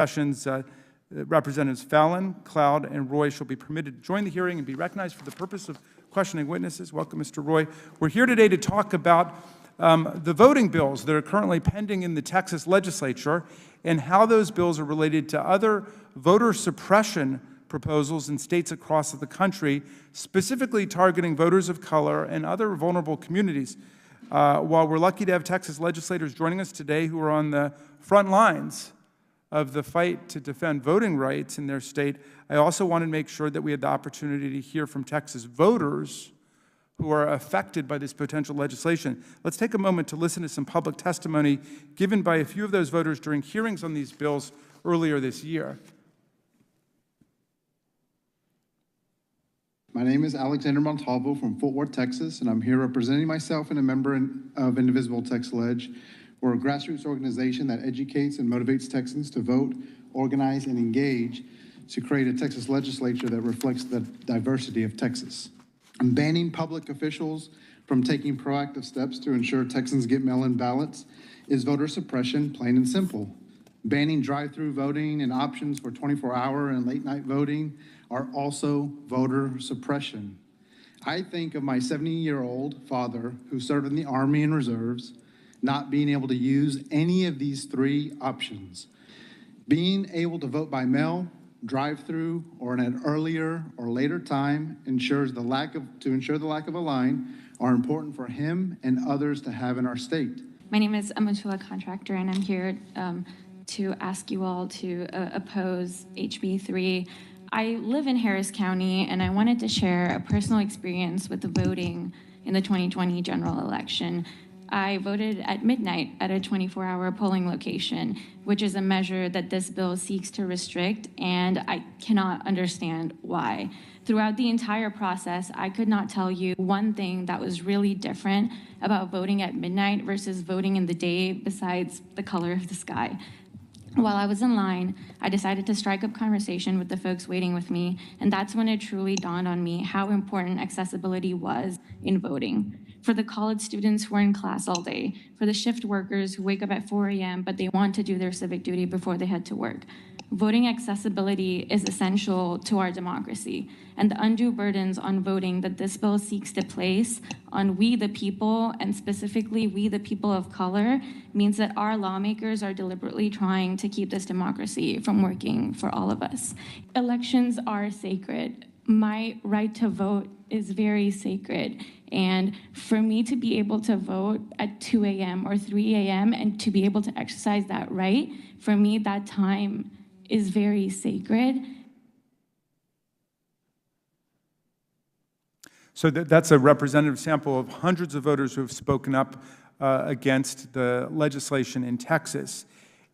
Sessions, Representatives Fallon, Cloud, and Roy shall be permitted to join the hearing and be recognized for the purpose of questioning witnesses. Welcome, Mr. Roy. We're here today to talk about the voting bills that are currently pending in the Texas legislature and how those bills are related to other voter suppression proposals in states across the country, specifically targeting voters of color and other vulnerable communities. While we're lucky to have Texas legislators joining us today who are on the front lines of the fight to defend voting rights in their state, I also wanted to make sure that we had the opportunity to hear from Texas voters who are affected by this potential legislation. Let's take a moment to listen to some public testimony given by a few of those voters during hearings on these bills earlier this year. My name is Alexander Montalvo from Fort Worth, Texas, and I'm here representing myself and a member of Indivisible Tex Ledge. We're a grassroots organization that educates and motivates Texans to vote, organize, and engage to create a Texas legislature that reflects the diversity of Texas. And banning public officials from taking proactive steps to ensure Texans get mail-in ballots is voter suppression, plain and simple. Banning drive-through voting and options for 24-hour and late-night voting are also voter suppression. I think of my 70-year-old father who served in the Army and Reserves not being able to use any of these three options. Being able to vote by mail, drive-through, or in an earlier or later time ensures the lack of a line are important for him and others to have in our state. My name is Amatula Contractor, and I'm here to ask you all to oppose HB 3. I live in Harris County, and I wanted to share a personal experience with the voting in the 2020 general election. I voted at midnight at a 24-hour polling location, which is a measure that this bill seeks to restrict, and I cannot understand why. Throughout the entire process, I could not tell you one thing that was really different about voting at midnight versus voting in the day besides the color of the sky. While I was in line, I decided to strike up conversation with the folks waiting with me, and that's when it truly dawned on me how important accessibility was in voting. For the college students who are in class all day, for the shift workers who wake up at 4 a.m. but they want to do their civic duty before they head to work. Voting accessibility is essential to our democracy, and the undue burdens on voting that this bill seeks to place on we the people, and specifically we the people of color, means that our lawmakers are deliberately trying to keep this democracy from working for all of us. Elections are sacred. My right to vote is very sacred. And for me to be able to vote at 2 a.m. or 3 a.m. and to be able to exercise that right, for me, that time is very sacred. So that's a representative sample of hundreds of voters who have spoken up against the legislation in Texas.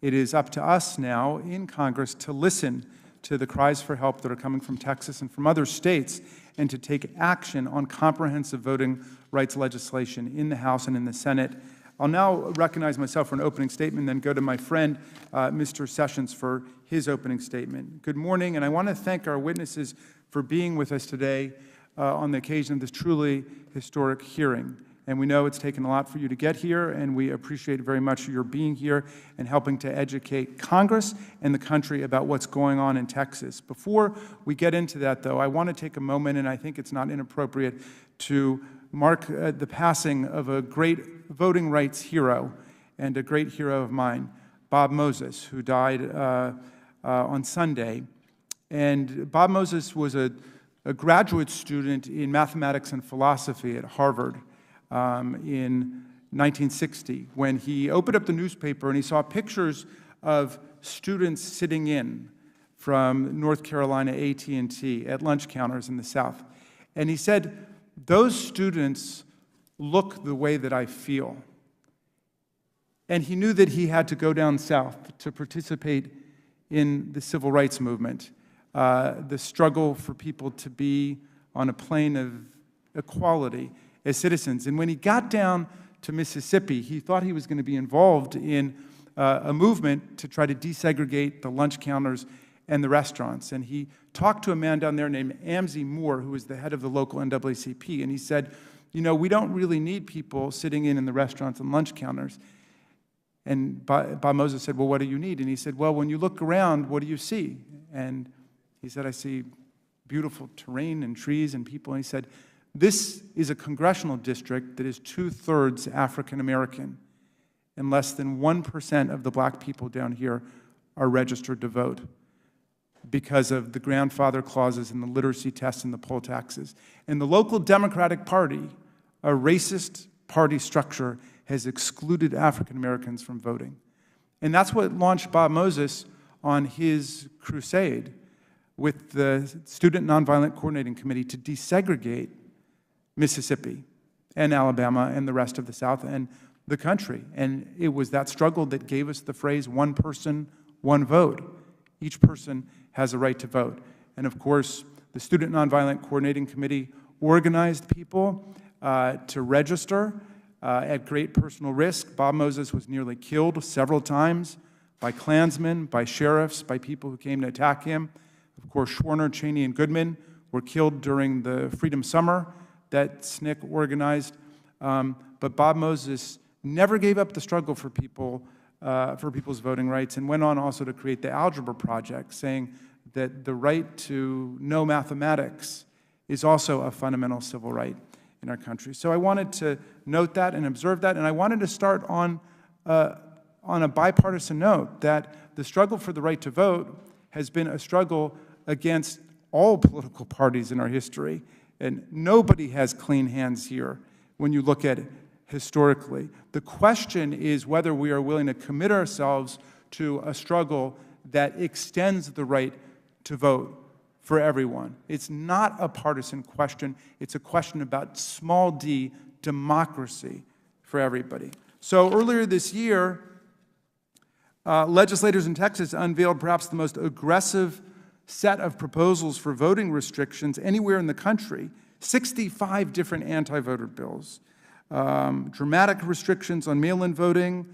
It is up to us now in Congress to listen to the cries for help that are coming from Texas and from other states, and to take action on comprehensive voting rights legislation in the House and in the Senate. I'll now recognize myself for an opening statement, and then go to my friend, Mr. Sessions, for his opening statement. Good morning, and I want to thank our witnesses for being with us today on the occasion of this truly historic hearing. And we know it's taken a lot for you to get here, and we appreciate very much your being here and helping to educate Congress and the country about what's going on in Texas. Before we get into that, though, I want to take a moment, and I think it's not inappropriate, to mark the passing of a great voting rights hero and a great hero of mine, Bob Moses, who died on Sunday. And Bob Moses was a graduate student in mathematics and philosophy at Harvard in 1960, when he opened up the newspaper and he saw pictures of students sitting in from North Carolina AT&T at lunch counters in the South. And he said, those students look the way that I feel. And he knew that he had to go down south to participate in the civil rights movement, the struggle for people to be on a plane of equality as citizens. And when he got down to Mississippi, he thought he was going to be involved in a movement to try to desegregate the lunch counters and the restaurants. And he talked to a man down there named Amzie Moore, who was the head of the local NAACP, and he said, you know, we don't really need people sitting in the restaurants and lunch counters. And Bob Moses said, well, what do you need? And he said, well, when you look around, what do you see? And he said, I see beautiful terrain and trees and people. And he said, this is a congressional district that is 2/3 African American, and less than 1% of the black people down here are registered to vote because of the grandfather clauses and the literacy tests and the poll taxes. And the local Democratic Party, a racist party structure, has excluded African Americans from voting. And that's what launched Bob Moses on his crusade with the Student Nonviolent Coordinating Committee to desegregate Mississippi and Alabama and the rest of the South and the country. And it was that struggle that gave us the phrase, one person, one vote. Each person has a right to vote. And of course, the Student Nonviolent Coordinating Committee organized people to register at great personal risk. Bob Moses was nearly killed several times by Klansmen, by sheriffs, by people who came to attack him. Of course, Schwerner, Cheney, and Goodman were killed during the Freedom Summer that SNCC organized. But Bob Moses never gave up the struggle for people, for people's voting rights, and went on also to create the Algebra Project, saying that the right to know mathematics is also a fundamental civil right in our country. So I wanted to note that and observe that, and I wanted to start on a bipartisan note, that the struggle for the right to vote has been a struggle against all political parties in our history, and nobody has clean hands here when you look at it historically. The question is whether we are willing to commit ourselves to a struggle that extends the right to vote for everyone. It's not a partisan question. It's a question about small d democracy for everybody. So earlier this year, legislators in Texas unveiled perhaps the most aggressive set of proposals for voting restrictions anywhere in the country, 65 different anti-voter bills, dramatic restrictions on mail-in voting,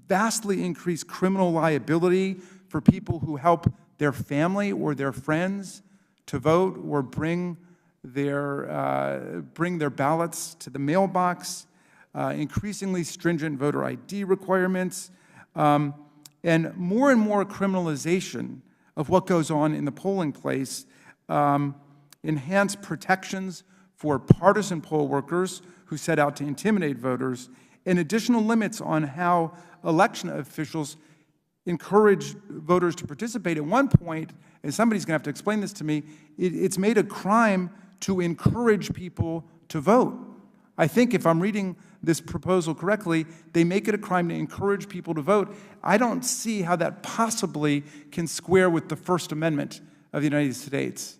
vastly increased criminal liability for people who help their family or their friends to vote or bring their ballots to the mailbox, increasingly stringent voter ID requirements, and more criminalization of what goes on in the polling place, enhanced protections for partisan poll workers who set out to intimidate voters, and additional limits on how election officials encourage voters to participate. At one point, and somebody's going to have to explain this to me, it's made a crime to encourage people to vote. I think if I'm reading this proposal correctly, they make it a crime to encourage people to vote. I don't see how that possibly can square with the First Amendment of the United States.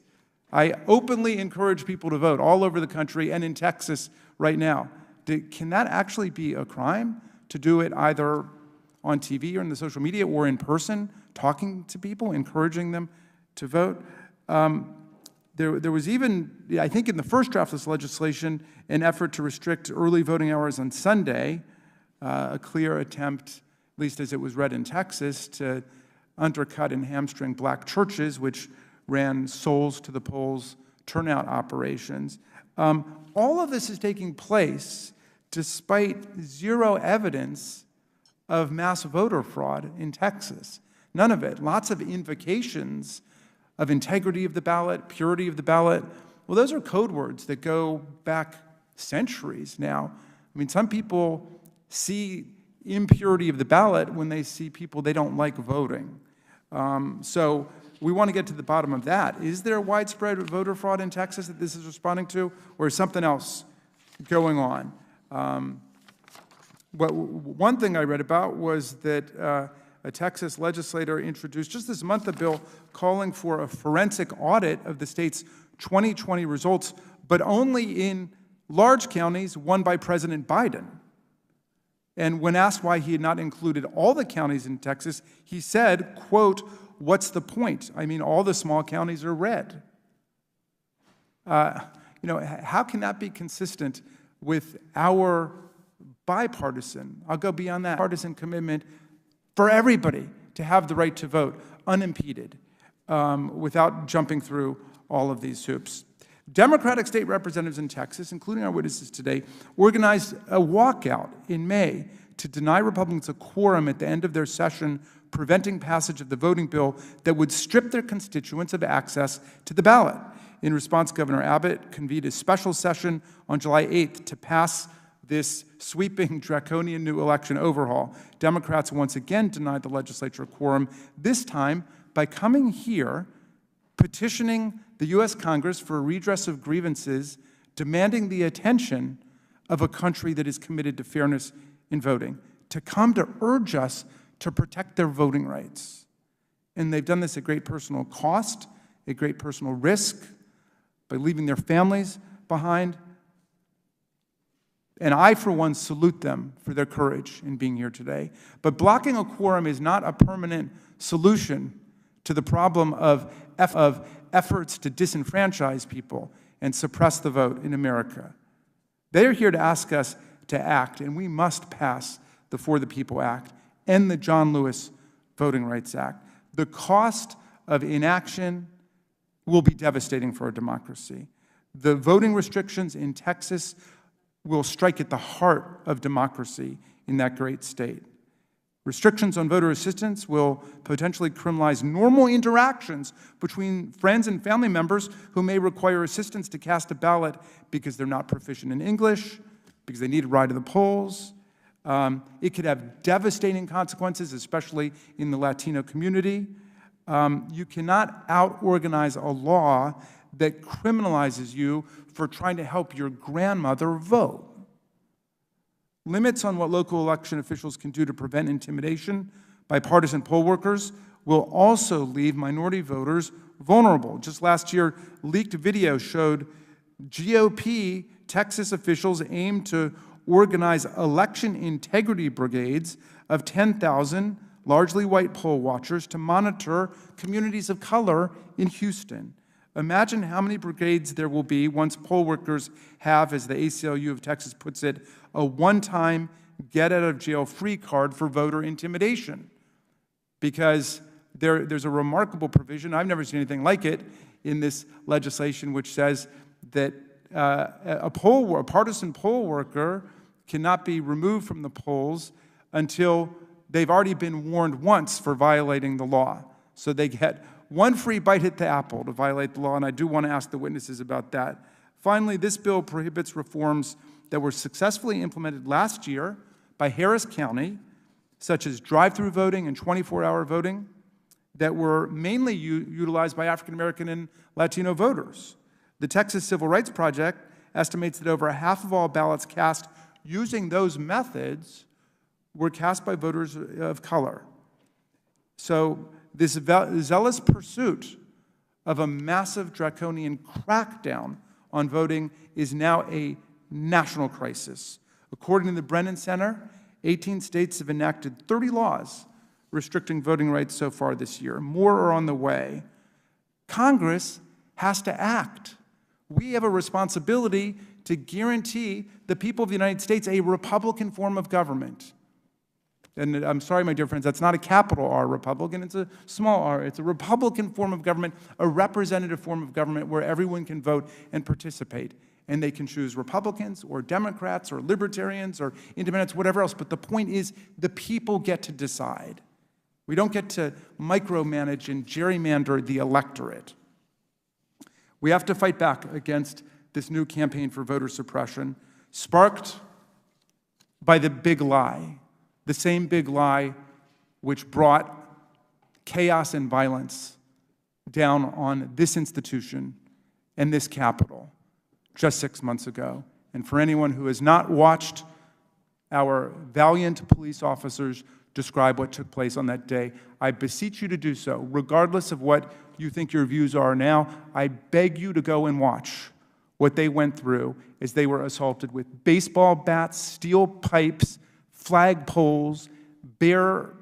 I openly encourage people to vote all over the country and in Texas right now. Can that actually be a crime, to do it either on TV or in the social media or in person, talking to people, encouraging them to vote? There was even, I think in the first draft of this legislation, an effort to restrict early voting hours on Sunday, a clear attempt, at least as it was read in Texas, to undercut and hamstring black churches, which ran souls to the polls turnout operations. All of this is taking place despite zero evidence of mass voter fraud in Texas. None of it. Lots of invocations of integrity of the ballot, purity of the ballot. Well, those are code words that go back centuries now. I mean, some people see impurity of the ballot when they see people they don't like voting. So we want to get to the bottom of that. Is there widespread voter fraud in Texas that this is responding to, or is something else going on? One thing I read about was that a Texas legislator introduced just this month a bill calling for a forensic audit of the state's 2020 results, but only in large counties won by President Biden. And when asked why he had not included all the counties in Texas, he said, quote, "What's the point? I mean, all the small counties are red." How can that be consistent with our bipartisan, I'll go beyond that, partisan commitment for everybody to have the right to vote unimpeded, without jumping through all of these hoops? Democratic state representatives in Texas, including our witnesses today, organized a walkout in May to deny Republicans a quorum at the end of their session, preventing passage of the voting bill that would strip their constituents of access to the ballot. In response, Governor Abbott convened a special session on July 8th to pass this sweeping, draconian new election overhaul. Democrats once again denied the legislature a quorum, this time by coming here, petitioning the U.S. Congress for a redress of grievances, demanding the attention of a country that is committed to fairness in voting, to come to urge us to protect their voting rights. And they've done this at great personal cost, at great personal risk, by leaving their families behind. And I, for one, salute them for their courage in being here today. But blocking a quorum is not a permanent solution to the problem of efforts to disenfranchise people and suppress the vote in America. They are here to ask us to act, and we must pass the For the People Act and the John Lewis Voting Rights Act. The cost of inaction will be devastating for our democracy. The voting restrictions in Texas will strike at the heart of democracy in that great state. Restrictions on voter assistance will potentially criminalize normal interactions between friends and family members who may require assistance to cast a ballot because they're not proficient in English, because they need a ride to the polls. It could have devastating consequences, especially in the Latino community. You cannot out-organize a law that criminalizes you for trying to help your grandmother vote. Limits on what local election officials can do to prevent intimidation by partisan poll workers will also leave minority voters vulnerable. Just last year, leaked video showed GOP Texas officials aimed to organize election integrity brigades of 10,000 largely white poll watchers to monitor communities of color in Houston. Imagine how many brigades there will be once poll workers have, as the ACLU of Texas puts it, a one-time get-out-of-jail-free card for voter intimidation. Because there's a remarkable provision, I've never seen anything like it, in this legislation which says that a partisan poll worker cannot be removed from the polls until they've already been warned once for violating the law. So they get one free bite at the apple to violate the law, and I do want to ask the witnesses about that. Finally, this bill prohibits reforms that were successfully implemented last year by Harris County, such as drive-through voting and 24-hour voting, that were mainly utilized by African American and Latino voters. The Texas Civil Rights Project estimates that over half of all ballots cast using those methods were cast by voters of color. So this zealous pursuit of a massive draconian crackdown on voting is now a national crisis. According to the Brennan Center, 18 states have enacted 30 laws restricting voting rights so far this year. More are on the way. Congress has to act. We have a responsibility to guarantee the people of the United States a Republican form of government. And I'm sorry, my dear friends, that's not a capital R Republican, it's a small r. It's a Republican form of government, a representative form of government where everyone can vote and participate. And they can choose Republicans or Democrats or Libertarians or Independents, whatever else. But the point is, the people get to decide. We don't get to micromanage and gerrymander the electorate. We have to fight back against this new campaign for voter suppression, sparked by the big lie. The same big lie which brought chaos and violence down on this institution and this Capitol just 6 months ago. And for anyone who has not watched our valiant police officers describe what took place on that day, I beseech you to do so. Regardless of what you think your views are now, I beg you to go and watch what they went through as they were assaulted with baseball bats, steel pipes, flag poles, bear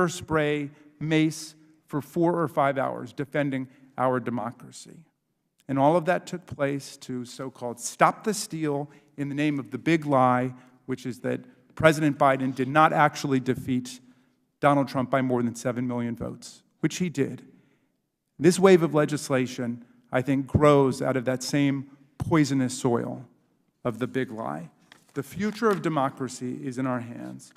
spray, mace for 4 or 5 hours defending our democracy. And all of that took place to so-called stop the steal in the name of the big lie, which is that President Biden did not actually defeat Donald Trump by more than 7 million votes, which he did. This wave of legislation I think, grows out of that same poisonous soil of the big lie. The future of democracy is in our hands.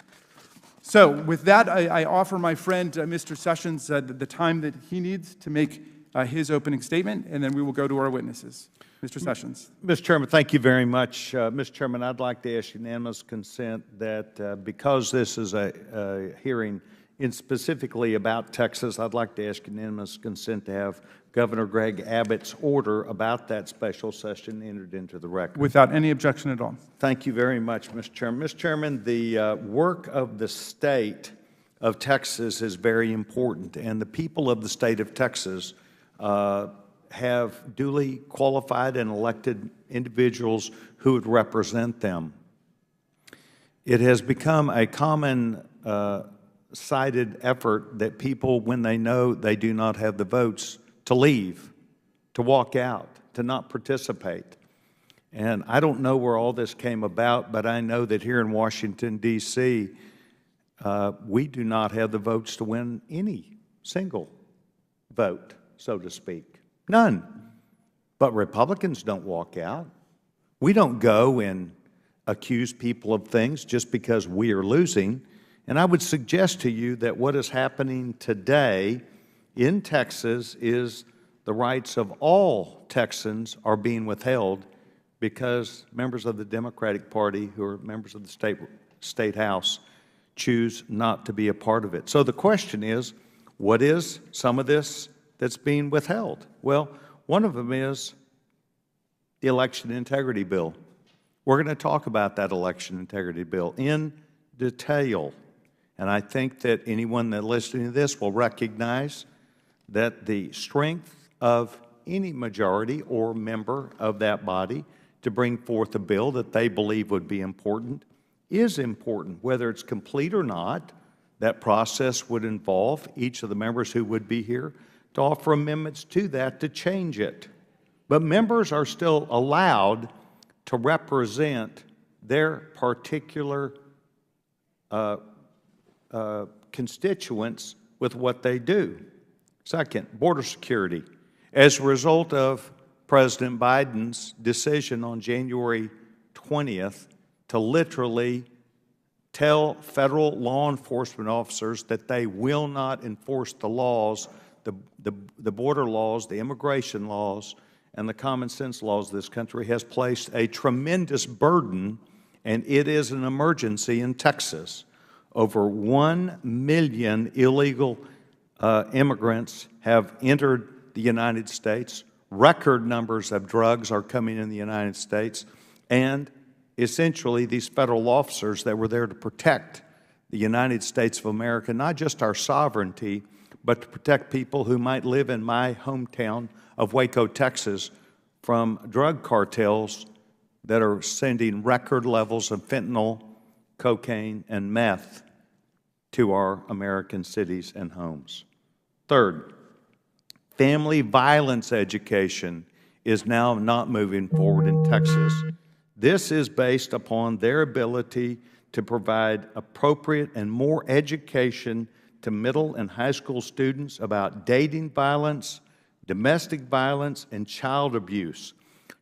So with that, I offer my friend, Mr. Sessions, the time that he needs to make his opening statement, and then we will go to our witnesses. Mr. Sessions. Mr. Chairman, thank you very much. Mr. Chairman, I'd like to ask unanimous consent that because this is a hearing specifically about Texas, I'd like to ask unanimous consent to have Governor Greg Abbott's order about that special session entered into the record. Without any objection at all. Thank you very much, Mr. Chairman. Mr. Chairman, the work of the state of Texas is very important, and the people of the state of Texas have duly qualified and elected individuals who would represent them. It has become a common cited effort that people, when they know they do not have the votes, to leave, to walk out, to not participate. And I don't know where all this came about, but I know that here in Washington, D.C., we do not have the votes to win any single vote, so to speak. None. But Republicans don't walk out. We don't go and accuse people of things just because we are losing. And I would suggest to you that what is happening today in Texas is the rights of all Texans are being withheld because members of the Democratic Party, who are members of the state House, choose not to be a part of it. So the question is, what is some of this that's being withheld? Well, one of them is the election integrity bill. We're going to talk about that election integrity bill in detail. And I think that anyone that listening to this will recognize that the strength of any majority or member of that body to bring forth a bill that they believe would be important is important. Whether it's complete or not, that process would involve each of the members who would be here to offer amendments to that to change it. But members are still allowed to represent their particular constituents with what they do. Second, border security. As a result of President Biden's decision on January 20th to literally tell federal law enforcement officers that they will not enforce the laws, the border laws, the immigration laws, and the common sense laws of this country, has placed a tremendous burden, and it is an emergency in Texas. Over 1 million illegal immigrants have entered the United States. Record numbers of drugs are coming in the United States. And essentially, these federal officers that were there to protect the United States of America, not just our sovereignty, but to protect people who might live in my hometown of Waco, Texas, from drug cartels that are sending record levels of fentanyl, cocaine, and meth to our American cities and homes. Third, family violence education is now not moving forward in Texas. This is based upon their ability to provide appropriate and more education to middle and high school students about dating violence, domestic violence, and child abuse,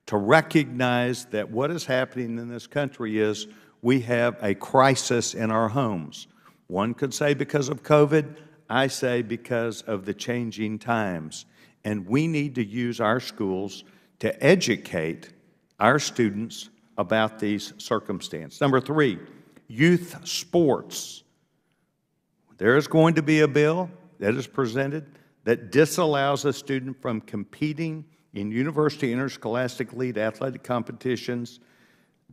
to recognize that what is happening in this country is we have a crisis in our homes. One could say because of COVID, I say because of the changing times. And we need to use our schools to educate our students about these circumstances. Number three, youth sports. There is going to be a bill that is presented that disallows a student from competing in university interscholastic league athletic competitions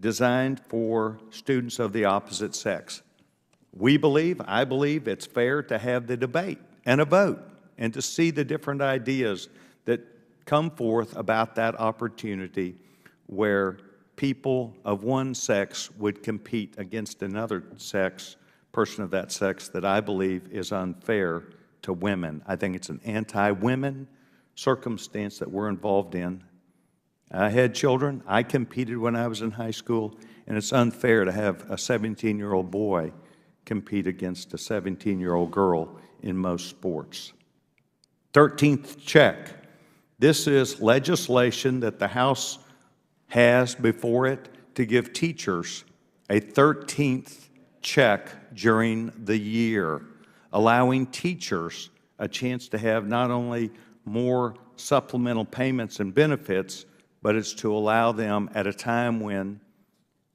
designed for students of the opposite sex. I believe it's fair to have the debate and a vote and to see the different ideas that come forth about that opportunity where people of one sex would compete against another person of that sex that I believe is unfair to women. I think it's an anti-women circumstance that we're involved in. I had children. I competed when I was in high school, and it's unfair to have a 17-year-old boy compete against a 17-year-old girl in most sports. 13th check. This is legislation that the House has before it to give teachers a 13th check during the year, allowing teachers a chance to have not only more supplemental payments and benefits, but it's to allow them at a time when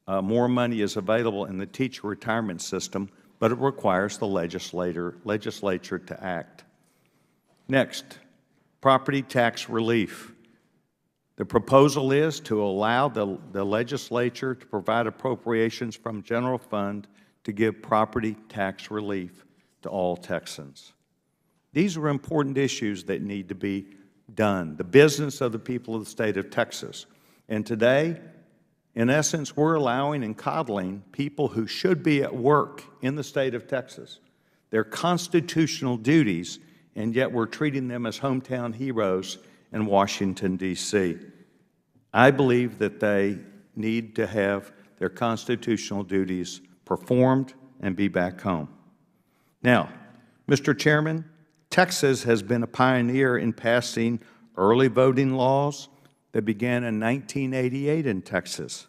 more money is available in the teacher retirement system, but it requires the legislature to act. Next, property tax relief. The proposal is to allow the legislature to provide appropriations from general fund to give property tax relief to all Texans. These are important issues that need to be done, the business of the people of the state of Texas. And today, in essence, we're allowing and coddling people who should be at work in the state of Texas, their constitutional duties, and yet we're treating them as hometown heroes in Washington, D.C. I believe that they need to have their constitutional duties performed and be back home. Now, Mr. Chairman, Texas has been a pioneer in passing early voting laws that began in 1988 in Texas.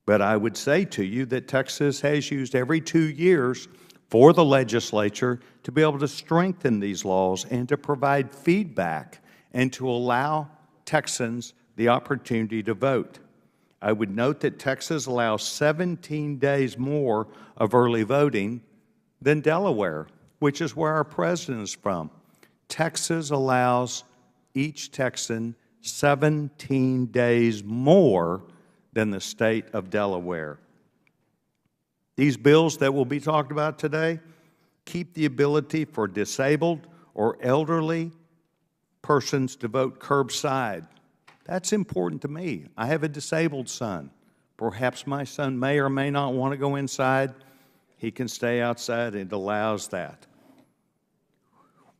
But I would say to you that Texas has used every 2 years for the legislature to be able to strengthen these laws and to provide feedback and to allow Texans the opportunity to vote. I would note that Texas allows 17 days more of early voting than Delaware, which is where our president is from. Texas allows each Texan 17 days more than the state of Delaware. These bills that will be talked about today keep the ability for disabled or elderly persons to vote curbside. That's important to me. I have a disabled son. Perhaps my son may or may not want to go inside. He can stay outside. It allows that.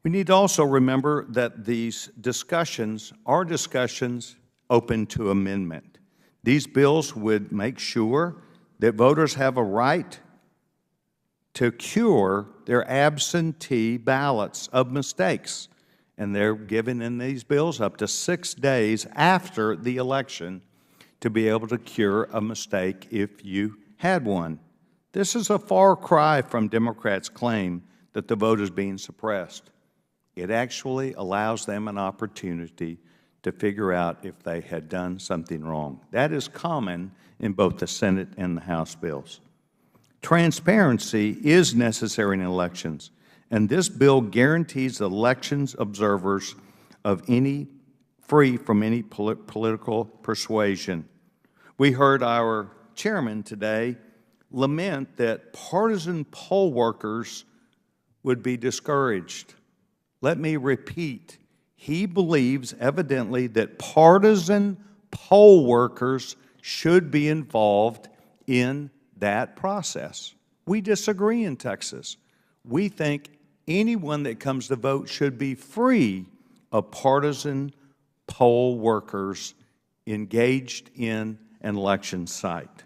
We need to also remember that these discussions are discussions open to amendment. These bills would make sure that voters have a right to cure their absentee ballots of mistakes. And they're given in these bills up to 6 days after the election to be able to cure a mistake if you had one. This is a far cry from Democrats' claim that the vote is being suppressed. It actually allows them an opportunity to figure out if they had done something wrong. That is common in both the Senate and the House bills. Transparency is necessary in elections, and this bill guarantees elections observers free from any political persuasion. We heard our chairman today lament that partisan poll workers would be discouraged. Let me repeat, he believes evidently that partisan poll workers should be involved in that process. We disagree in Texas. We think anyone that comes to vote should be free of partisan poll workers engaged in an election site.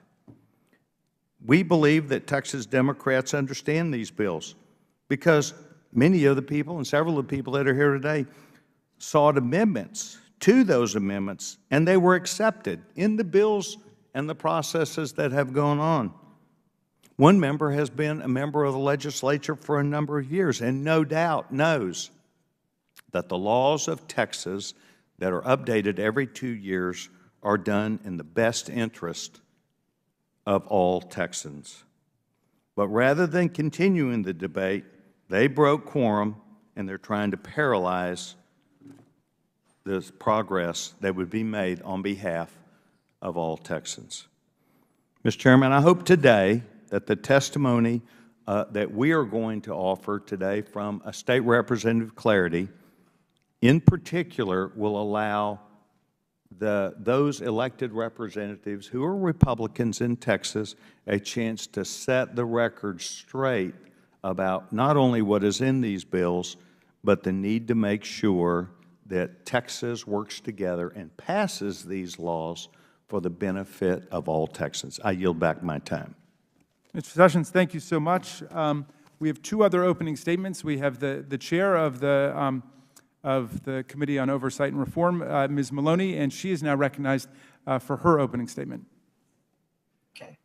We believe that Texas Democrats understand these bills because many of the people and several of the people that are here today sought amendments to those amendments, and they were accepted in the bills and the processes that have gone on. One member has been a member of the legislature for a number of years and no doubt knows that the laws of Texas that are updated every 2 years are done in the best interest of all Texans. But rather than continuing the debate, they broke quorum and they're trying to paralyze the progress that would be made on behalf of all Texans. Mr. Chairman, I hope today that the testimony that we are going to offer today from a State Representative Clarity, in particular, will allow those elected representatives who are Republicans in Texas a chance to set the record straight about not only what is in these bills, but the need to make sure that Texas works together and passes these laws for the benefit of all Texans. I yield back my time. Mr. Sessions, thank you so much. We have two other opening statements. We have the chair of the of the Committee on Oversight and Reform, Ms. Maloney, and she is now recognized for her opening statement. Okay.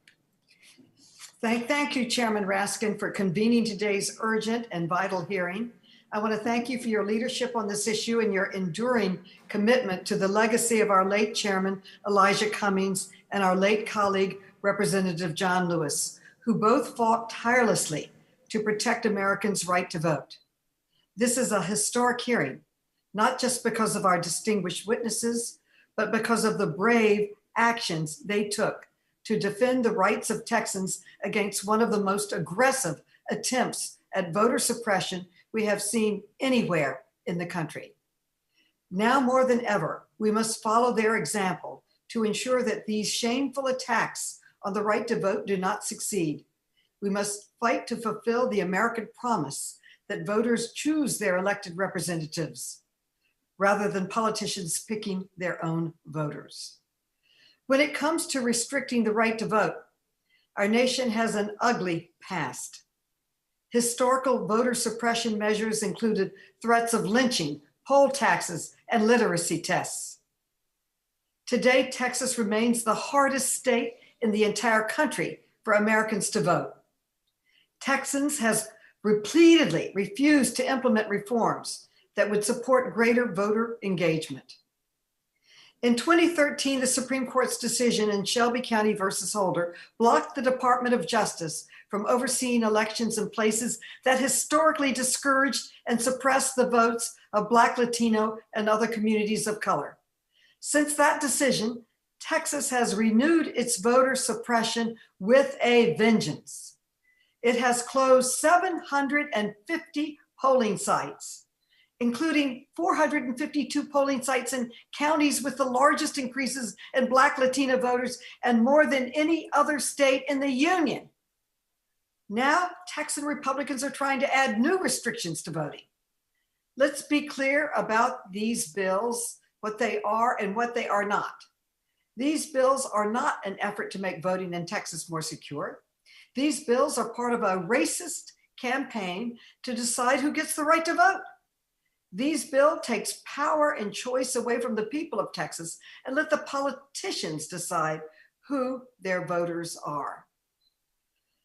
Thank you, Chairman Raskin, for convening today's urgent and vital hearing. I want to thank you for your leadership on this issue and your enduring commitment to the legacy of our late Chairman, Elijah Cummings, and our late colleague, Representative John Lewis, who both fought tirelessly to protect Americans' right to vote. This is a historic hearing, not just because of our distinguished witnesses, but because of the brave actions they took to defend the rights of Texans against one of the most aggressive attempts at voter suppression we have seen anywhere in the country. Now more than ever, we must follow their example to ensure that these shameful attacks on the right to vote do not succeed. We must fight to fulfill the American promise that voters choose their elected representatives rather than politicians picking their own voters. When it comes to restricting the right to vote, our nation has an ugly past. Historical voter suppression measures included threats of lynching, poll taxes, and literacy tests. Today, Texas remains the hardest state in the entire country for Americans to vote. Texans has repeatedly refused to implement reforms that would support greater voter engagement. In 2013, the Supreme Court's decision in Shelby County versus Holder blocked the Department of Justice from overseeing elections in places that historically discouraged and suppressed the votes of Black, Latino, and other communities of color. Since that decision, Texas has renewed its voter suppression with a vengeance. It has closed 750 polling sites, including 452 polling sites in counties with the largest increases in Black, Latino voters and more than any other state in the union. Now, Texan Republicans are trying to add new restrictions to voting. Let's be clear about these bills, what they are and what they are not. These bills are not an effort to make voting in Texas more secure. These bills are part of a racist campaign to decide who gets the right to vote. These bills takes power and choice away from the people of Texas and let the politicians decide who their voters are.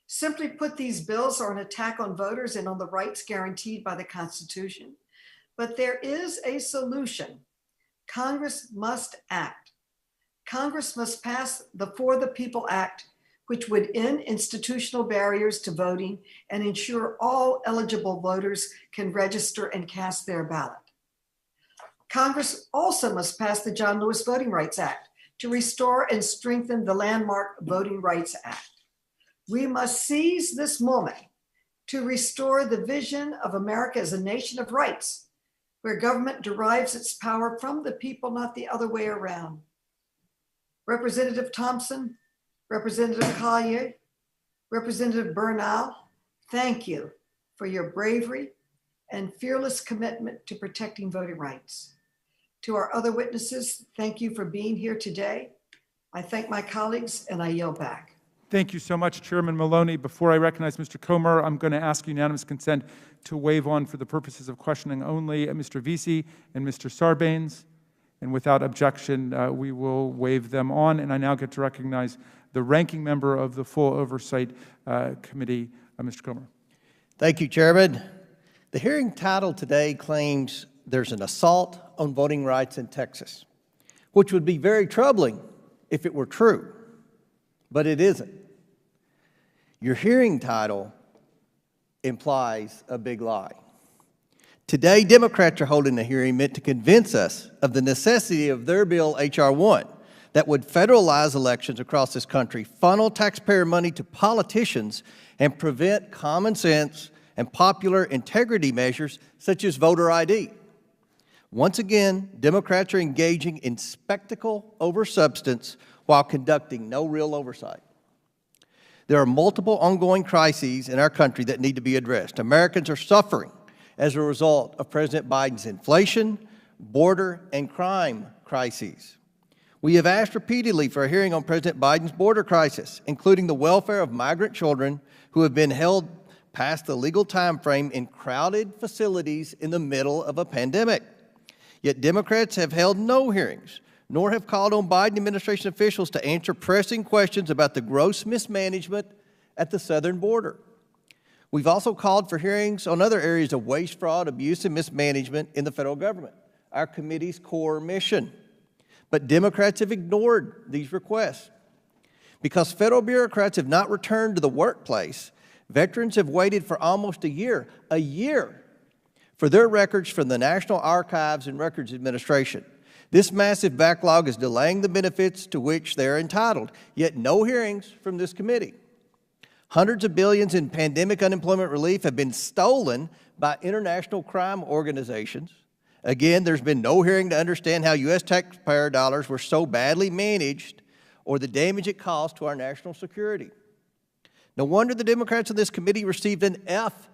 Simply put, these bills are an attack on voters and on the rights guaranteed by the Constitution. But there is a solution. Congress must act. Congress must pass the For the People Act, which would end institutional barriers to voting and ensure all eligible voters can register and cast their ballot. Congress also must pass the John Lewis Voting Rights Act to restore and strengthen the landmark Voting Rights Act. We must seize this moment to restore the vision of America as a nation of rights, where government derives its power from the people, not the other way around. Representative Thompson, Representative Collier, Representative Bernal, thank you for your bravery and fearless commitment to protecting voting rights. To our other witnesses, thank you for being here today. I thank my colleagues and I yield back. Thank you so much, Chairman Maloney. Before I recognize Mr. Comer, I'm going to ask unanimous consent to waive on, for the purposes of questioning only, Mr. Vesey and Mr. Sarbanes. And without objection, we will waive them on. And I now get to recognize the ranking member of the full Oversight Committee, Mr. Comer. Thank you, Chairman. The hearing title today claims there's an assault on voting rights in Texas, which would be very troubling if it were true, but it isn't. Your hearing title implies a big lie. Today, Democrats are holding a hearing meant to convince us of the necessity of their bill, H.R. 1, that would federalize elections across this country, funnel taxpayer money to politicians, and prevent common sense and popular integrity measures such as voter ID. Once again, Democrats are engaging in spectacle over substance while conducting no real oversight. There are multiple ongoing crises in our country that need to be addressed. Americans are suffering as a result of President Biden's inflation, border, and crime crises. We have asked repeatedly for a hearing on President Biden's border crisis, including the welfare of migrant children who have been held past the legal time frame in crowded facilities in the middle of a pandemic. Yet Democrats have held no hearings, nor have called on Biden administration officials to answer pressing questions about the gross mismanagement at the southern border. We've also called for hearings on other areas of waste, fraud, abuse, and mismanagement in the federal government, our committee's core mission. But Democrats have ignored these requests. Because federal bureaucrats have not returned to the workplace, veterans have waited for almost a year, for their records from the National Archives and Records Administration. This massive backlog is delaying the benefits to which they are entitled, yet no hearings from this committee. Hundreds of billions in pandemic unemployment relief have been stolen by international crime organizations. Again, there's been no hearing to understand how U.S. taxpayer dollars were so badly managed or the damage it caused to our national security. No wonder the Democrats in this committee received an F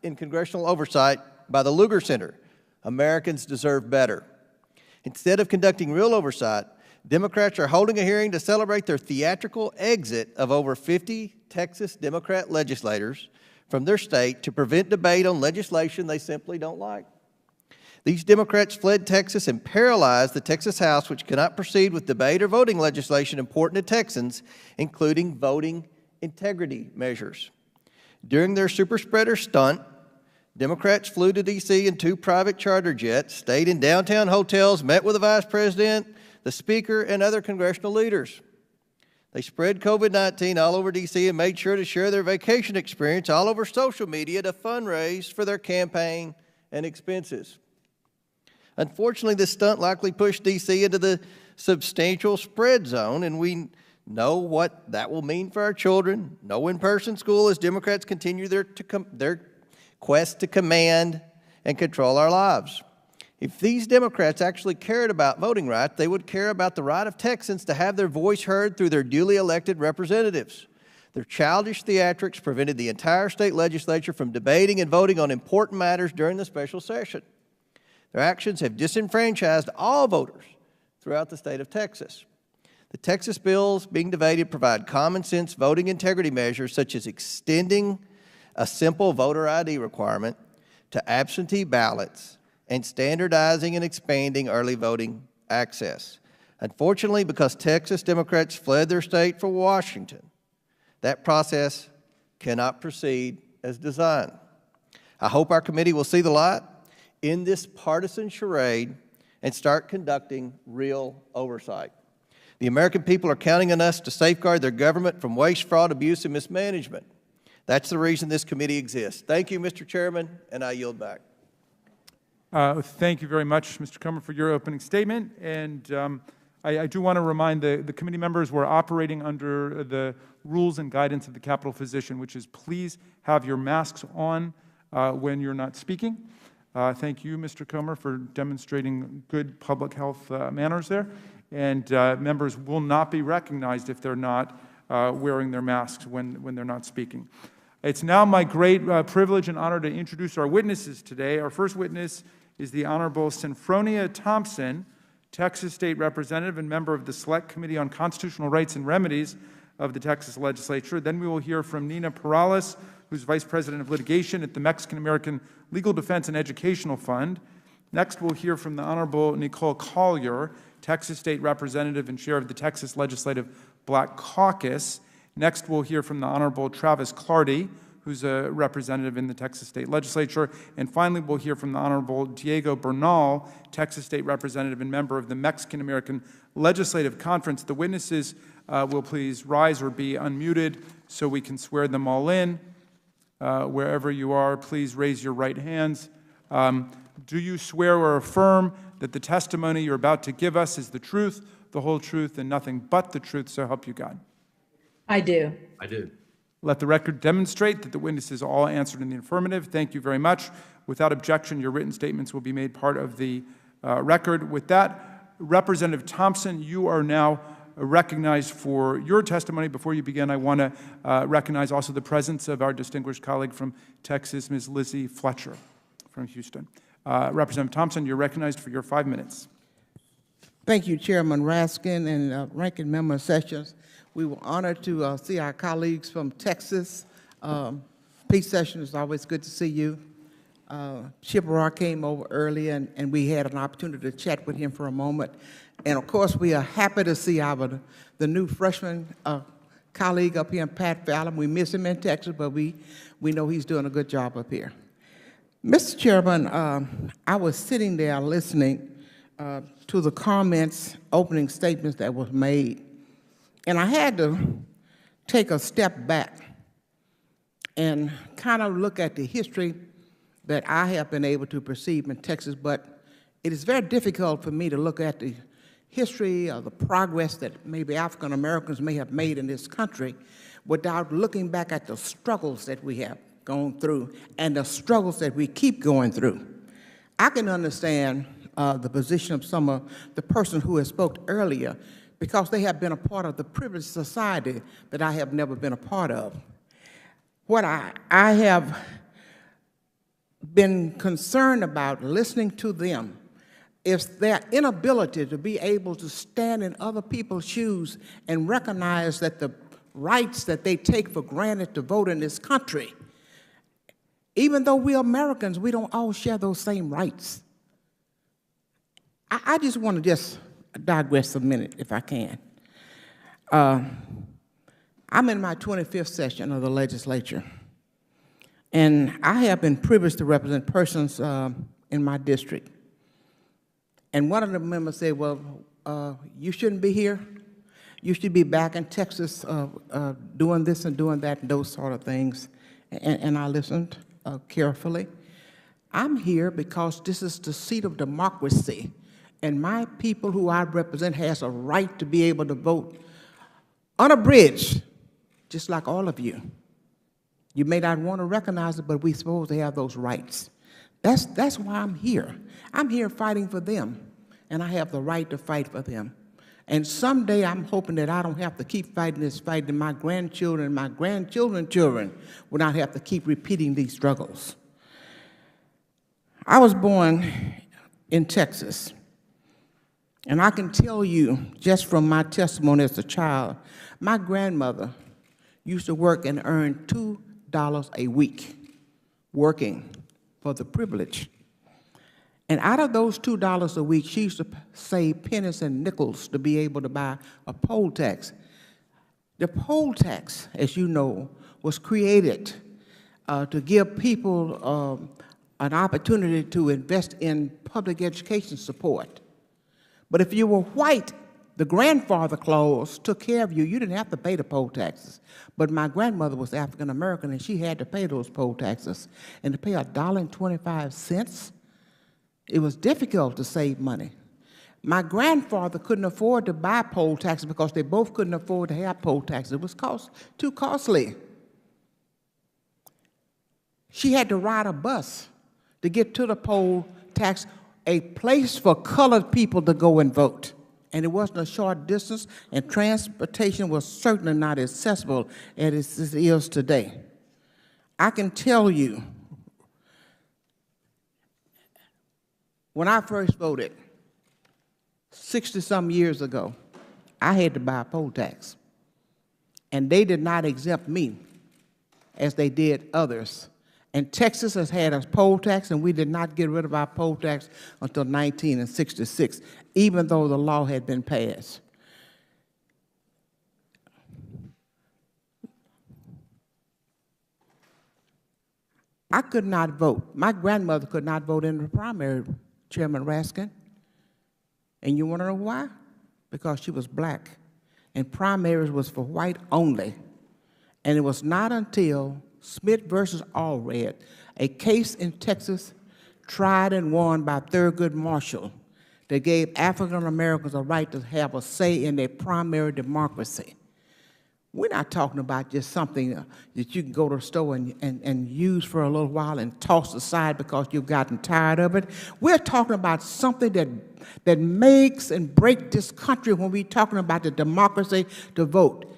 in congressional oversight by the Lugar Center. Americans deserve better. Instead of conducting real oversight, Democrats are holding a hearing to celebrate their theatrical exit of over 50 Texas Democrat legislators from their state to prevent debate on legislation they simply don't like. These Democrats fled Texas and paralyzed the Texas House, which cannot proceed with debate or voting legislation important to Texans, including voting integrity measures. During their super spreader stunt, Democrats flew to D.C. in 2 private charter jets, stayed in downtown hotels, met with the vice president, the speaker, and other congressional leaders. They spread COVID-19 all over D.C. and made sure to share their vacation experience all over social media to fundraise for their campaign and expenses. Unfortunately, this stunt likely pushed D.C. into the substantial spread zone, and we know what that will mean for our children. No in-person school as Democrats continue their quest to command and control our lives. If these Democrats actually cared about voting rights, they would care about the right of Texans to have their voice heard through their duly elected representatives. Their childish theatrics prevented the entire state legislature from debating and voting on important matters during the special session. Their actions have disenfranchised all voters throughout the state of Texas. The Texas bills being debated provide common sense voting integrity measures such as extending a simple voter ID requirement to absentee ballots and standardizing and expanding early voting access. Unfortunately, because Texas Democrats fled their state for Washington, that process cannot proceed as designed. I hope our committee will see the light in this partisan charade and start conducting real oversight. The American people are counting on us to safeguard their government from waste, fraud, abuse, and mismanagement. That's the reason this committee exists. Thank you, Mr. Chairman, and I yield back. Thank you very much, Mr. Comer, for your opening statement. And I do want to remind the committee members we're operating under the rules and guidance of the Capitol Physician, which is please have your masks on when you're not speaking. Thank you, Mr. Comer, for demonstrating good public health manners there. And members will not be recognized if they're not wearing their masks when they're not speaking. It's now my great privilege and honor to introduce our witnesses today. Our first witness is the Honorable Synfronia Thompson, Texas State Representative and member of the Select Committee on Constitutional Rights and Remedies of the Texas Legislature. Then we will hear from Nina Perales, who's Vice President of Litigation at the Mexican-American Legal Defense and Educational Fund. Next, we'll hear from the Honorable Nicole Collier, Texas State Representative and Chair of the Texas Legislative Black Caucus. Next, we'll hear from the Honorable Travis Clardy, who's a representative in the Texas State Legislature. And finally, we'll hear from the Honorable Diego Bernal, Texas State Representative and member of the Mexican-American Legislative Conference. The witnesses will please rise or be unmuted so we can swear them all in. Wherever you are, please raise your right hands. Do you swear or affirm that the testimony you're about to give us is the truth, the whole truth, and nothing but the truth, so help you God? I do. I do. Let the record demonstrate that the witnesses all answered in the affirmative. Thank you very much. Without objection, your written statements will be made part of the record. With that, Representative Thompson, you are now recognized for your testimony. Before you begin, I want to recognize also the presence of our distinguished colleague from Texas, Ms. Lizzie Fletcher from Houston. Representative Thompson, you're recognized for your 5 minutes. Thank you, Chairman Raskin and Ranking Member Sessions. We were honored to see our colleagues from Texas. Pete Sessions, it's always good to see you. Chippewa came over earlier, and we had an opportunity to chat with him for a moment. And of course, we are happy to see the new freshman colleague up here, Pat Fallon. We miss him in Texas, but we know he's doing a good job up here. Mr. Chairman, I was sitting there listening to the comments, opening statements that was made, and I had to take a step back and kind of look at the history that I have been able to perceive in Texas, but it is very difficult for me to look at the history or the progress that maybe African Americans may have made in this country without looking back at the struggles that we have gone through and the struggles that we keep going through. I can understand the position of some of the person who has spoke earlier because they have been a part of the privileged society that I have never been a part of. What I have been concerned about listening to them is their inability to be able to stand in other people's shoes and recognize that the rights that they take for granted to vote in this country, even though we're Americans, we don't all share those same rights. I just want to just digress a minute, if I can. I'm in my 25th session of the legislature, and I have been privileged to represent persons in my district. And one of the members said, well, you shouldn't be here. You should be back in Texas doing this and doing that and those sort of things. And I listened carefully. I'm here because this is the seat of democracy, and my people who I represent has a right to be able to vote unabridged, just like all of you. You may not want to recognize it, but we're supposed to have those rights. That's why I'm here. I'm here fighting for them, and I have the right to fight for them. And someday I'm hoping that I don't have to keep fighting this fight, and my grandchildren and my grandchildren's children will not have to keep repeating these struggles. I was born in Texas, and I can tell you, just from my testimony as a child, my grandmother used to work and earn $2 a week working for the privilege. And out of those $2 a week, she used to save pennies and nickels to be able to buy a poll tax. The poll tax, as you know, was created to give people an opportunity to invest in public education support. But if you were white, the grandfather clause took care of you. You didn't have to pay the poll taxes. But my grandmother was African American, and she had to pay those poll taxes. And to pay $1.25, it was difficult to save money. My grandfather couldn't afford to buy poll taxes because they both couldn't afford to have poll taxes. It was too costly. She had to ride a bus to get to the poll tax, a place for colored people to go and vote. And it wasn't a short distance, and transportation was certainly not accessible as it is today. I can tell you, when I first voted, 60-some years ago, I had to buy a poll tax. And they did not exempt me as they did others. And Texas has had a poll tax, and we did not get rid of our poll tax until 1966, even though the law had been passed. I could not vote. My grandmother could not vote in the primary, Chairman Raskin. And you want to know why? Because she was black. And primaries was for white only. And it was not until Smith versus Allred, a case in Texas tried and won by Thurgood Marshall, that gave African Americans a right to have a say in their primary democracy. We're not talking about just something that you can go to the store and use for a little while and toss aside because you've gotten tired of it. We're talking about something that makes and breaks this country when we're talking about the democracy to vote.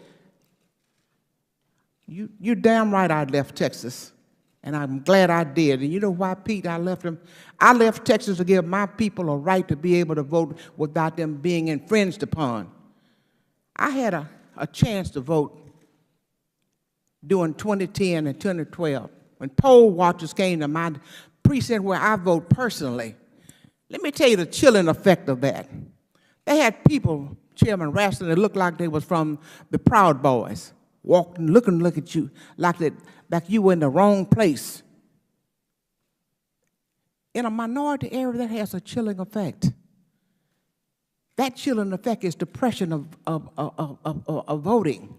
You're damn right I left Texas, and I'm glad I did. And you know why, Pete, I left them? I left Texas to give my people a right to be able to vote without them being infringed upon. I had a chance to vote during 2010 and 2012. When poll watchers came to my precinct where I vote personally, let me tell you the chilling effect of that. They had people, Chairman Raskin, that looked like they was from the Proud Boys, walking, looking at you like you were in the wrong place. In a minority area, that has a chilling effect. That chilling effect is depression of voting.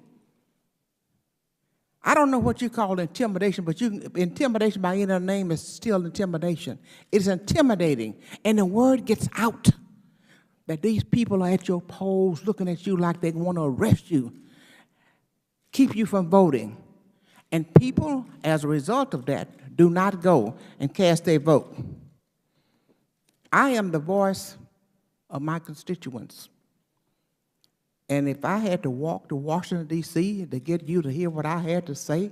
I don't know what you call intimidation, but intimidation by any other name is still intimidation. It's intimidating, and the word gets out that these people are at your polls looking at you like they want to arrest you, keep you from voting. And people, as a result of that, do not go and cast their vote. I am the voice of my constituents. And if I had to walk to Washington, D.C. to get you to hear what I had to say,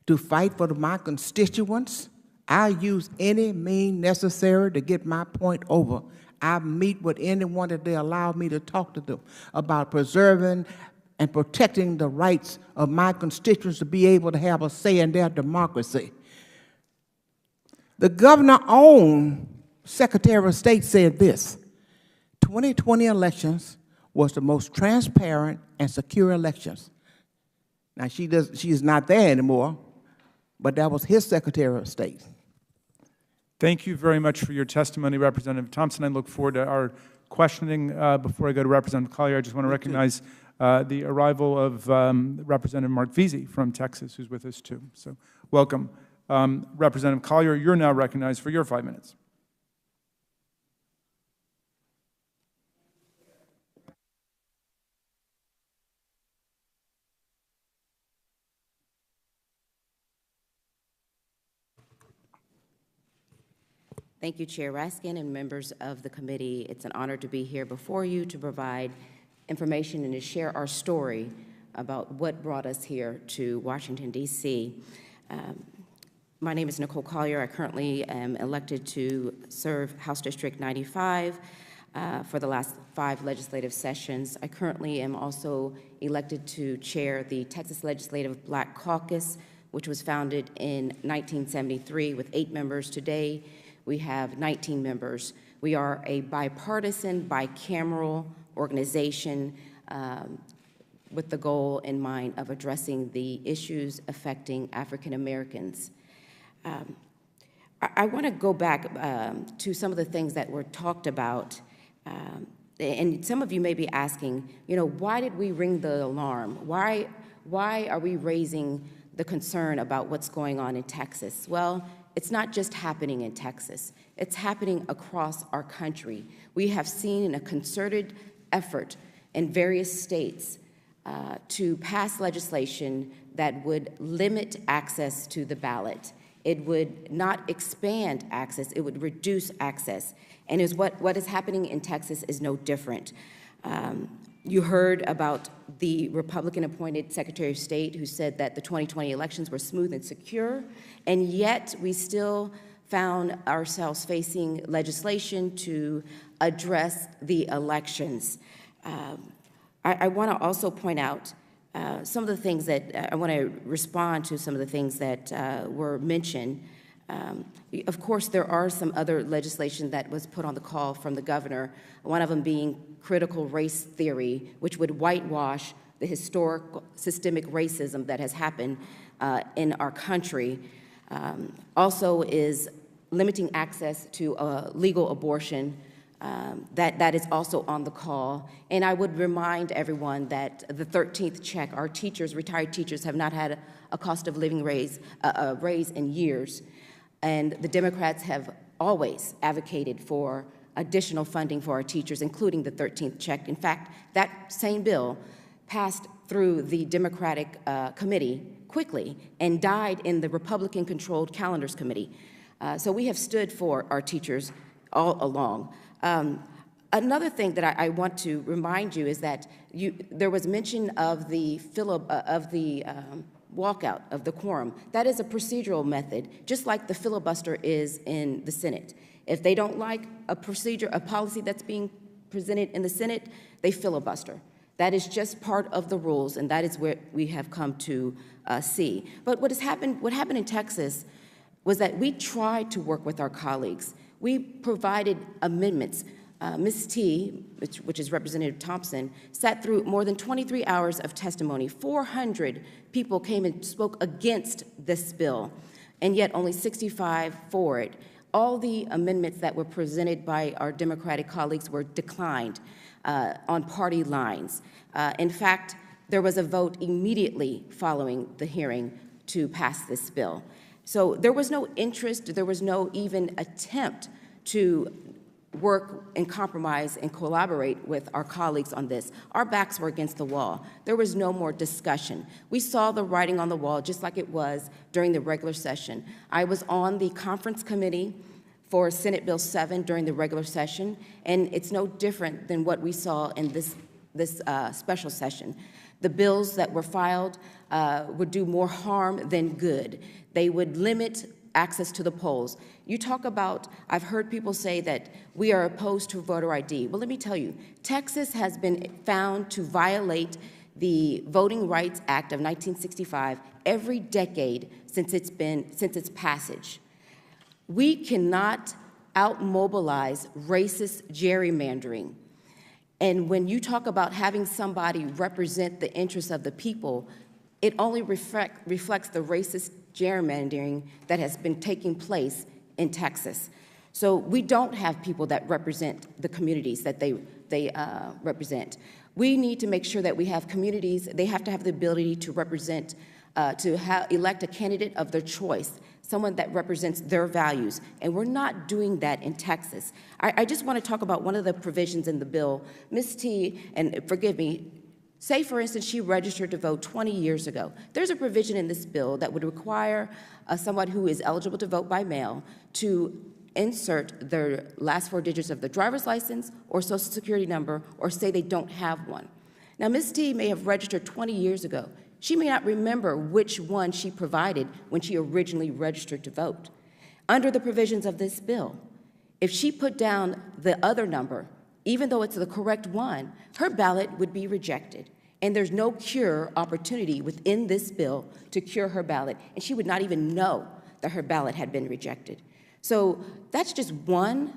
to fight for my constituents, I use any means necessary to get my point over. I meet with anyone that they allow me to talk to them about preserving and protecting the rights of my constituents to be able to have a say in their democracy. The governor's own Secretary of State said this: 2020 elections was the most transparent and secure elections. Now, she is not there anymore, but that was his Secretary of State. Thank you very much for your testimony, Representative Thompson. I look forward to our questioning. Before I go to Representative Collier, I just want to recognize the arrival of Representative Mark Veazey from Texas, who's with us too. So welcome. Representative Collier, you're now recognized for your 5 minutes. Thank you, Chair Raskin and members of the committee. It's an honor to be here before you to provide information and to share our story about what brought us here to Washington, D.C. My name is Nicole Collier. I currently am elected to serve House District 95 for the last 5 legislative sessions. I currently am also elected to chair the Texas Legislative Black Caucus, which was founded in 1973 with 8 members. Today, we have 19 members. We are a bipartisan, bicameral organization with the goal in mind of addressing the issues affecting African Americans. I want to go back to some of the things that were talked about, and some of you may be asking, you know, why did we ring the alarm? Why are we raising the concern about what's going on in Texas? Well, it's not just happening in Texas. It's happening across our country. We have seen a concerted effort in various states to pass legislation that would limit access to the ballot. It would not expand access, it would reduce access. And what is happening in Texas is no different. You heard about the Republican-appointed Secretary of State who said that the 2020 elections were smooth and secure, and yet we still found ourselves facing legislation to address the elections. I want to also point out some of the things that I want to respond to some of the things that were mentioned. Of course, there are some other legislation that was put on the call from the governor, one of them being critical race theory, which would whitewash the historic systemic racism that has happened in our country. Also is limiting access to legal abortion. That is also on the call. And I would remind everyone that the 13th check, our teachers, retired teachers, have not had a cost of living raise in years. And the Democrats have always advocated for additional funding for our teachers, including the 13th check. In fact, that same bill passed through the Democratic committee quickly and died in the Republican-controlled calendars committee. So we have stood for our teachers all along. Another thing that I want to remind you is that there was mention of the walkout of the quorum. That is a procedural method, just like the filibuster is in the Senate. If they don't like a procedure, a policy that's being presented in the Senate, they filibuster. That is just part of the rules, and that is where we have come to see. But what happened in Texas was that we tried to work with our colleagues. We provided amendments. Ms. T, which is Representative Thompson, sat through more than 23 hours of testimony. 400 people came and spoke against this bill, and yet only 65 for it. All the amendments that were presented by our Democratic colleagues were declined on party lines. In fact, there was a vote immediately following the hearing to pass this bill. So there was no interest, there was no even attempt to work and compromise and collaborate with our colleagues on this. Our backs were against the wall. There was no more discussion. We saw the writing on the wall just like it was during the regular session. I was on the conference committee for Senate Bill 7 during the regular session, and it's no different than what we saw in this special session. The bills that were filed would do more harm than good. They would limit access to the polls. You talk about, I've heard people say that we are opposed to voter ID. Well, let me tell you, Texas has been found to violate the Voting Rights Act of 1965 every decade since its passage. We cannot out-mobilize racist gerrymandering. And when you talk about having somebody represent the interests of the people, it only reflects the racist gerrymandering that has been taking place in Texas. So we don't have people that represent the communities that they represent. We need to make sure that we have communities, they have to have the ability to represent, elect a candidate of their choice, someone that represents their values, and we're not doing that in Texas. I just want to talk about one of the provisions in the bill. Ms. T, and forgive me, say, for instance, she registered to vote 20 years ago. There's a provision in this bill that would require someone who is eligible to vote by mail to insert their last 4 digits of their driver's license or social security number or say they don't have one. Now, Ms. T may have registered 20 years ago. She may not remember which one she provided when she originally registered to vote. Under the provisions of this bill, if she put down the other number, even though it's the correct one, her ballot would be rejected. And there's no cure opportunity within this bill to cure her ballot, and she would not even know that her ballot had been rejected. So that's just one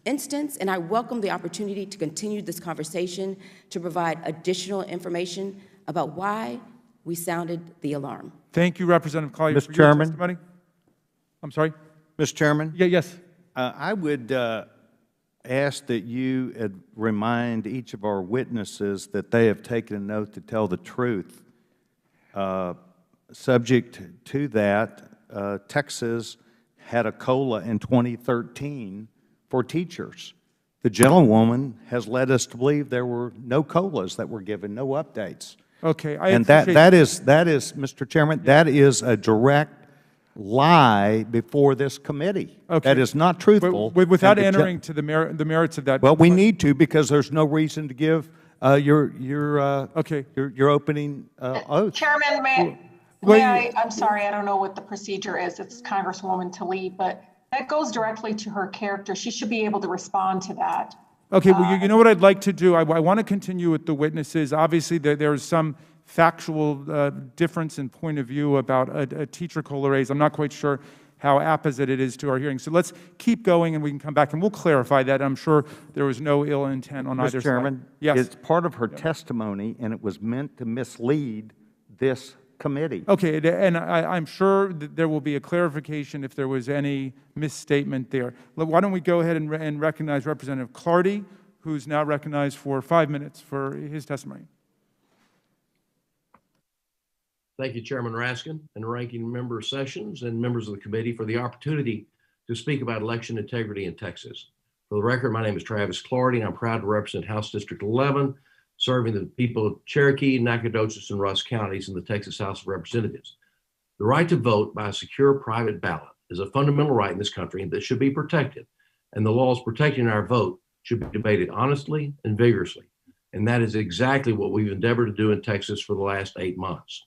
instance, and I welcome the opportunity to continue this conversation to provide additional information about why we sounded the alarm. Thank you, Representative Collier, for Mr. your Chairman? testimony. I'm sorry? Mr. Chairman? Yes. I would ask that you remind each of our witnesses that they have taken an oath to tell the truth. Subject to that, Texas had a COLA in 2013 for teachers. The gentlewoman has led us to believe there were no COLAs that were given, no updates. Okay, And that is, Mr. Chairman, that is a direct lie before this committee. Okay. That is not truthful. Without And entering to the merits of that. well, we need to, because there's no reason to give your opening oath. Chairman, I'm sorry, I don't know what the procedure is. It's Congresswoman Tlaib, but that goes directly to her character. She should be able to respond to that. Okay, well, you know what I'd like to do? I want to continue with the witnesses. Obviously, there's some factual difference in point of view about a teacher COLA raise. I'm not quite sure how apposite it is to our hearing. So let's keep going, and we can come back, and we'll clarify that. I'm sure there was no ill intent on either Mr. Chairman, side. Yes. it's part of her testimony, and it was meant to mislead this committee. Okay, and I'm sure that there will be a clarification if there was any misstatement there. Why don't we go ahead and recognize Representative Clardy, who's now recognized for 5 minutes for his testimony. Thank you, Chairman Raskin and Ranking Member Sessions and members of the committee for the opportunity to speak about election integrity in Texas. For the record, my name is Travis Clardy, and I'm proud to represent House District 11, serving the people of Cherokee, Nacogdoches, and Rusk counties in the Texas House of Representatives. The right to vote by a secure private ballot is a fundamental right in this country that should be protected, and the laws protecting our vote should be debated honestly and vigorously. And that is exactly what we've endeavored to do in Texas for the last 8 months.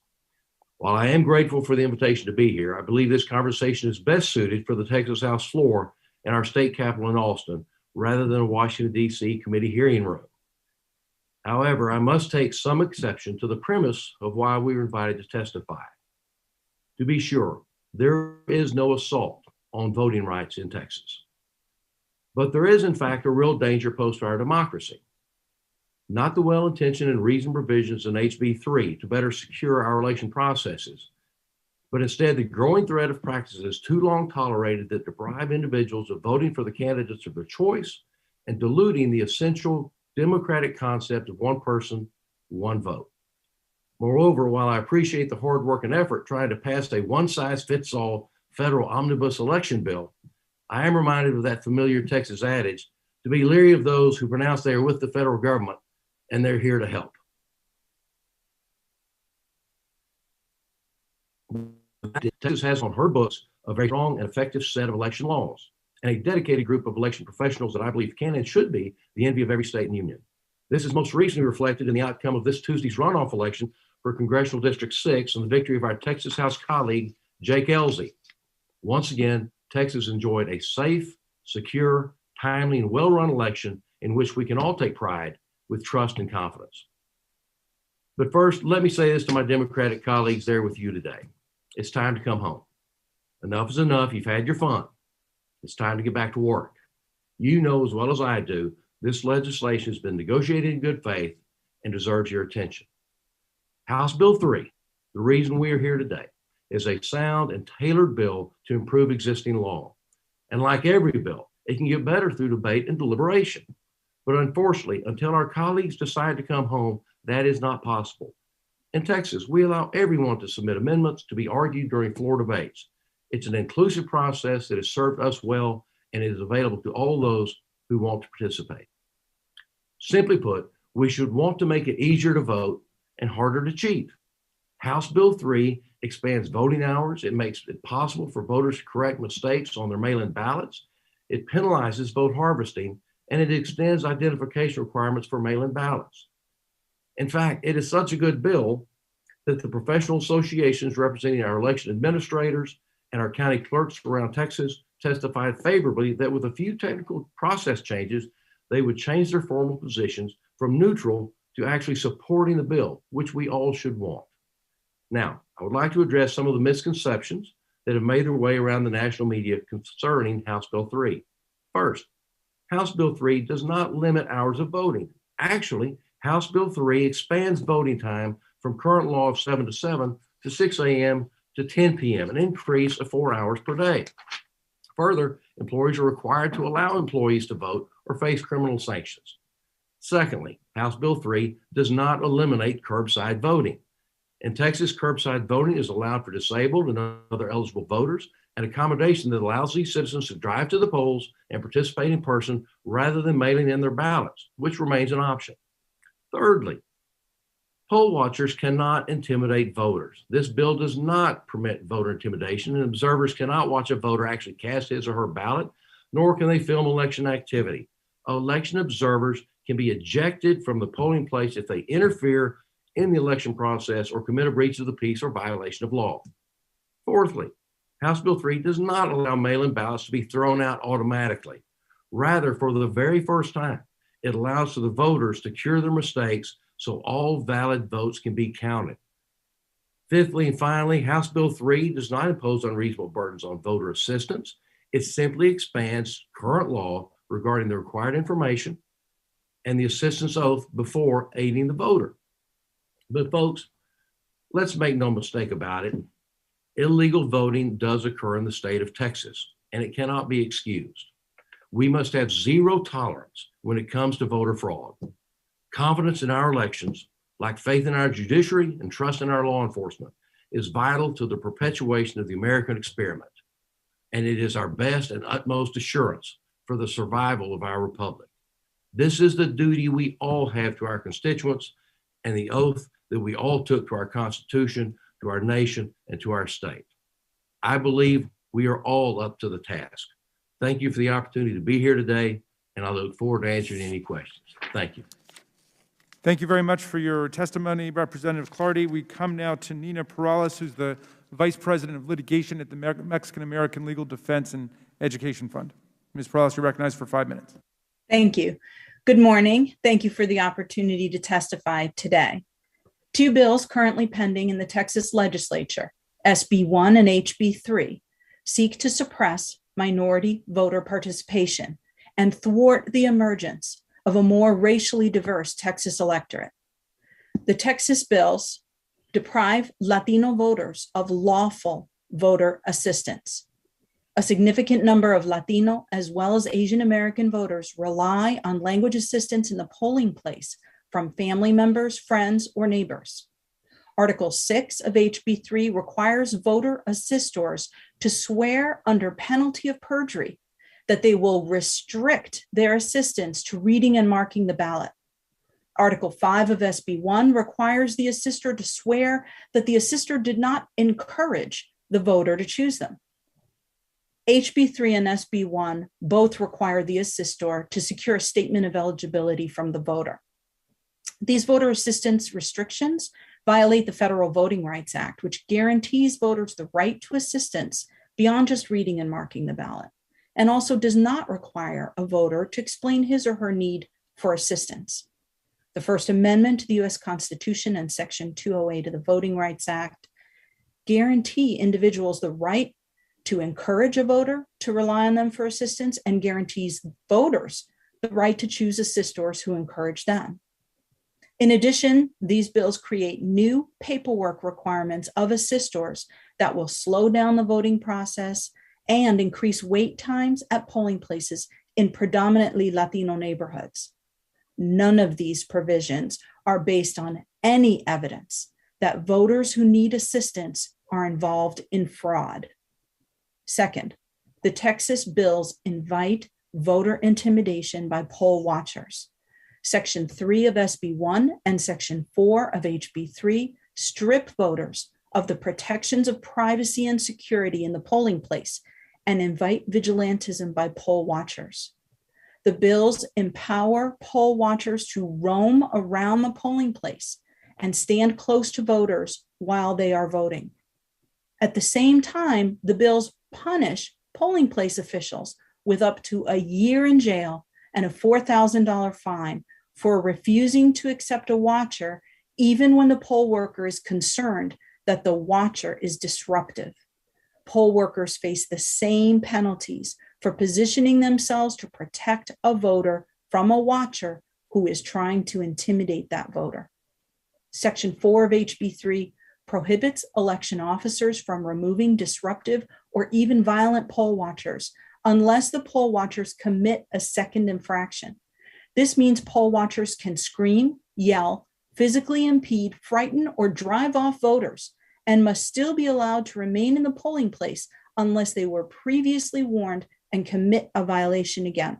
While I am grateful for the invitation to be here, I believe this conversation is best suited for the Texas House floor in our state capitol in Austin, rather than a Washington, D.C. committee hearing room. However, I must take some exception to the premise of why we were invited to testify. To be sure, there is no assault on voting rights in Texas. But there is, in fact, a real danger posed to our democracy. Not the well-intentioned and reasoned provisions in HB 3 to better secure our election processes, but instead the growing threat of practices too long tolerated that deprive individuals of voting for the candidates of their choice and diluting the essential democratic concept of one person, one vote. Moreover, while I appreciate the hard work and effort trying to pass a one-size-fits-all federal omnibus election bill, I am reminded of that familiar Texas adage to be leery of those who pronounce they are with the federal government and they're here to help. Texas has on her books a very strong and effective set of election laws and a dedicated group of election professionals that I believe can and should be the envy of every state and union. This is most recently reflected in the outcome of this Tuesday's runoff election for Congressional District 6 and the victory of our Texas House colleague, Jake Ellzey. Once again, Texas enjoyed a safe, secure, timely, and well-run election in which we can all take pride with trust and confidence. But first, let me say this to my Democratic colleagues there with you today. It's time to come home. Enough is enough. You've had your fun. It's time to get back to work. You know as well as I do, this legislation has been negotiated in good faith and deserves your attention. House Bill 3, the reason we are here today, is a sound and tailored bill to improve existing law. And like every bill, it can get better through debate and deliberation. But unfortunately, until our colleagues decide to come home, that is not possible. In Texas, we allow everyone to submit amendments to be argued during floor debates. It's an inclusive process that has served us well and it is available to all those who want to participate. Simply put, we should want to make it easier to vote and harder to cheat. House Bill 3 expands voting hours. It makes it possible for voters to correct mistakes on their mail-in ballots. It penalizes vote harvesting, and it extends identification requirements for mail-in ballots. In fact, it is such a good bill that the professional associations representing our election administrators and our county clerks around Texas testified favorably that with a few technical process changes, they would change their formal positions from neutral to actually supporting the bill, which we all should want. Now, I would like to address some of the misconceptions that have made their way around the national media concerning House Bill 3. First, House Bill 3 does not limit hours of voting. Actually, House Bill 3 expands voting time from current law of 7 to 7 to 6 a.m. to 10 p.m., an increase of 4 hours per day. Further, employers are required to allow employees to vote or face criminal sanctions. Secondly, House Bill 3 does not eliminate curbside voting. In Texas, curbside voting is allowed for disabled and other eligible voters, an accommodation that allows these citizens to drive to the polls and participate in person rather than mailing in their ballots, which remains an option. Thirdly, poll watchers cannot intimidate voters. This bill does not permit voter intimidation, and observers cannot watch a voter actually cast his or her ballot, nor can they film election activity. Election observers can be ejected from the polling place if they interfere in the election process or commit a breach of the peace or violation of law. Fourthly, House Bill 3 does not allow mail-in ballots to be thrown out automatically. Rather, for the very first time, it allows for the voters to cure their mistakes so all valid votes can be counted. Fifthly and finally, House Bill 3 does not impose unreasonable burdens on voter assistance. It simply expands current law regarding the required information and the assistance oath before aiding the voter. But folks, let's make no mistake about it. Illegal voting does occur in the state of Texas, and it cannot be excused. We must have zero tolerance when it comes to voter fraud. Confidence in our elections, like faith in our judiciary and trust in our law enforcement, is vital to the perpetuation of the American experiment. And it is our best and utmost assurance for the survival of our republic. This is the duty we all have to our constituents and the oath that we all took to our Constitution, to our nation, and to our state. I believe we are all up to the task. Thank you for the opportunity to be here today, and I look forward to answering any questions. Thank you. Thank you very much for your testimony, Representative Clardy. We come now to Nina Perales, who's the Vice President of Litigation at the Mexican-American Legal Defense and Education Fund. Ms. Perales, you're recognized for 5 minutes. Thank you. Good morning. Thank you for the opportunity to testify today. 2 bills currently pending in the Texas legislature, SB 1 and HB 3 seek to suppress minority voter participation and thwart the emergence of a more racially diverse Texas electorate. The Texas bills deprive Latino voters of lawful voter assistance. A significant number of Latino as well as Asian American voters rely on language assistance in the polling place from family members, friends, or neighbors. Article 6 of HB 3 requires voter assistors to swear under penalty of perjury that they will restrict their assistance to reading and marking the ballot. Article 5 of SB 1 requires the assister to swear that the assister did not encourage the voter to choose them. HB 3 and SB 1 both require the assister to secure a statement of eligibility from the voter. These voter assistance restrictions violate the Federal Voting Rights Act, which guarantees voters the right to assistance beyond just reading and marking the ballot, and also does not require a voter to explain his or her need for assistance. The First Amendment to the U.S. Constitution and Section 208 of the Voting Rights Act guarantee individuals the right to encourage a voter to rely on them for assistance and guarantees voters the right to choose assistors who encourage them. In addition, these bills create new paperwork requirements of assistors that will slow down the voting process and increase wait times at polling places in predominantly Latino neighborhoods. None of these provisions are based on any evidence that voters who need assistance are involved in fraud. Second, the Texas bills invite voter intimidation by poll watchers. Section 3 of SB 1 and Section 4 of HB 3 strip voters of the protections of privacy and security in the polling place and invite vigilantism by poll watchers. The bills empower poll watchers to roam around the polling place and stand close to voters while they are voting. At the same time, the bills punish polling place officials with up to a year in jail and a $4,000 fine for refusing to accept a watcher, even when the poll worker is concerned that the watcher is disruptive. Poll workers face the same penalties for positioning themselves to protect a voter from a watcher who is trying to intimidate that voter. Section 4 of HB 3 prohibits election officers from removing disruptive or even violent poll watchers unless the poll watchers commit a second infraction. This means poll watchers can scream, yell, physically impede, frighten, or drive off voters and must still be allowed to remain in the polling place unless they were previously warned and commit a violation again.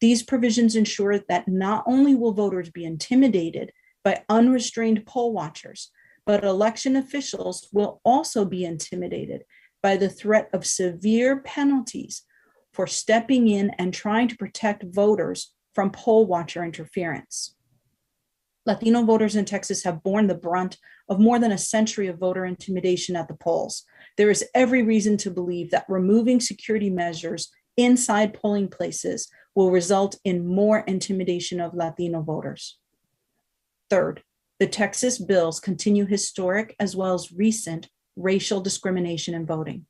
These provisions ensure that not only will voters be intimidated by unrestrained poll watchers, but election officials will also be intimidated by the threat of severe penalties for stepping in and trying to protect voters from poll watcher interference. Latino voters in Texas have borne the brunt of more than a century of voter intimidation at the polls. There is every reason to believe that removing security measures inside polling places will result in more intimidation of Latino voters. Third, the Texas bills continue historic as well as recent racial discrimination in voting.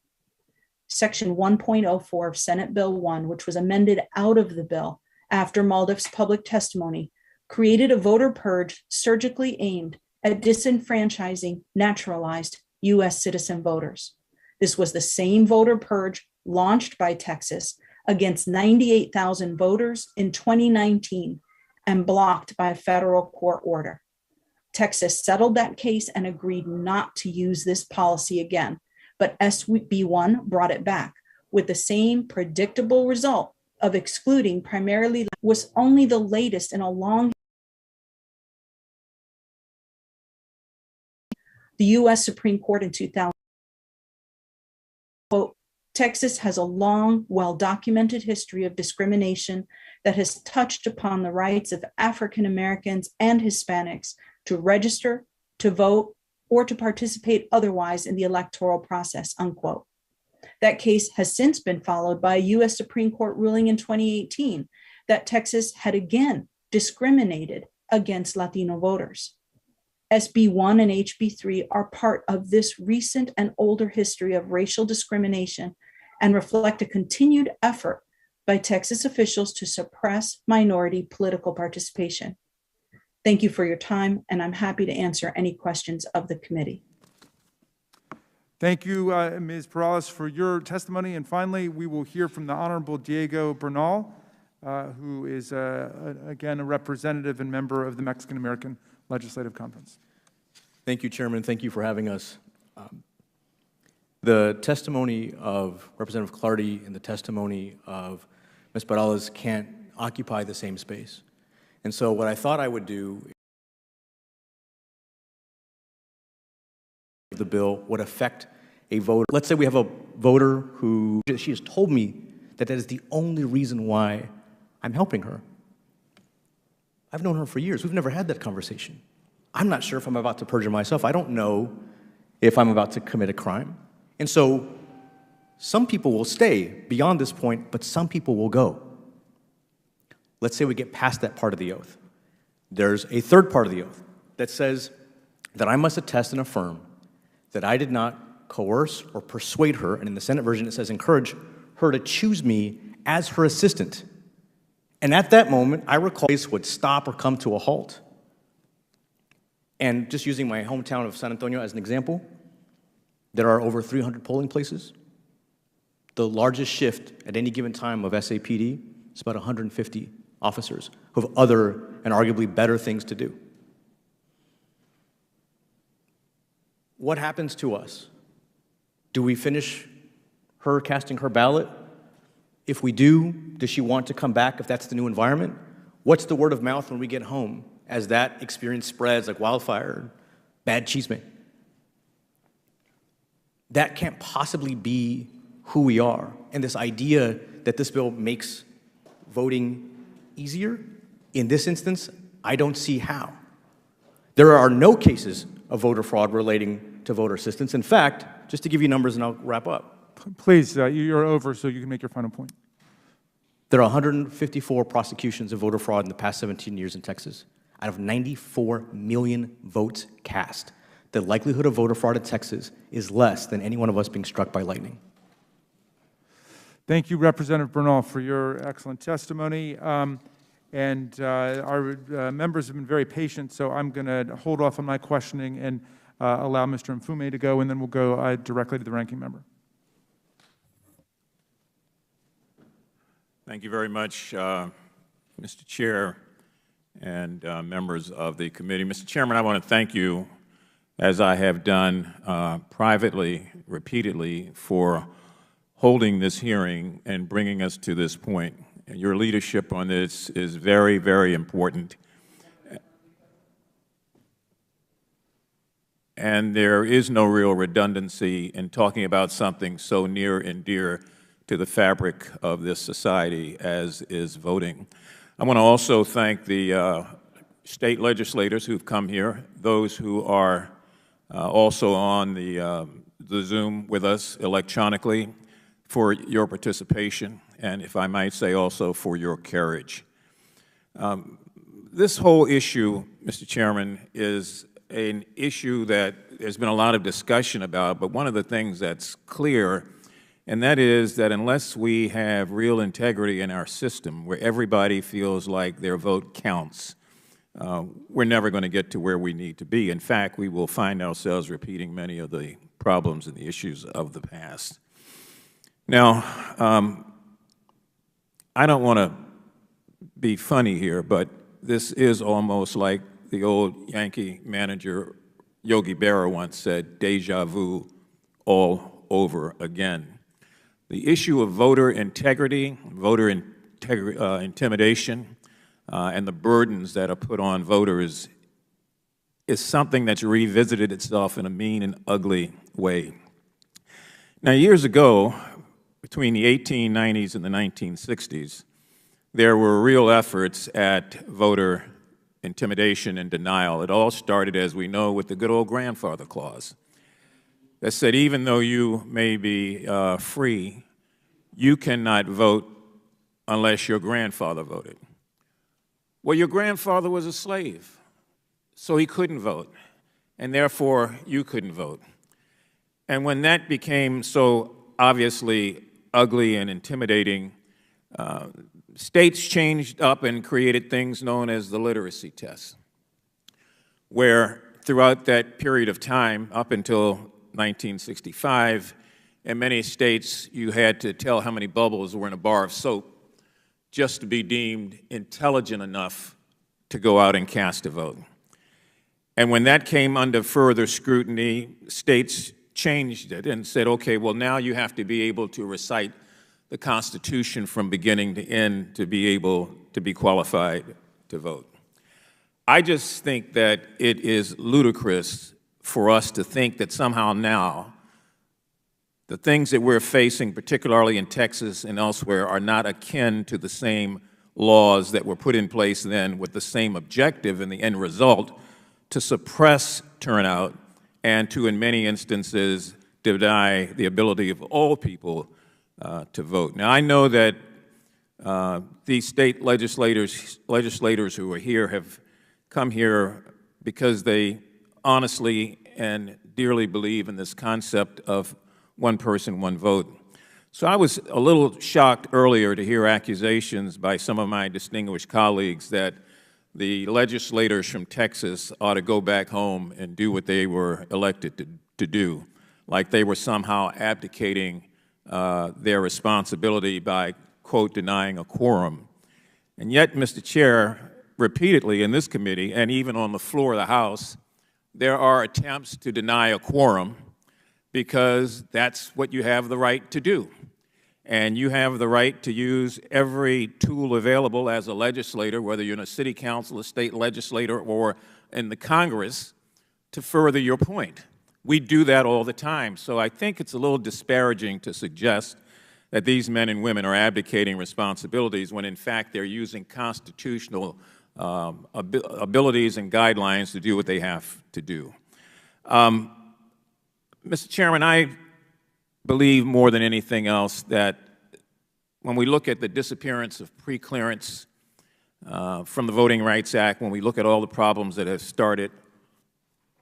Section 1.04 of Senate Bill 1, which was amended out of the bill after Maldif's public testimony, created a voter purge surgically aimed at disenfranchising naturalized U.S. citizen voters. This was the same voter purge launched by Texas against 98,000 voters in 2019 and blocked by a federal court order. Texas settled that case and agreed not to use this policy again, but SB 1 brought it back with the same predictable result of excluding primarily was only the latest in a long. The U.S. Supreme Court in 2000, quote, Texas has a long, well-documented history of discrimination that has touched upon the rights of African Americans and Hispanics to register, to vote, or to participate otherwise in the electoral process, unquote. That case has since been followed by a U.S. Supreme Court ruling in 2018 that Texas had again discriminated against Latino voters. SB 1 and HB 3 are part of this recent and older history of racial discrimination and reflect a continued effort by Texas officials to suppress minority political participation. Thank you for your time, and I'm happy to answer any questions of the committee. Thank you, Ms. Perales, for your testimony. And finally, we will hear from the Honorable Diego Bernal, who is, again, a representative and member of the Mexican-American Legislative Conference. Thank you, Chairman. Thank you for having us. The testimony of Representative Clardy and the testimony of Ms. Perales can't occupy the same space. And so what I thought I would do, the bill would affect a voter. Let's say we have a voter who, she has told me that that is the only reason why I'm helping her. I've known her for years. We've never had that conversation. I'm not sure if I'm about to perjure myself. I don't know if I'm about to commit a crime. And so some people will stay beyond this point, but some people will go. Let's say we get past that part of the oath. There's a third part of the oath that says that I must attest and affirm that I did not coerce or persuade her, and in the Senate version it says encourage her to choose me as her assistant. And at that moment, I recall this would stop or come to a halt. And just using my hometown of San Antonio as an example, there are over 300 polling places. The largest shift at any given time of SAPD is about 150 officers who have other and arguably better things to do. What happens to us? Do we finish her casting her ballot? If we do, does she want to come back if that's the new environment? What's the word of mouth when we get home as that experience spreads like wildfire, bad chisme? That can't possibly be who we are. And this idea that this bill makes voting easier, in this instance, I don't see how. There are no cases of voter fraud relating to voter assistance. In fact, just to give you numbers and I'll wrap up. Please, you're over so you can make your final point. There are 154 prosecutions of voter fraud in the past 17 years in Texas. Out of 94 million votes cast, the likelihood of voter fraud in Texas is less than any one of us being struck by lightning. Thank you, Representative Bernal, for your excellent testimony. Our members have been very patient, so I'm going to hold off on my questioning and allow Mr. Mfume to go, and then we'll go directly to the ranking member. Thank you very much, Mr. Chair and members of the committee. Mr. Chairman, I want to thank you, as I have done privately, repeatedly, for holding this hearing and bringing us to this point. Your leadership on this is very, very important. And there is no real redundancy in talking about something so near and dear to the fabric of this society as is voting. I want to also thank the state legislators who've come here, those who are also on the Zoom with us electronically, for your participation, and if I might say also for your courage. This whole issue, Mr. Chairman, is an issue that there's been a lot of discussion about, but one of the things that's clear, and that is that unless we have real integrity in our system where everybody feels like their vote counts, we're never going to get to where we need to be. In fact, we will find ourselves repeating many of the problems and the issues of the past. Now, I don't want to be funny here, but this is almost like the old Yankee manager Yogi Berra once said, déjà vu all over again. The issue of voter integrity, intimidation, and the burdens that are put on voters is something that's revisited itself in a mean and ugly way. Now, years ago, between the 1890s and the 1960s, there were real efforts at voter intimidation and denial. It all started, as we know, with the good old grandfather clause that said even though you may be free, you cannot vote unless your grandfather voted. Well, your grandfather was a slave, so he couldn't vote. and therefore you couldn't vote. And when that became so obviously ugly and intimidating, states changed up and created things known as the literacy test, where throughout that period of time, up until 1965, in many states, you had to tell how many bubbles were in a bar of soap just to be deemed intelligent enough to go out and cast a vote. And when that came under further scrutiny, states changed it and said, okay, well, now you have to be able to recite the Constitution from beginning to end to be able to be qualified to vote. I just think that it is ludicrous for us to think that somehow now the things that we're facing, particularly in Texas and elsewhere, are not akin to the same laws that were put in place then with the same objective and the end result to suppress turnout and to, in many instances, deny the ability of all people to vote. Now, I know that these state legislators who are here have come here because they honestly and dearly believe in this concept of one person, one vote. So I was a little shocked earlier to hear accusations by some of my distinguished colleagues that the legislators from Texas ought to go back home and do what they were elected to do, like they were somehow abdicating their responsibility by, quote, denying a quorum. And yet, Mr. Chair, repeatedly in this committee and even on the floor of the House, there are attempts to deny a quorum because that's what you have the right to do. And you have the right to use every tool available as a legislator, whether you're in a city council, a state legislator, or in the Congress, to further your point. We do that all the time. So I think it's a little disparaging to suggest that these men and women are abdicating responsibilities when, in fact, they're using constitutional abilities and guidelines to do what they have to do. Mr. Chairman, I believe more than anything else that when we look at the disappearance of preclearance from the Voting Rights Act, when we look at all the problems that have started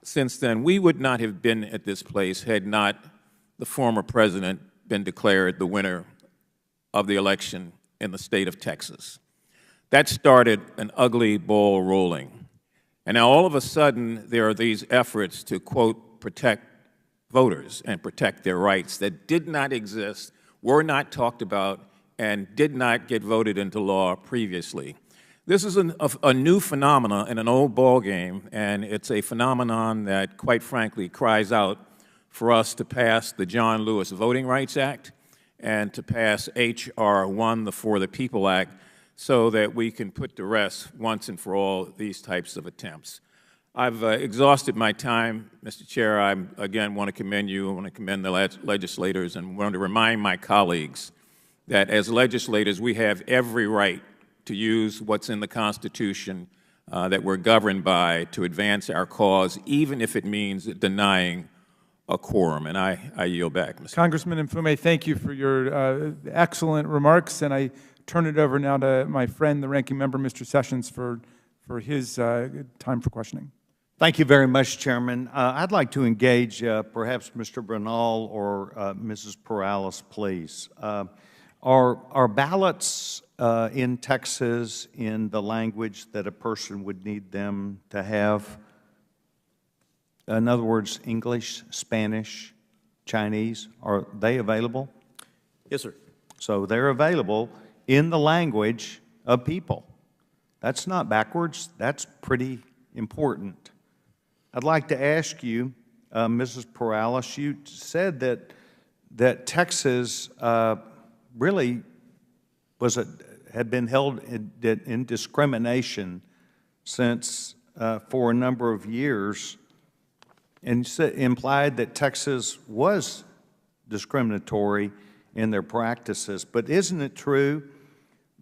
since then, we would not have been at this place had not the former president been declared the winner of the election in the state of Texas. That started an ugly ball rolling. And now all of a sudden there are these efforts to, quote, protect voters and protect their rights that did not exist, were not talked about, and did not get voted into law previously. This is a new phenomenon in an old ballgame, and it's a phenomenon that, quite frankly, cries out for us to pass the John Lewis Voting Rights Act and to pass H.R. 1, the For the People Act, so that we can put to rest once and for all these types of attempts. I've exhausted my time, Mr. Chair. I, again, want to commend you. I want to commend the legislators and want to remind my colleagues that as legislators, we have every right to use what's in the Constitution that we're governed by to advance our cause, even if it means denying a quorum. And I yield back, Mr. Congressman Mfume, thank you for your excellent remarks, and I turn it over now to my friend, the ranking member, Mr. Sessions, for his time for questioning. Thank you very much, Chairman. I'd like to engage perhaps Mr. Bernal or Mrs. Perales, please. Are ballots in Texas in the language that a person would need them to have? In other words, English, Spanish, Chinese, are they available? Yes, sir. So they're available in the language of people. That's not backwards. That's pretty important. I'd like to ask you, Mrs. Perales, you said that Texas really had been held in discrimination since for a number of years, and implied that Texas was discriminatory in their practices. But isn't it true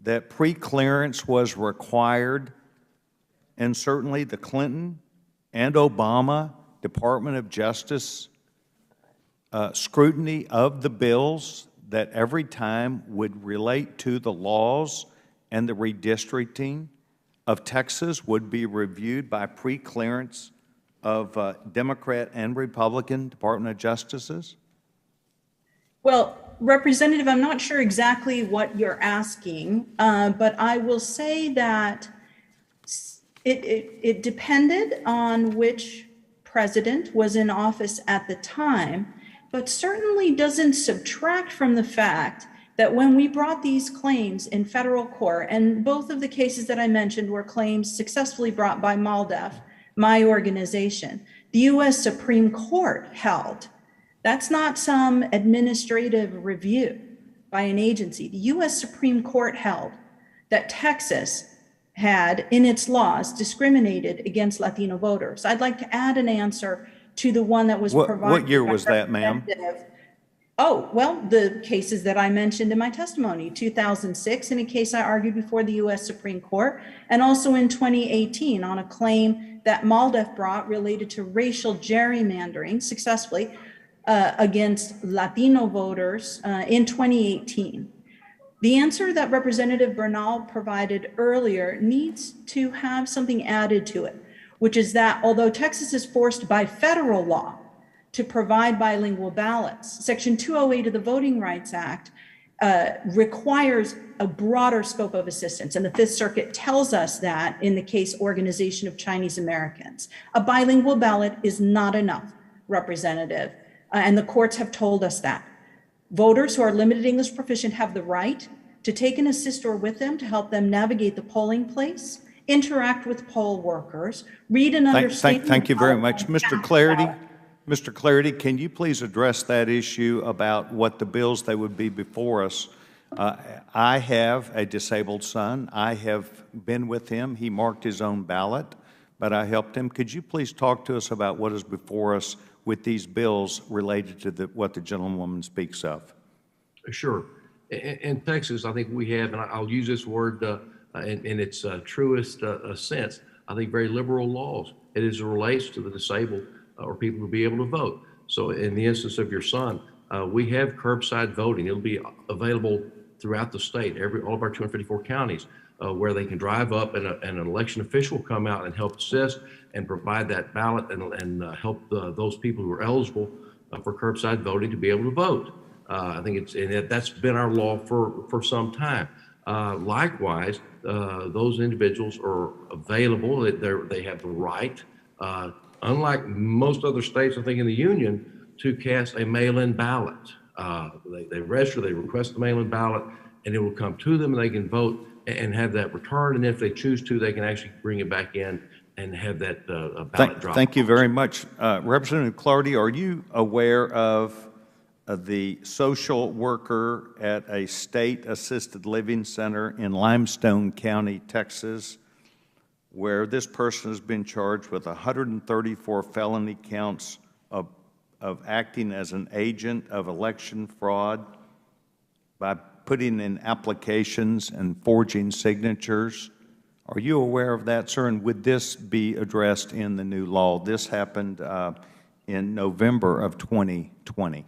that preclearance was required, and certainly the Clinton and Obama Department of Justice scrutiny of the bills that every time would relate to the laws and the redistricting of Texas would be reviewed by preclearance of Democrat and Republican Department of Justices? Well, Representative, I'm not sure exactly what you're asking, but I will say that it depended on which president was in office at the time, but certainly doesn't subtract from the fact that when we brought these claims in federal court, and both of the cases that I mentioned were claims successfully brought by MALDEF, my organization, the US Supreme Court held. That's not some administrative review by an agency. The US Supreme Court held that Texas had, in its laws, discriminated against Latino voters. I'd like to add an answer to the one that was provided. What year was that, ma'am? Oh, well, the cases that I mentioned in my testimony, 2006 in a case I argued before the US Supreme Court, and also in 2018 on a claim that MALDEF brought related to racial gerrymandering successfully against Latino voters in 2018. The answer that Representative Bernal provided earlier needs to have something added to it, which is that although Texas is forced by federal law to provide bilingual ballots, Section 208 of the Voting Rights Act requires a broader scope of assistance. And the Fifth Circuit tells us that in the case Organization of Chinese Americans. A bilingual ballot is not enough, Representative, and the courts have told us that. Voters who are limited English proficient have the right to take an assistor with them to help them navigate the polling place, interact with poll workers, read and understand. Thank you very much. Mr. Clarity, Mr. Clarity, can you please address that issue about what the bills that would be before us? I have a disabled son. I have been with him. He marked his own ballot, but I helped him. Could you please talk to us about what is before us with these bills related to what the gentlewoman speaks of? Sure. In Texas, I think we have, and I'll use this word in its truest sense, I think very liberal laws. It as it relates to the disabled or people who be able to vote. So in the instance of your son, we have curbside voting. It'll be available throughout the state, all of our 254 counties, where they can drive up and an election official will come out and help assist and provide that ballot and help those people who are eligible for curbside voting to be able to vote. I think that's been our law for some time. Likewise, those individuals are available. They have the right, unlike most other states, I think in the union, to cast a mail-in ballot. They register, they request the mail-in ballot, and it will come to them, and they can vote and have that returned. And if they choose to, they can actually bring it back in and have that ballot drop. Thank you very much. Representative Clardy, are you aware of the social worker at a state assisted living center in Limestone County, Texas, where this person has been charged with 134 felony counts of acting as an agent of election fraud by putting in applications and forging signatures? Are you aware of that, sir? And would this be addressed in the new law? This happened in November of 2020.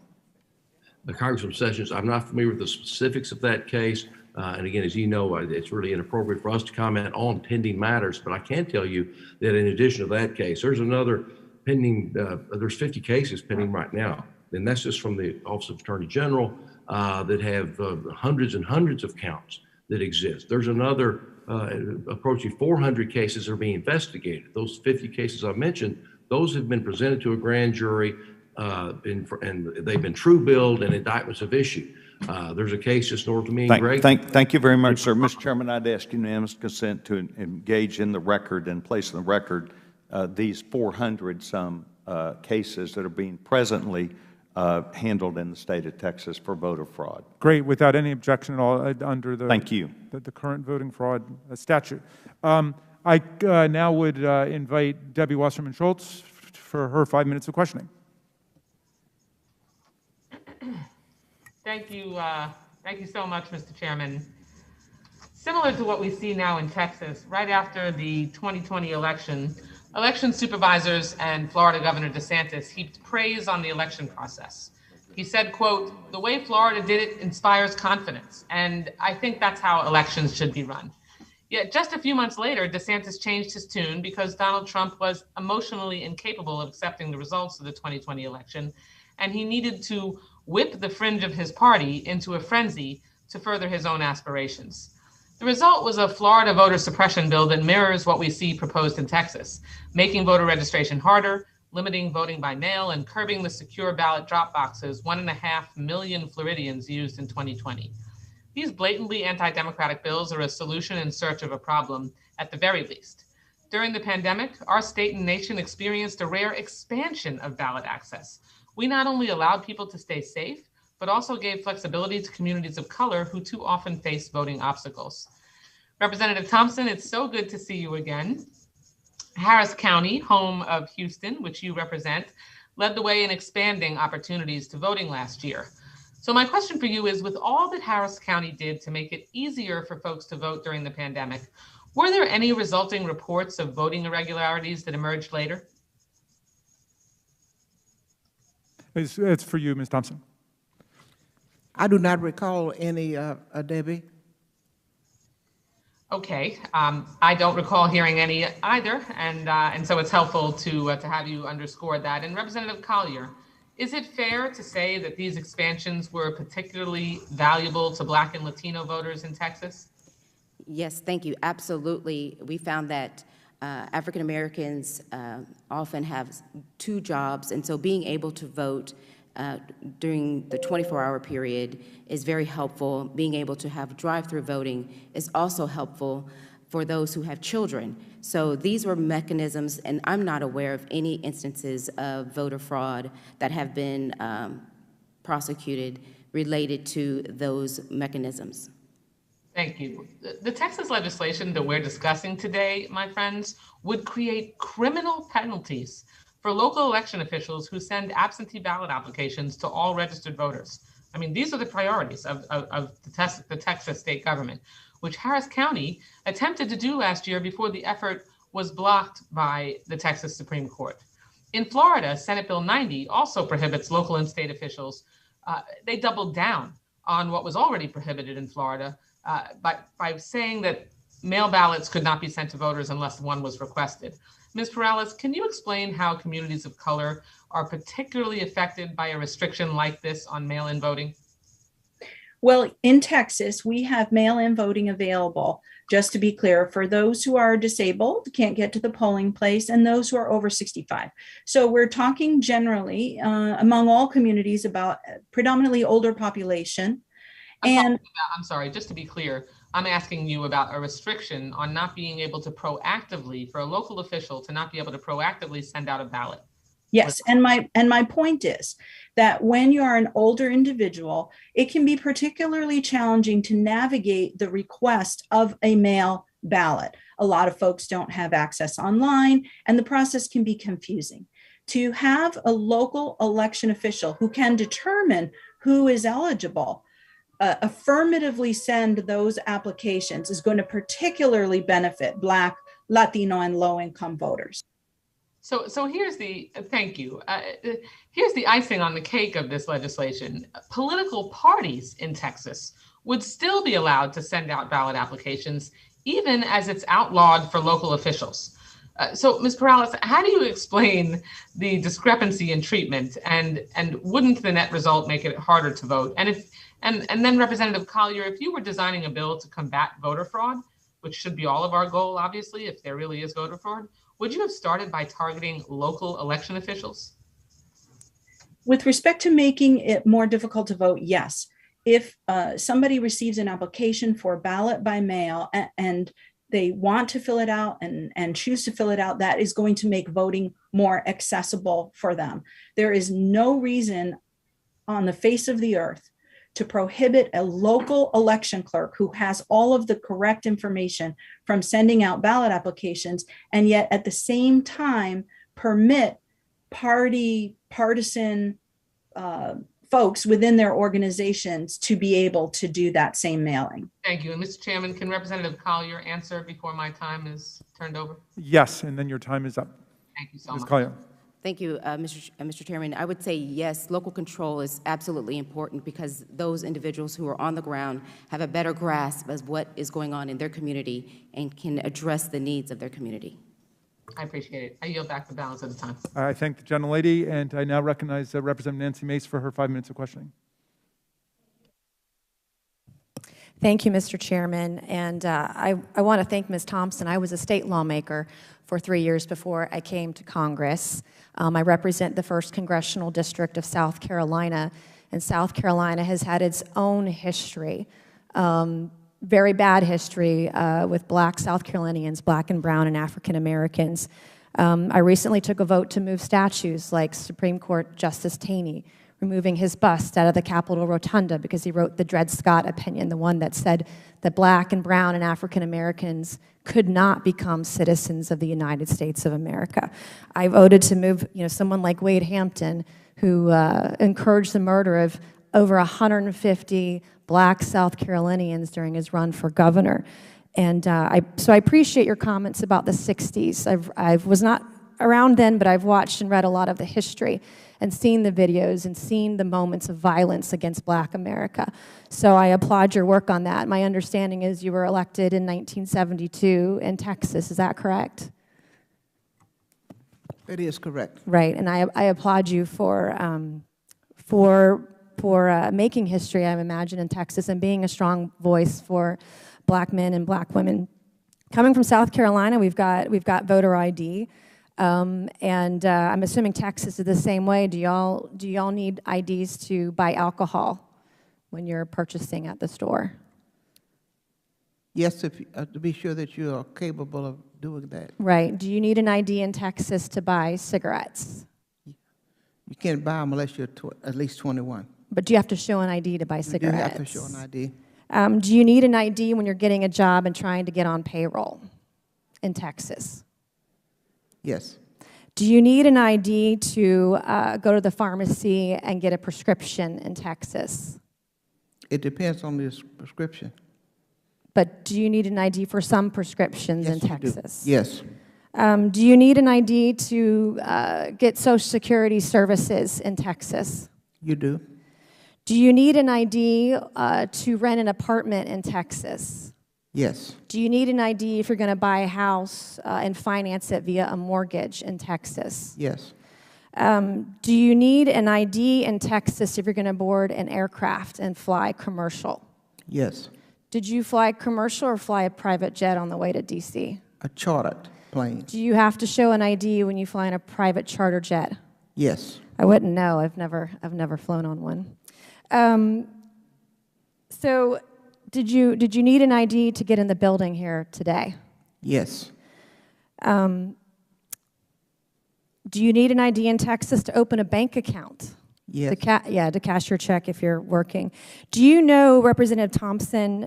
Congressman Sessions, I'm not familiar with the specifics of that case. And again, as you know, it's really inappropriate for us to comment on pending matters, but I can tell you that in addition to that case, there's another pending, there's 50 cases pending right now. And that's just from the Office of Attorney General that have hundreds and hundreds of counts that exist. There's another approaching 400 cases are being investigated. Those 50 cases I mentioned, those have been presented to a grand jury and they've been true billed and indictments have issued. There's a case just north of me in Greg. Thank you very much, sir. Mr. Chairman, I'd ask unanimous consent to engage in the record and place in the record these 400-some cases that are being presently handled in the state of Texas for voter fraud. Great, without any objection at all under the, Thank you. the current voting fraud statute. I now would invite Debbie Wasserman Schultz for her 5 minutes of questioning. Thank you so much, Mr. Chairman. Similar to what we see now in Texas, right after the 2020 election supervisors and Florida Governor DeSantis heaped praise on the election process. He said, quote, "The way Florida did it inspires confidence." And I think that's how elections should be run. Yet just a few months later, DeSantis changed his tune because Donald Trump was emotionally incapable of accepting the results of the 2020 election, and he needed to whip the fringe of his party into a frenzy to further his own aspirations. The result was a Florida voter suppression bill that mirrors what we see proposed in Texas, making voter registration harder, limiting voting by mail, and curbing the secure ballot drop boxes 1.5 million Floridians used in 2020. These blatantly anti-democratic bills are a solution in search of a problem, at the very least. During the pandemic, our state and nation experienced a rare expansion of ballot access. We not only allowed people to stay safe, but also gave flexibility to communities of color who too often face voting obstacles. Representative Thompson, it's so good to see you again. Harris County, home of Houston, which you represent, led the way in expanding opportunities to voting last year. So my question for you is, with all that Harris County did to make it easier for folks to vote during the pandemic, were there any resulting reports of voting irregularities that emerged later? It's for you, Ms. Thompson. I do not recall any, Debbie. Okay, I don't recall hearing any either, and so it's helpful to have you underscore that. And Representative Collier, is it fair to say that these expansions were particularly valuable to Black and Latino voters in Texas? Yes, thank you. Absolutely. We found that African Americans often have two jobs, and so being able to vote during the 24-hour period is very helpful. Being able to have drive-through voting is also helpful for those who have children. So these were mechanisms, and I'm not aware of any instances of voter fraud that have been prosecuted related to those mechanisms. Thank you. The Texas legislation that we're discussing today, my friends, would create criminal penalties for local election officials who send absentee ballot applications to all registered voters. I mean, these are the priorities of the Texas state government, which Harris County attempted to do last year before the effort was blocked by the Texas Supreme Court. In Florida, Senate Bill 90 also prohibits local and state officials. They doubled down on what was already prohibited in Florida by saying that mail ballots could not be sent to voters unless one was requested. Ms. Perales, can you explain how communities of color are particularly affected by a restriction like this on mail-in voting? Well, in Texas, we have mail-in voting available, just to be clear, for those who are disabled, can't get to the polling place, and those who are over 65. So we're talking generally among all communities about predominantly older population. I'm sorry, just to be clear, I'm asking you about a restriction on not being able to proactively, for a local official to not be able to proactively send out a ballot. Yes, and my point is that when you are an older individual, it can be particularly challenging to navigate the request of a mail ballot. A lot of folks don't have access online, and the process can be confusing. To have a local election official who can determine who is eligible, affirmatively send those applications is going to particularly benefit Black, Latino, and low-income voters. So here's the, thank you. Here's the icing on the cake of this legislation. Political parties in Texas would still be allowed to send out ballot applications, even as it's outlawed for local officials. So Ms. Perales, how do you explain the discrepancy in treatment, and wouldn't the net result make it harder to vote? And then Representative Collier, if you were designing a bill to combat voter fraud, which should be all of our goal, obviously, if there really is voter fraud, would you have started by targeting local election officials? With respect to making it more difficult to vote, yes. If somebody receives an application for ballot by mail and they want to fill it out and choose to fill it out, that is going to make voting more accessible for them. There is no reason on the face of the earth to prohibit a local election clerk who has all of the correct information from sending out ballot applications, and yet at the same time permit partisan folks within their organizations to be able to do that same mailing. Thank you. And Mr. Chairman, can Representative Collier answer before my time is turned over? Yes, and then your time is up. Thank you so Ms. much. Collier. Thank you, Mr. Chairman. I would say yes, local control is absolutely important because those individuals who are on the ground have a better grasp of what is going on in their community and can address the needs of their community. I appreciate it. I yield back the balance of the time. I thank the gentlelady, and I now recognize Representative Nancy Mace for her 5 minutes of questioning. Thank you, Mr. Chairman. And I want to thank Ms. Thompson. I was a state lawmaker for 3 years before I came to Congress. I represent the 1st Congressional District of South Carolina, and South Carolina has had its own history, very bad history with Black South Carolinians, Black and Brown and African Americans. I recently took a vote to move statues like Supreme Court Justice Taney, removing his bust out of the Capitol Rotunda because he wrote the Dred Scott opinion, the one that said that Black and Brown and African Americans could not become citizens of the United States of America. I voted to move, someone like Wade Hampton, who encouraged the murder of over 150 Black South Carolinians during his run for governor. And so I appreciate your comments about the 60s. I was not around then, but I've watched and read a lot of the history and seen the videos and seen the moments of violence against Black America. So I applaud your work on that. My understanding is you were elected in 1972 in Texas. Is that correct? It is correct. Right, and I applaud you for making history, I imagine, in Texas and being a strong voice for Black men and Black women. Coming from South Carolina, we've got voter ID. And I'm assuming Texas is the same way. Do y'all need IDs to buy alcohol when you're purchasing at the store? Yes, to be sure that you are capable of doing that. Right. Do you need an ID in Texas to buy cigarettes? You can't buy them unless you're at least 21. But do you have to show an ID to buy cigarettes? You do have to show an ID. Do you need an ID when you're getting a job and trying to get on payroll in Texas? Yes. Do you need an ID to go to the pharmacy and get a prescription in Texas? It depends on the prescription. But do you need an ID for some prescriptions in Texas? Yes. Do you need an ID to get Social Security services in Texas? You do. Do you need an ID to rent an apartment in Texas? Yes. Do you need an ID if you're going to buy a house and finance it via a mortgage in Texas? Yes. Do you need an ID in Texas if you're going to board an aircraft and fly commercial? Yes. Did you fly commercial or fly a private jet on the way to D.C.? A chartered plane. Do you have to show an ID when you fly in a private charter jet? Yes. I wouldn't know. I've never flown on one. So did you need an ID to get in the building here today? Yes. Do you need an ID in Texas to open a bank account? Yes. To cash your check if you're working. Do you know, Representative Thompson,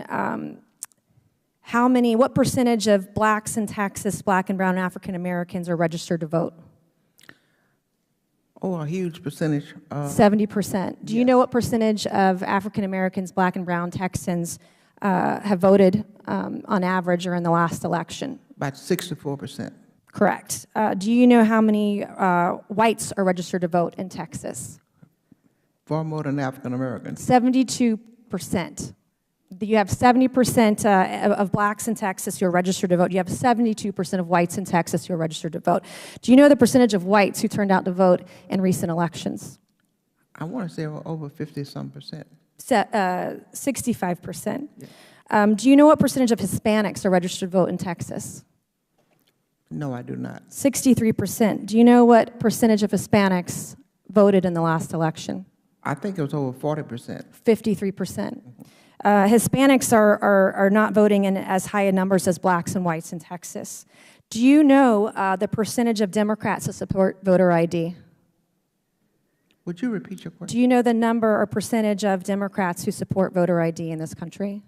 what percentage of Blacks in Texas, Black and Brown and African Americans are registered to vote? Oh, a huge percentage. 70%. Do you know what percentage of African Americans, Black and Brown Texans have voted on average or in the last election? About 64%. Correct. Do you know how many whites are registered to vote in Texas? Far more than African Americans. 72%. You have 70% of Blacks in Texas who are registered to vote. You have 72% of whites in Texas who are registered to vote. Do you know the percentage of whites who turned out to vote in recent elections? I want to say over 50-some%. 65%. Yeah. Do you know what percentage of Hispanics are registered to vote in Texas? No, I do not. 63%. Do you know what percentage of Hispanics voted in the last election? I think it was over 40%. 53%. Hispanics are not voting in as high numbers as Blacks and whites in Texas. Do you know the percentage of Democrats that support voter ID? Would you repeat your question? Do you know the number or percentage of Democrats who support voter ID in this country?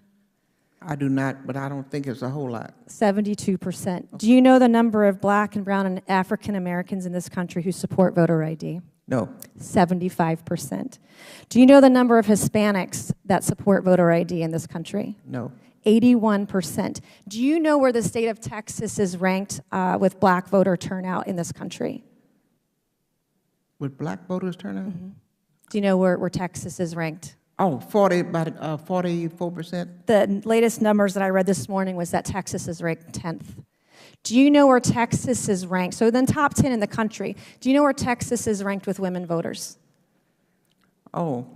I do not, but I don't think it's a whole lot. 72%. Okay. Do you know the number of Black and Brown and African Americans in this country who support voter ID? No. 75%. Do you know the number of Hispanics that support voter ID in this country? No. 81%. Do you know where the state of Texas is ranked with Black voter turnout in this country? With black voters turnout? Do you know where Texas is ranked? Oh, 44%? The latest numbers that I read this morning was that Texas is ranked 10th. Do you know where Texas is ranked? So then top 10 in the country. Do you know where Texas is ranked with women voters? Oh,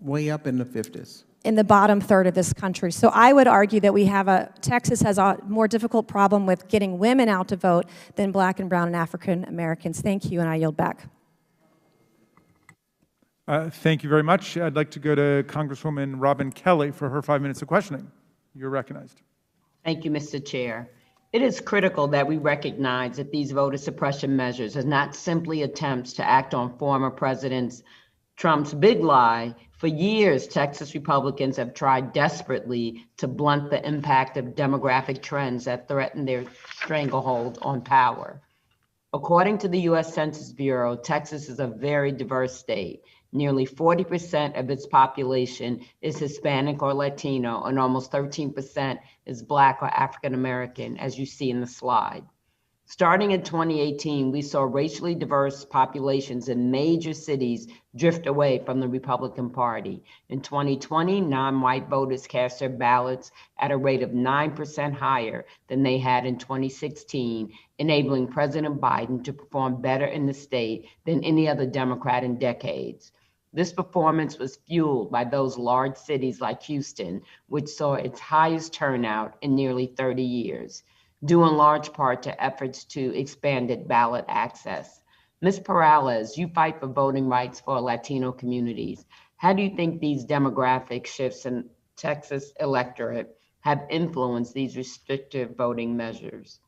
way up in the 50s. In the bottom third of this country. So I would argue that Texas has a more difficult problem with getting women out to vote than black and brown and African Americans. Thank you, and I yield back. Thank you very much. I'd like to go to Congresswoman Robin Kelly for her 5 minutes of questioning. You're recognized. Thank you, Mr. Chair. It is critical that we recognize that these voter suppression measures are not simply attempts to act on former President Trump's big lie. For years, Texas Republicans have tried desperately to blunt the impact of demographic trends that threaten their stranglehold on power. According to the U.S. Census Bureau, Texas is a very diverse state. Nearly 40% of its population is Hispanic or Latino, and almost 13% is Black or African American, as you see in the slide. Starting in 2018, we saw racially diverse populations in major cities drift away from the Republican Party. In 2020, non-white voters cast their ballots at a rate of 9% higher than they had in 2016, enabling President Biden to perform better in the state than any other Democrat in decades. This performance was fueled by those large cities like Houston, which saw its highest turnout in nearly 30 years, due in large part to efforts to expanded ballot access. Ms. Perales, you fight for voting rights for Latino communities. How do you think these demographic shifts in Texas electorate have influenced these restrictive voting measures?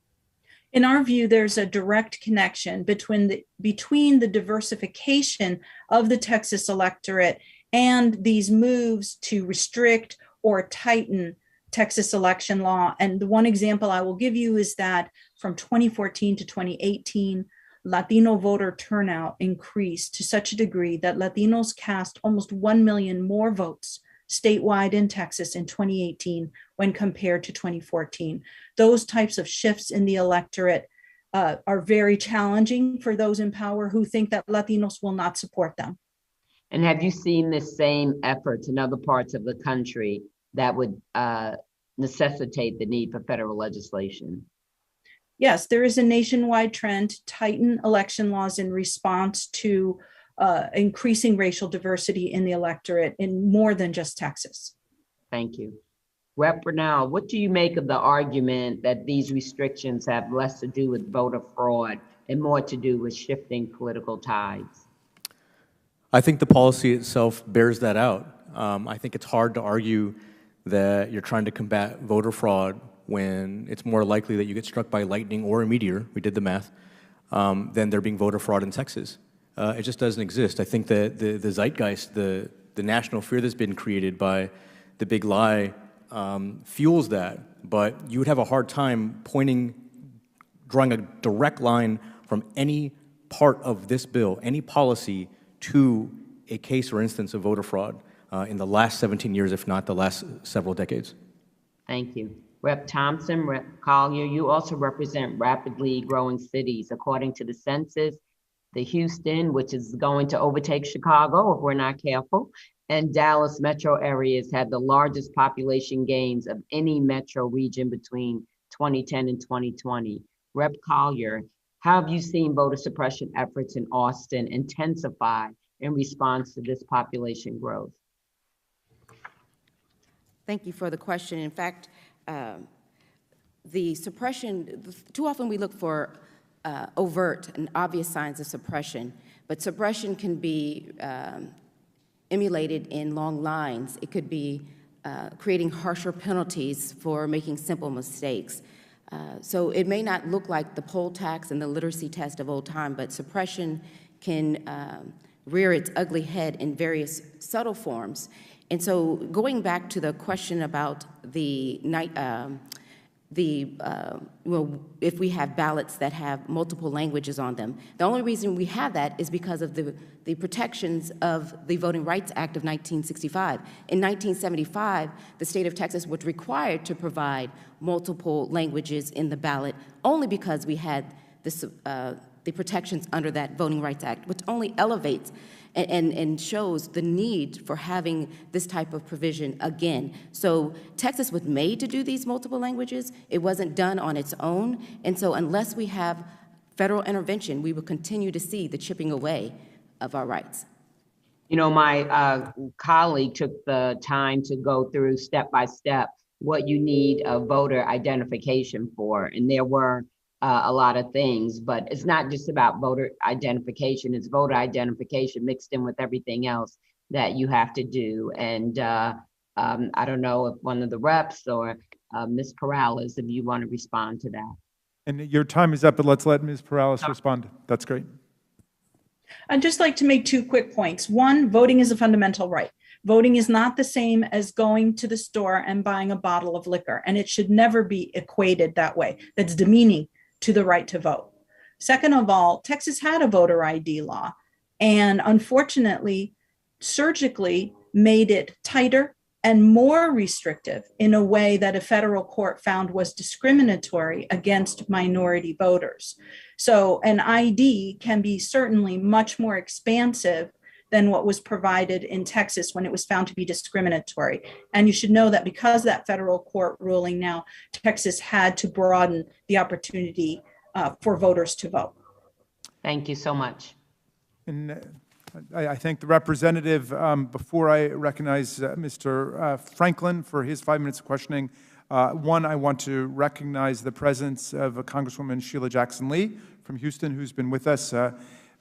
In our view, there's a direct connection between the diversification of the Texas electorate and these moves to restrict or tighten Texas election law. And the one example I will give you is that from 2014 to 2018, Latino voter turnout increased to such a degree that Latinos cast almost 1 million more votes statewide in Texas in 2018 when compared to 2014. Those types of shifts in the electorate are very challenging for those in power who think that Latinos will not support them. And have you seen the same efforts in other parts of the country that would necessitate the need for federal legislation? Yes, there is a nationwide trend to tighten election laws in response to increasing racial diversity in the electorate in more than just Texas. Thank you. Rep. Brunel, what do you make of the argument that these restrictions have less to do with voter fraud and more to do with shifting political tides? I think the policy itself bears that out. I think it's hard to argue that you're trying to combat voter fraud when it's more likely that you get struck by lightning or a meteor, we did the math, than there being voter fraud in Texas. It just doesn't exist. I think that the zeitgeist, the national fear that's been created by the big lie fuels that, but you would have a hard time drawing a direct line from any part of this bill, any policy, to a case or instance of voter fraud in the last 17 years, if not the last several decades. Thank you. Rep. Thompson, Rep. Collier, you also represent rapidly growing cities. According to the census, the Houston, which is going to overtake Chicago if we're not careful, and Dallas metro areas had the largest population gains of any metro region between 2010 and 2020. Rep. Collier, how have you seen voter suppression efforts in Austin intensify in response to this population growth? Thank you for the question. In fact, the suppression, too often we look for overt and obvious signs of suppression, but suppression can be emulated in long lines. It could be creating harsher penalties for making simple mistakes. So it may not look like the poll tax and the literacy test of old time, but suppression can rear its ugly head in various subtle forms. And so going back to the question about if we have ballots that have multiple languages on them, the only reason we have that is because of the protections of the Voting Rights Act of 1965. In 1975, the state of Texas was required to provide multiple languages in the ballot only because we had the the protections under that Voting Rights Act, which only elevates and shows the need for having this type of provision again. So Texas was made to do these multiple languages. It wasn't done on its own. And so unless we have federal intervention, we will continue to see the chipping away of our rights. You know, my colleague took the time to go through step by step what you need a voter identification for. And there were a lot of things, but it's not just about voter identification. It's voter identification mixed in with everything else that you have to do. And I don't know if one of the reps or Ms. Perales, if you want to respond to that. And your time is up, but let's let Ms. Perales respond. That's great. I'd just like to make 2 quick points. One, voting is a fundamental right. Voting is not the same as going to the store and buying a bottle of liquor, and it should never be equated that way. That's demeaning to the right to vote. Second of all, Texas had a voter ID law, and unfortunately, surgically made it tighter and more restrictive in a way that a federal court found was discriminatory against minority voters. So an ID can be certainly much more expansive than what was provided in Texas when it was found to be discriminatory. And you should know that because of that federal court ruling now, Texas had to broaden the opportunity for voters to vote. Thank you so much. And I thank the representative. Before I recognize Mr. Franklin for his 5 minutes of questioning, one, I want to recognize the presence of Congresswoman Sheila Jackson-Lee from Houston, who's been with us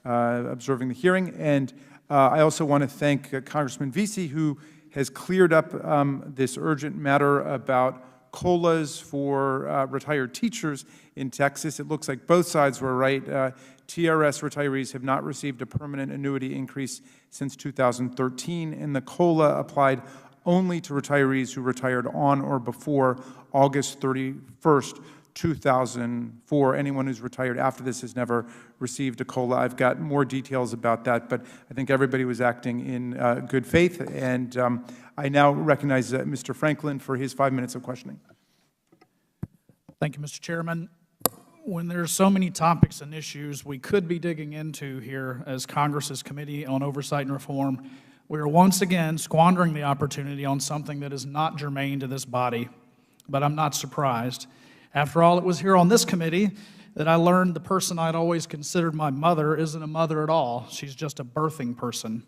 observing the hearing. And I also want to thank Congressman Vesey, who has cleared up this urgent matter about COLAs for retired teachers in Texas. It looks like both sides were right. TRS retirees have not received a permanent annuity increase since 2013, and the COLA applied only to retirees who retired on or before August 31st, 2004. Anyone who's retired after this has never received a COLA. I've got more details about that, but I think everybody was acting in good faith, and I now recognize Mr. Franklin for his 5 minutes of questioning. Thank you, Mr. Chairman. When there's so many topics and issues we could be digging into here as Congress's Committee on Oversight and Reform, we are once again squandering the opportunity on something that is not germane to this body. But I'm not surprised. After all, it was here on this committee that I learned the person I'd always considered my mother isn't a mother at all. She's just a birthing person.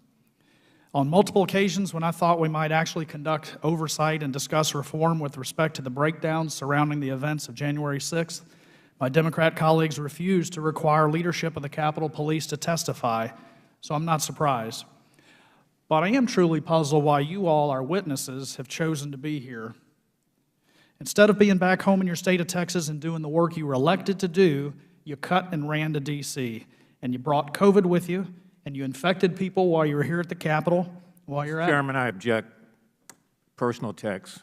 On multiple occasions when I thought we might actually conduct oversight and discuss reform with respect to the breakdowns surrounding the events of January 6th, my Democrat colleagues refused to require leadership of the Capitol Police to testify, so I'm not surprised. But I am truly puzzled why you all, our witnesses, have chosen to be here. Instead of being back home in your state of Texas and doing the work you were elected to do, you cut and ran to D.C., and you brought COVID with you, and you infected people while you were here at the Capitol, while you're at it. Chairman, I object. Personal text.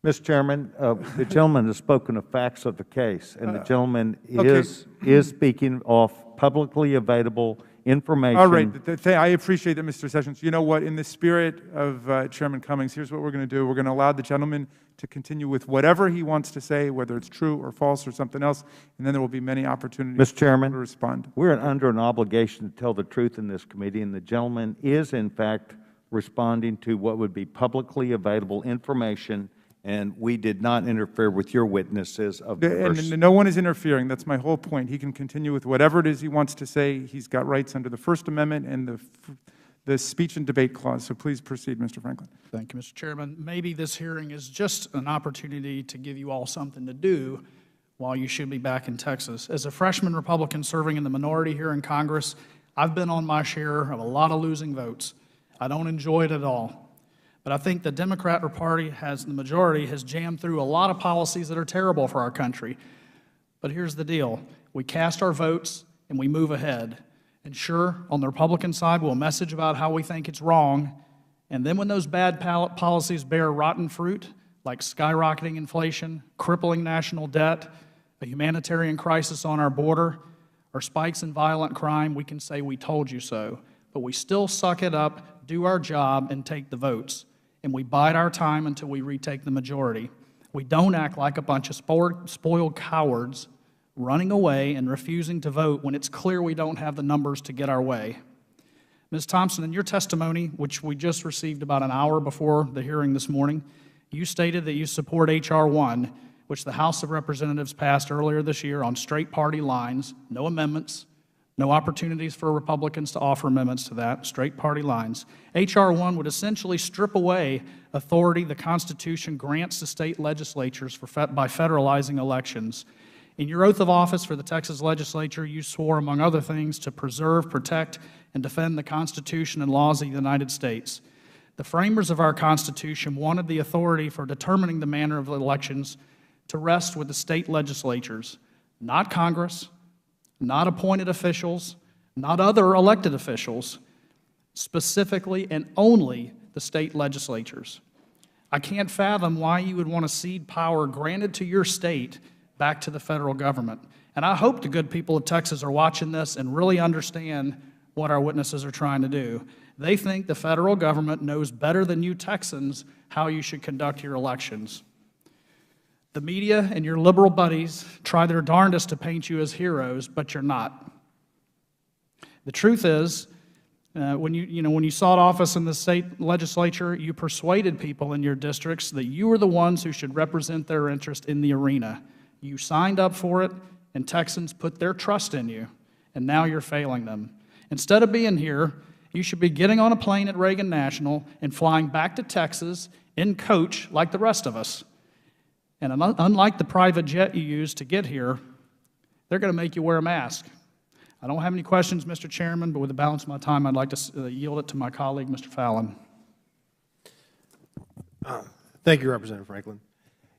Mr. Chairman, the gentleman has spoken of facts of the case, and the gentleman is speaking off publicly available information. All right. I appreciate that, Mr. Sessions. You know what? In the spirit of Chairman Cummings, here's what we're going to do. We're going to allow the gentleman to continue with whatever he wants to say, whether it's true or false or something else, and then there will be many opportunities Mr. Chairman, to respond. We're under an obligation to tell the truth in this committee, and the gentleman is, in fact, responding to what would be publicly available information, and we did not interfere with your witnesses of the first. And no one is interfering. That's my whole point. He can continue with whatever it is he wants to say. He's got rights under the First Amendment and the speech and debate clause. So please proceed, Mr. Franklin. Thank you, Mr. Chairman. Maybe this hearing is just an opportunity to give you all something to do while you should be back in Texas. As a freshman Republican serving in the minority here in Congress, I've been on my share of a lot of losing votes. I don't enjoy it at all. But I think the Democrat Party the majority has jammed through a lot of policies that are terrible for our country. But here's the deal. We cast our votes and we move ahead. And sure, on the Republican side, we'll message about how we think it's wrong. And then when those bad policies bear rotten fruit, like skyrocketing inflation, crippling national debt, a humanitarian crisis on our border, or spikes in violent crime, we can say we told you so. But we still suck it up, do our job, and take the votes. And we bide our time until we retake the majority. We don't act like a bunch of spoiled cowards running away and refusing to vote when it's clear we don't have the numbers to get our way. Ms. Thompson, in your testimony, which we just received about an hour before the hearing this morning, you stated that you support H.R. 1, which the House of Representatives passed earlier this year on straight party lines, no amendments, no opportunities for Republicans to offer amendments to that, straight party lines. H.R. 1 would essentially strip away authority the Constitution grants to state legislatures by federalizing elections. In your oath of office for the Texas legislature, you swore, among other things, to preserve, protect, and defend the Constitution and laws of the United States. The framers of our Constitution wanted the authority for determining the manner of elections to rest with the state legislatures, not Congress, not appointed officials, not other elected officials, specifically and only the state legislatures. I can't fathom why you would want to cede power granted to your state back to the federal government. And I hope the good people of Texas are watching this and really understand what our witnesses are trying to do. They think the federal government knows better than you Texans how you should conduct your elections. The media and your liberal buddies try their darndest to paint you as heroes, but you're not. The truth is, when you sought office in the state legislature, you persuaded people in your districts that you were the ones who should represent their interest in the arena. You signed up for it, and Texans put their trust in you, and now you're failing them. Instead of being here, you should be getting on a plane at Reagan National and flying back to Texas in coach like the rest of us. And unlike the private jet you used to get here, they're going to make you wear a mask. I don't have any questions, Mr. Chairman, but with the balance of my time, I'd like to yield it to my colleague, Mr. Fallon. Thank you, Representative Franklin.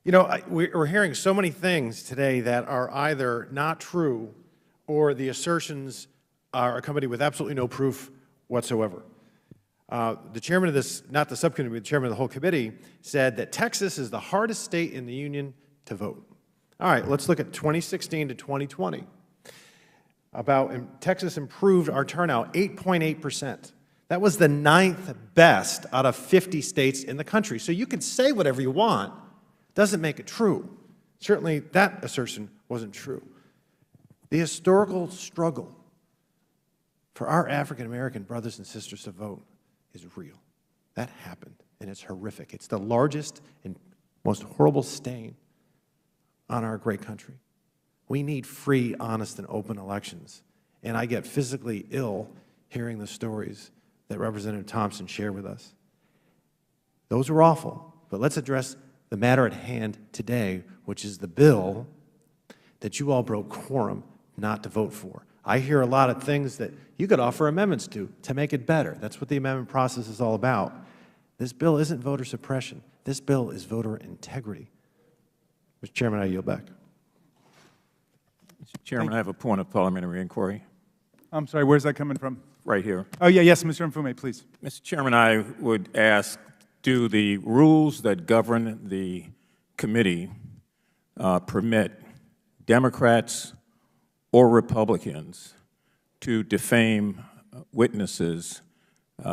You know, we're hearing so many things today that are either not true or the assertions are accompanied with absolutely no proof whatsoever. The chairman of this, not the subcommittee, but the chairman of the whole committee, said that Texas is the hardest state in the union to vote. All right, let's look at 2016 to 2020. Texas improved our turnout 8.8%. That was the 9th best out of 50 states in the country. So you can say whatever you want. Doesn't make it true. Certainly that assertion wasn't true. The historical struggle for our African-American brothers and sisters to vote is real. That happened, and it's horrific. It's the largest and most horrible stain on our great country. We need free, honest, and open elections. And I get physically ill hearing the stories that Representative Thompson shared with us. Those are awful, but let's address the matter at hand today, which is the bill that you all broke quorum not to vote for. I hear a lot of things that you could offer amendments to make it better. That's what the amendment process is all about. This bill isn't voter suppression. This bill is voter integrity. Mr. Chairman, I yield back. Mr. Chairman, I have a point of parliamentary inquiry. I'm sorry, where's that coming from? Right here. Oh, yeah, yes, Mr. Mfume, please. Mr. Chairman, I would ask, do the rules that govern the committee permit Democrats or Republicans to defame witnesses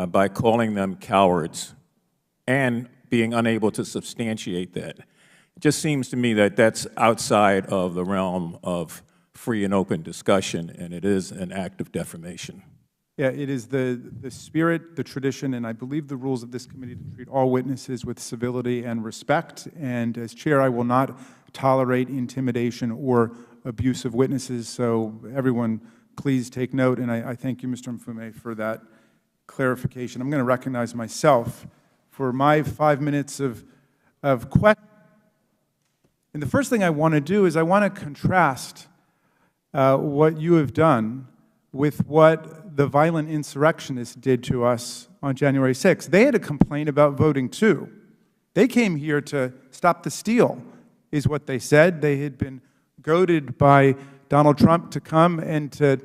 by calling them cowards and being unable to substantiate that? It just seems to me that that's outside of the realm of free and open discussion, and it is an act of defamation. Yeah, it is the spirit, the tradition, and I believe the rules of this committee to treat all witnesses with civility and respect. And as chair, I will not tolerate intimidation or abuse of witnesses. So everyone, please take note. And I thank you, Mr. Mfume, for that clarification. I'm going to recognize myself for my 5 minutes of question. And the first thing I want to do is I want to contrast what you have done with what the violent insurrectionists did to us on January 6th. They had a complaint about voting too. They came here to stop the steal, is what they said. They had been goaded by Donald Trump to come and to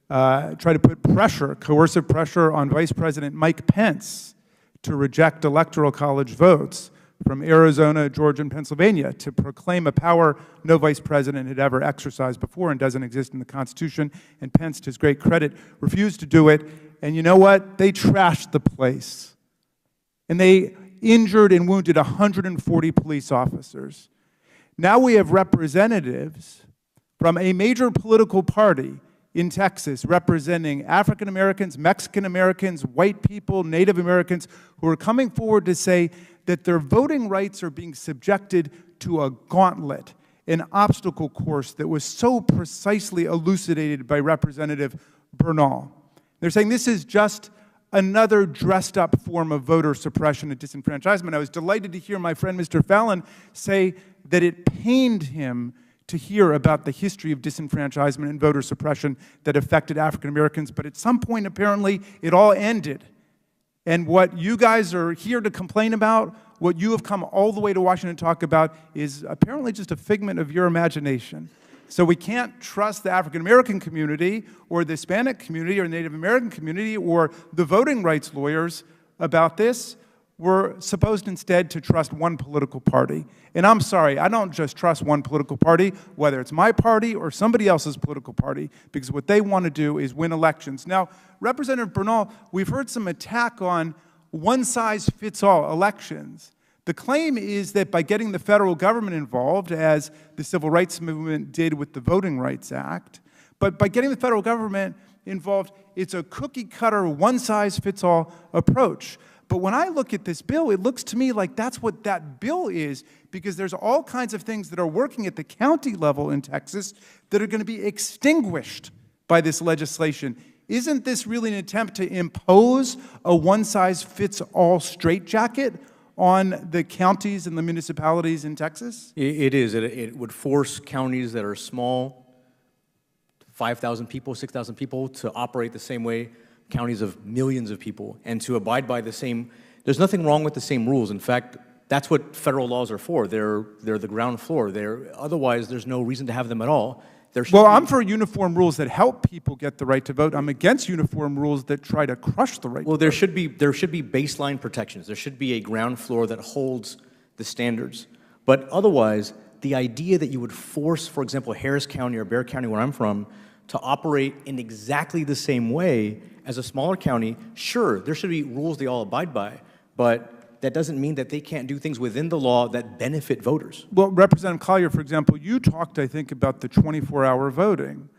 try to put pressure, coercive pressure on Vice President Mike Pence to reject Electoral College votes from Arizona, Georgia, and Pennsylvania, to proclaim a power no vice president had ever exercised before and doesn't exist in the Constitution. And Pence, to his great credit, refused to do it. And you know what? They trashed the place. And they injured and wounded 140 police officers. Now we have representatives from a major political party in Texas representing African Americans, Mexican Americans, white people, Native Americans, who are coming forward to say that their voting rights are being subjected to a gauntlet, an obstacle course that was so precisely elucidated by Representative Bernal. They're saying this is just another dressed up form of voter suppression and disenfranchisement. I was delighted to hear my friend Mr. Fallon say that it pained him to hear about the history of disenfranchisement and voter suppression that affected African Americans, but at some point apparently it all ended. And what you guys are here to complain about, what you have come all the way to Washington to talk about, is apparently just a figment of your imagination. So we can't trust the African American community or the Hispanic community or Native American community or the voting rights lawyers about this. We're supposed instead to trust one political party. And I'm sorry, I don't just trust one political party, whether it's my party or somebody else's political party, because what they want to do is win elections. Now, Representative Bernal, we've heard some attack on one-size-fits-all elections. The claim is that by getting the federal government involved, as the Civil Rights Movement did with the Voting Rights Act, but by getting the federal government involved, it's a cookie-cutter, one-size-fits-all approach. But when I look at this bill, it looks to me like that's what that bill is, because there's all kinds of things that are working at the county level in Texas that are going to be extinguished by this legislation. Isn't this really an attempt to impose a one-size-fits-all straitjacket on the counties and the municipalities in Texas? It is. It would force counties that are small, 5,000 people, 6,000 people, to operate the same way counties of millions of people and to abide by the same. There's nothing wrong with the same rules. In fact, that's what federal laws are for. They're the ground floor. Otherwise, there's no reason to have them at all. Well, I'm for uniform rules that help people get the right to vote. I'm against uniform rules that try to crush the right to vote. There should be baseline protections. There should be a ground floor that holds the standards. But otherwise, the idea that you would force, for example, Harris County or Bexar County, where I'm from, to operate in exactly the same way as a smaller county, sure, there should be rules they all abide by, but that doesn't mean that they can't do things within the law that benefit voters. Well, Representative Collier, for example, you talked, I think, about the 24-hour voting.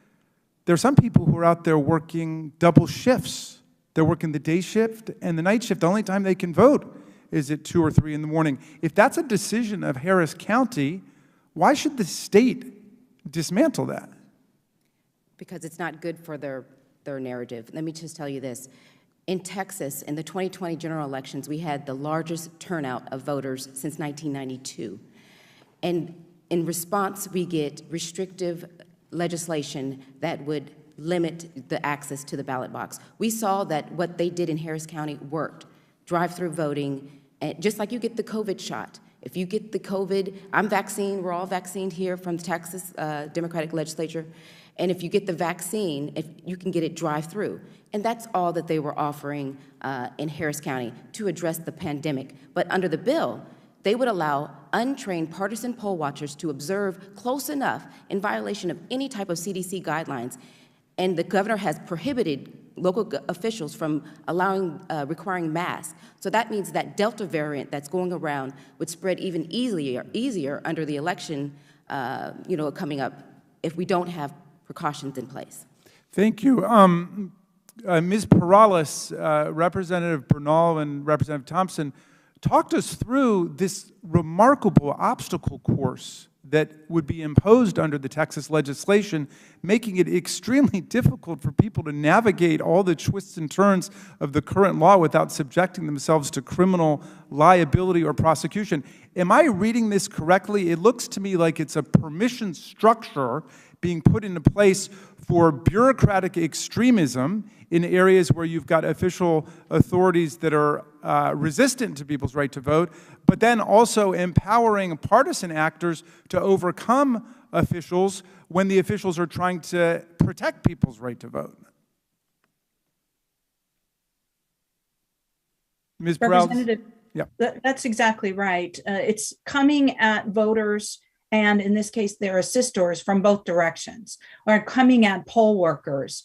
There are some people who are out there working double shifts. They're working the day shift and the night shift. The only time they can vote is at 2 or 3 in the morning. If that's a decision of Harris County, why should the state dismantle that? Because it's not good for their narrative. Let me just tell you this. In Texas, in the 2020 general elections, we had the largest turnout of voters since 1992. And in response, we get restrictive legislation that would limit the access to the ballot box. We saw that what they did in Harris County worked. Drive-through voting, and just like you get the COVID shot. If you get the COVID, I'm vaccinated, we're all vaccinated here from the Texas Democratic Legislature. And if you get the vaccine, if you can get it drive-through. And that's all that they were offering in Harris County to address the pandemic. But under the bill, they would allow untrained partisan poll watchers to observe close enough in violation of any type of CDC guidelines. And the governor has prohibited local officials from requiring masks. So that means that Delta variant that's going around would spread even easier under the election coming up if we don't have precautions in place. Thank you. Ms. Perales, Representative Bernal and Representative Thompson talked us through this remarkable obstacle course that would be imposed under the Texas legislation, making it extremely difficult for people to navigate all the twists and turns of the current law without subjecting themselves to criminal liability or prosecution. Am I reading this correctly? It looks to me like it's a permission structure being put into place for bureaucratic extremism in areas where you've got official authorities that are resistant to people's right to vote, but then also empowering partisan actors to overcome officials when the officials are trying to protect people's right to vote. Ms. Representative, yeah. That's exactly right. It's coming at voters, and in this case, their assistors from both directions, or coming at poll workers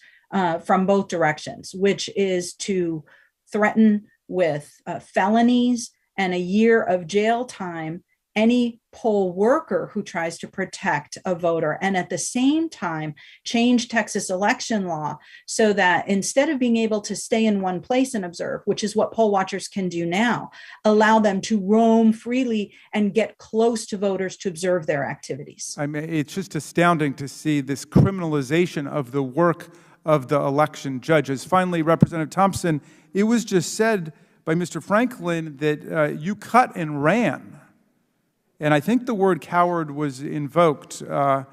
from both directions, which is to threaten with felonies and a year of jail time any poll worker who tries to protect a voter, and at the same time change Texas election law so that instead of being able to stay in one place and observe, which is what poll watchers can do now, allow them to roam freely and get close to voters to observe their activities. I mean, it's just astounding to see this criminalization of the work of the election judges. Finally, Representative Thompson, it was just said by Mr. Franklin that you cut and ran. And I think the word coward was invoked. Are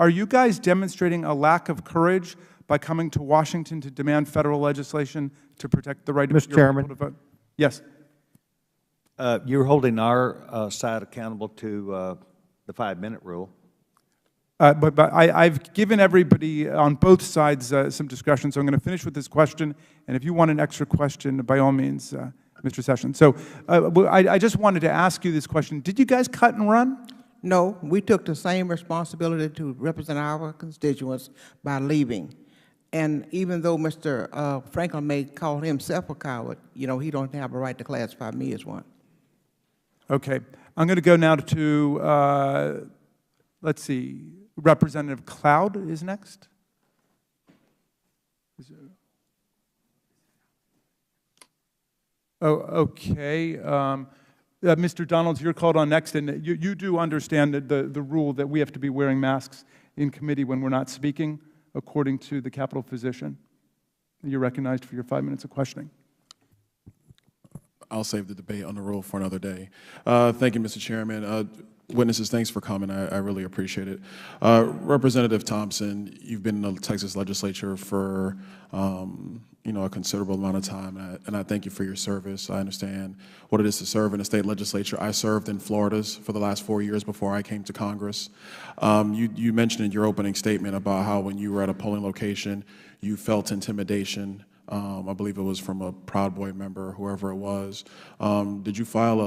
you guys demonstrating a lack of courage by coming to Washington to demand federal legislation to protect the right of your people to vote? Yes. You're holding our side accountable to the 5-minute rule. But I've given everybody on both sides some discussion, so I'm going to finish with this question. And if you want an extra question, by all means, Mr. Sessions. So I just wanted to ask you this question. Did you guys cut and run? No, we took the same responsibility to represent our constituents by leaving. And even though Mr. Franklin may call himself a coward, you know, he don't have a right to classify me as one. Okay. I'm going to go now to, let's see, Representative Cloud is next. Oh, okay. Mr. Donalds, you're called on next, and you do understand the rule that we have to be wearing masks in committee when we're not speaking, according to the Capitol physician. You're recognized for your 5 minutes of questioning. I'll save the debate on the rule for another day. Thank you, Mr. Chairman. Witnesses, thanks for coming. I really appreciate it. Representative Thompson, you've been in the Texas legislature for you know, a considerable amount of time, and I thank you for your service. I understand what it is to serve in a state legislature. I served in Florida's for the last 4 years before I came to Congress. You mentioned in your opening statement about how when you were at a polling location, you felt intimidation. I believe it was from a Proud Boy member, whoever it was. Did you file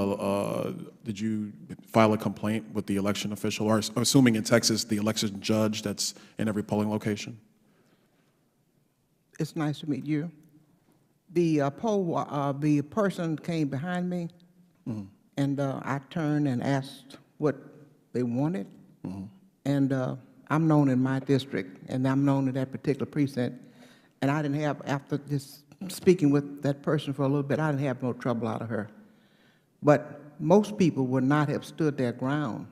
a complaint with the election official, or assuming in Texas the election judge that's in every polling location? It's nice to meet you. The person came behind me, and I turned and asked what they wanted. And I'm known in my district, and I'm known in that particular precinct. And I didn't have, after just speaking with that person for a little bit, I didn't have no trouble out of her. But most people would not have stood their ground.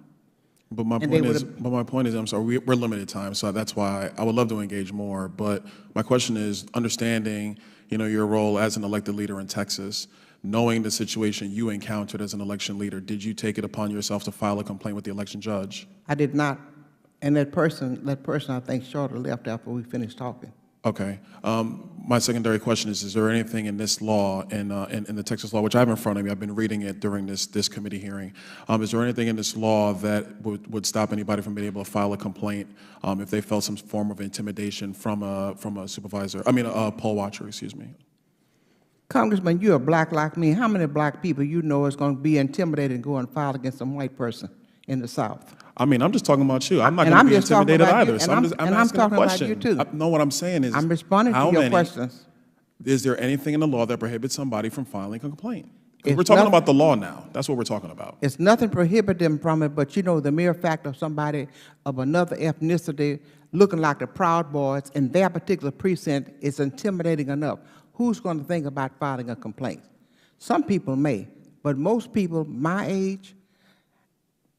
But my point is, I'm sorry, we're limited time, so that's why I would love to engage more. But my question is, understanding, you know, your role as an elected leader in Texas, knowing the situation you encountered as an election leader, did you take it upon yourself to file a complaint with the election judge? I did not. And that person I think shortly left after we finished talking. Okay. My secondary question is there anything in this law, in the Texas law, which I have in front of me, I've been reading it during this committee hearing, is there anything in this law that would stop anybody from being able to file a complaint if they felt some form of intimidation from a supervisor, a poll watcher, excuse me? Congressman, you're a black like me. How many black people you know is going to be intimidated and go and file against some white person in the South? I mean, I'm just talking about you. I'm not going to be intimidated either. So I'm asking a question. About you too. No, what I'm saying is, I'm responding to your questions. Is there anything in the law that prohibits somebody from filing a complaint? We're talking about the law now. That's what we're talking about. It's nothing prohibit them from it, but you know, the mere fact of somebody of another ethnicity looking like the Proud Boys in their particular precinct is intimidating enough. Who's going to think about filing a complaint? Some people may, but most people my age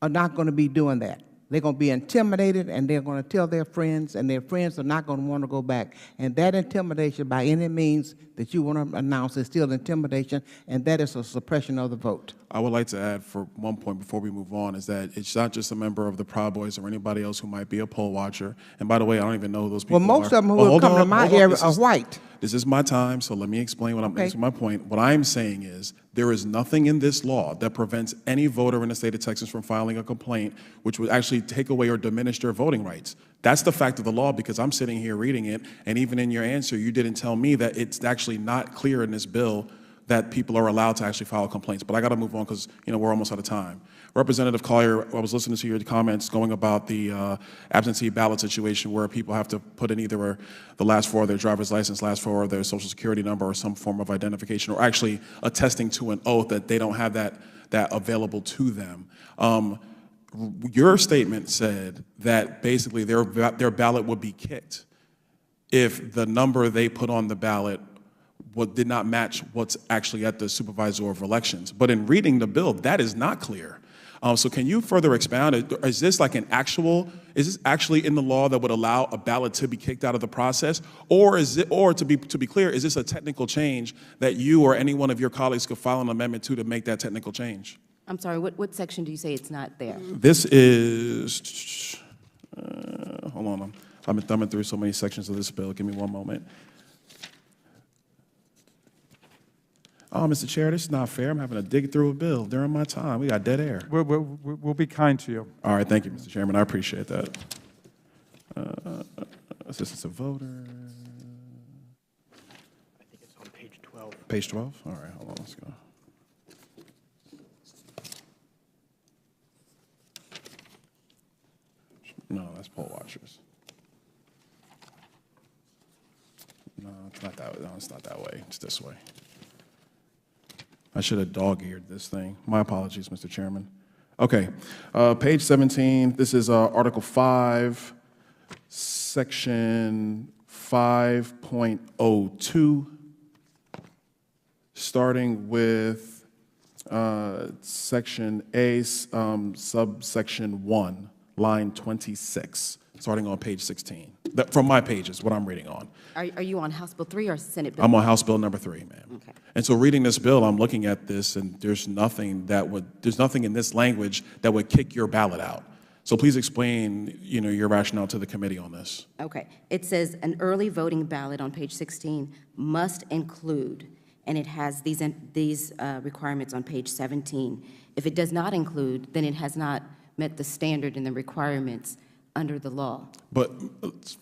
are not going to be doing that. They're going to be intimidated, and they're going to tell their friends, and their friends are not going to want to go back. And that intimidation, by any means that you want to announce, is still intimidation, and that is a suppression of the vote. I would like to add for one point before we move on is that it's not just a member of the Proud Boys or anybody else who might be a poll watcher. And by the way, I don't even know who those people are. Well, most of them who will come to my area are white. This is my time, so let me explain what I'm making my point. What I'm saying is there is nothing in this law that prevents any voter in the state of Texas from filing a complaint which would actually take away or diminish their voting rights. That's the fact of the law, because I'm sitting here reading it, and even in your answer, you didn't tell me that it's actually not clear in this bill that people are allowed to actually file complaints. But I got to move on because, we're almost out of time. Representative Collier, I was listening to your comments going about the absentee ballot situation where people have to put in either the last four of their driver's license, last four of their social security number, or some form of identification, or actually attesting to an oath that they don't have that available to them. Your statement said that basically their ballot would be kicked if the number they put on the ballot did not match what's actually at the supervisor of elections. But in reading the bill, that is not clear. So can you further expound? Is this actually in the law that would allow a ballot to be kicked out of the process? Or to be clear, is this a technical change that you or any one of your colleagues could file an amendment to make that technical change? I'm sorry, what section do you say it's not there? This is, hold on, I've been thumbing through so many sections of this bill. Give me one moment. Oh, Mr. Chair, this is not fair. I'm having to dig through a bill during my time. We got dead air. We'll be kind to you. All right, thank you, Mr. Chairman. I appreciate that. Assistance of voter. I think it's on page 12. Page 12? All right, hold on, let's go. No, that's poll watchers. No, it's not that way. No, it's not that way. It's this way. I should have dog-eared this thing. My apologies, Mr. Chairman. Okay, page 17. This is Article 5, Section 5.02, starting with Section A, subsection 1, line 26, starting on page 16. From my page is what I'm reading on. Are you on House Bill 3 or Senate Bill? I'm on House Bill number 3, ma'am. Okay. And so reading this bill, I'm looking at this, and there's nothing in this language that would kick your ballot out. So please explain, your rationale to the committee on this. Okay. It says an early voting ballot on page 16 must include, and it has these requirements on page 17. If it does not include, then it has not met the standard and the requirements under the law. But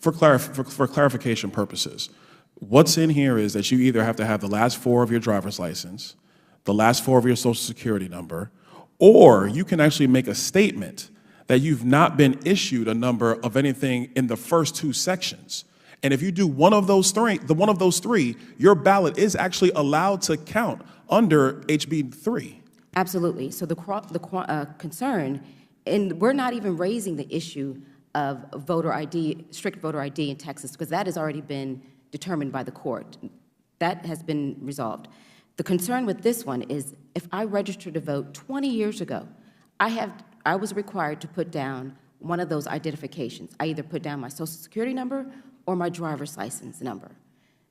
for clarification purposes, what's in here is that you either have to have the last four of your driver's license, the last four of your social security number, or you can actually make a statement that you've not been issued a number of anything in the first two sections. And if you do one of those three, your ballot is actually allowed to count under HB 3. Absolutely. So the concern, and we're not even raising the issue of voter ID, strict voter ID in Texas, because that has already been determined by the court. That has been resolved. The concern with this one is if I registered to vote 20 years ago, I was required to put down one of those identifications. I either put down my social security number or my driver's license number.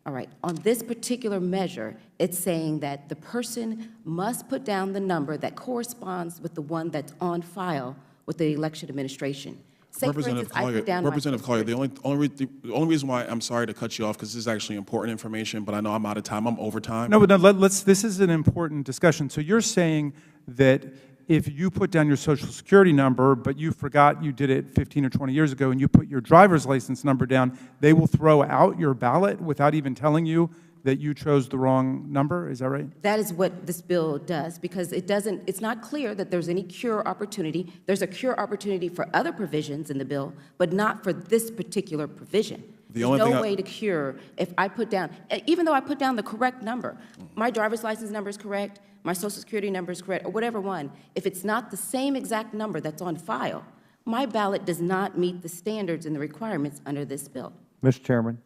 All right, on this particular measure, it's saying that the person must put down the number that corresponds with the one that's on file with the election administration. Say, Representative Collier, the only reason why I'm sorry to cut you off, because this is actually important information, but I know I'm out of time. I'm over time. No, but this is an important discussion. So you're saying that if you put down your social security number, but you forgot you did it 15 or 20 years ago, and you put your driver's license number down, they will throw out your ballot without even telling you that you chose the wrong number? Is that right? That is what this bill does, because it's not clear that there's any cure opportunity. There's a cure opportunity for other provisions in the bill, but not for this particular provision. There's no way to cure if I put down, even though I put down the correct number, my driver's license number is correct, my social security number is correct, or whatever one, if it's not the same exact number that's on file, my ballot does not meet the standards and the requirements under this bill. Mr. Chairman.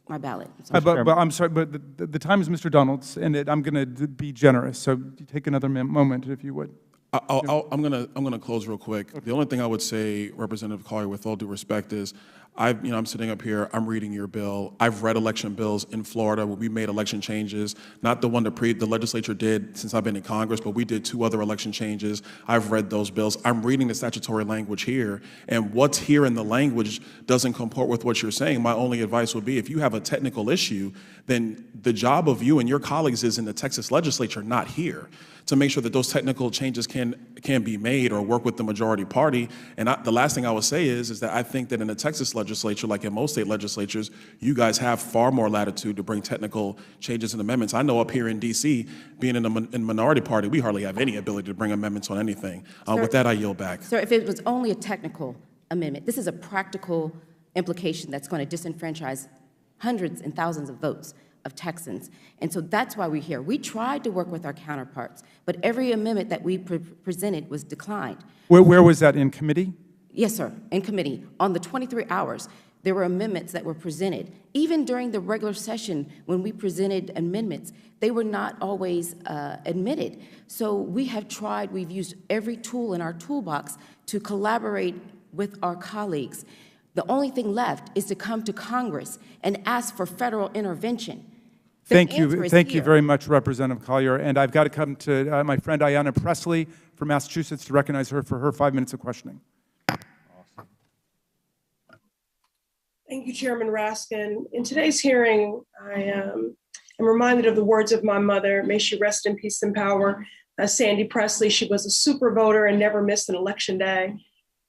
My ballot. I'm sorry, but the time is Mr. Donald's, and I'm going to be generous. So take another moment, if you would. I'm gonna close real quick. Okay. The only thing I would say, Representative Collier, with all due respect, is I'm sitting up here, I'm reading your bill. I've read election bills in Florida where we made election changes, not the one the legislature did since I've been in Congress, but we did 2 other election changes. I've read those bills. I'm reading the statutory language here, and what's here in the language doesn't comport with what you're saying. My only advice would be, if you have a technical issue, then the job of you and your colleagues is in the Texas legislature, not here. to make sure that those technical changes can be made or work with the majority party. And the last thing I would say is that I think that in the Texas legislature, like in most state legislatures, you guys have far more latitude to bring technical changes and amendments. I know up here in D.C., being in a minority party, we hardly have any ability to bring amendments on anything. With that, I yield back. Sir, if it was only a technical amendment, this is a practical implication that's going to disenfranchise hundreds and thousands of votes of Texans. And so that's why we're here. We tried to work with our counterparts, but every amendment that we presented was declined. Where was that, in committee? Yes, sir, in committee. On the 23 hours, there were amendments that were presented. Even during the regular session, when we presented amendments, they were not always admitted. So we have tried, we've used every tool in our toolbox to collaborate with our colleagues. The only thing left is to come to Congress and ask for federal intervention. Thank you very much, Representative Collier. And I've got to come to my friend Ayanna Pressley from Massachusetts to recognize her for her 5 minutes of questioning. Thank you, Chairman Raskin. In today's hearing, I am reminded of the words of my mother, may she rest in peace and power, Sandy Presley. She was a super voter and never missed an election day.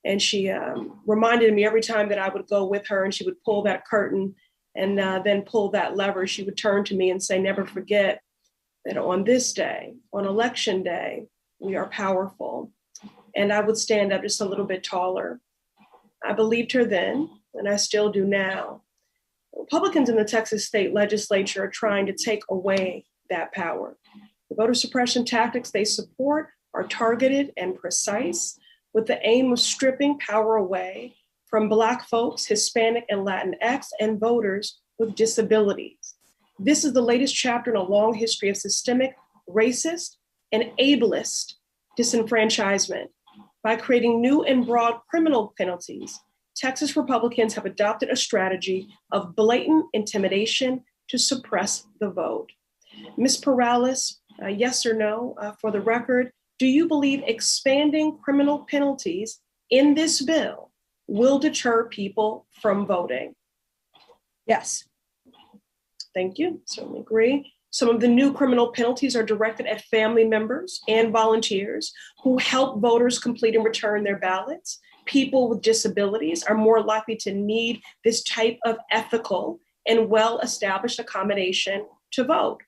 And she reminded me every time that I would go with her and she would pull that curtain and then pull that lever, she would turn to me and say, never forget that on this day, on election day, we are powerful. And I would stand up just a little bit taller. I believed her then, and I still do now. Republicans in the Texas state legislature are trying to take away that power. The voter suppression tactics they support are targeted and precise, with the aim of stripping power away from Black folks, Hispanic and Latinx, and voters with disabilities. This is the latest chapter in a long history of systemic, racist, and ableist disenfranchisement. By creating new and broad criminal penalties, Texas Republicans have adopted a strategy of blatant intimidation to suppress the vote. Ms. Perales, yes or no, for the record, do you believe expanding criminal penalties in this bill will deter people from voting? Yes. Thank you, certainly agree. Some of the new criminal penalties are directed at family members and volunteers who help voters complete and return their ballots. People with disabilities are more likely to need this type of ethical and well-established accommodation to vote.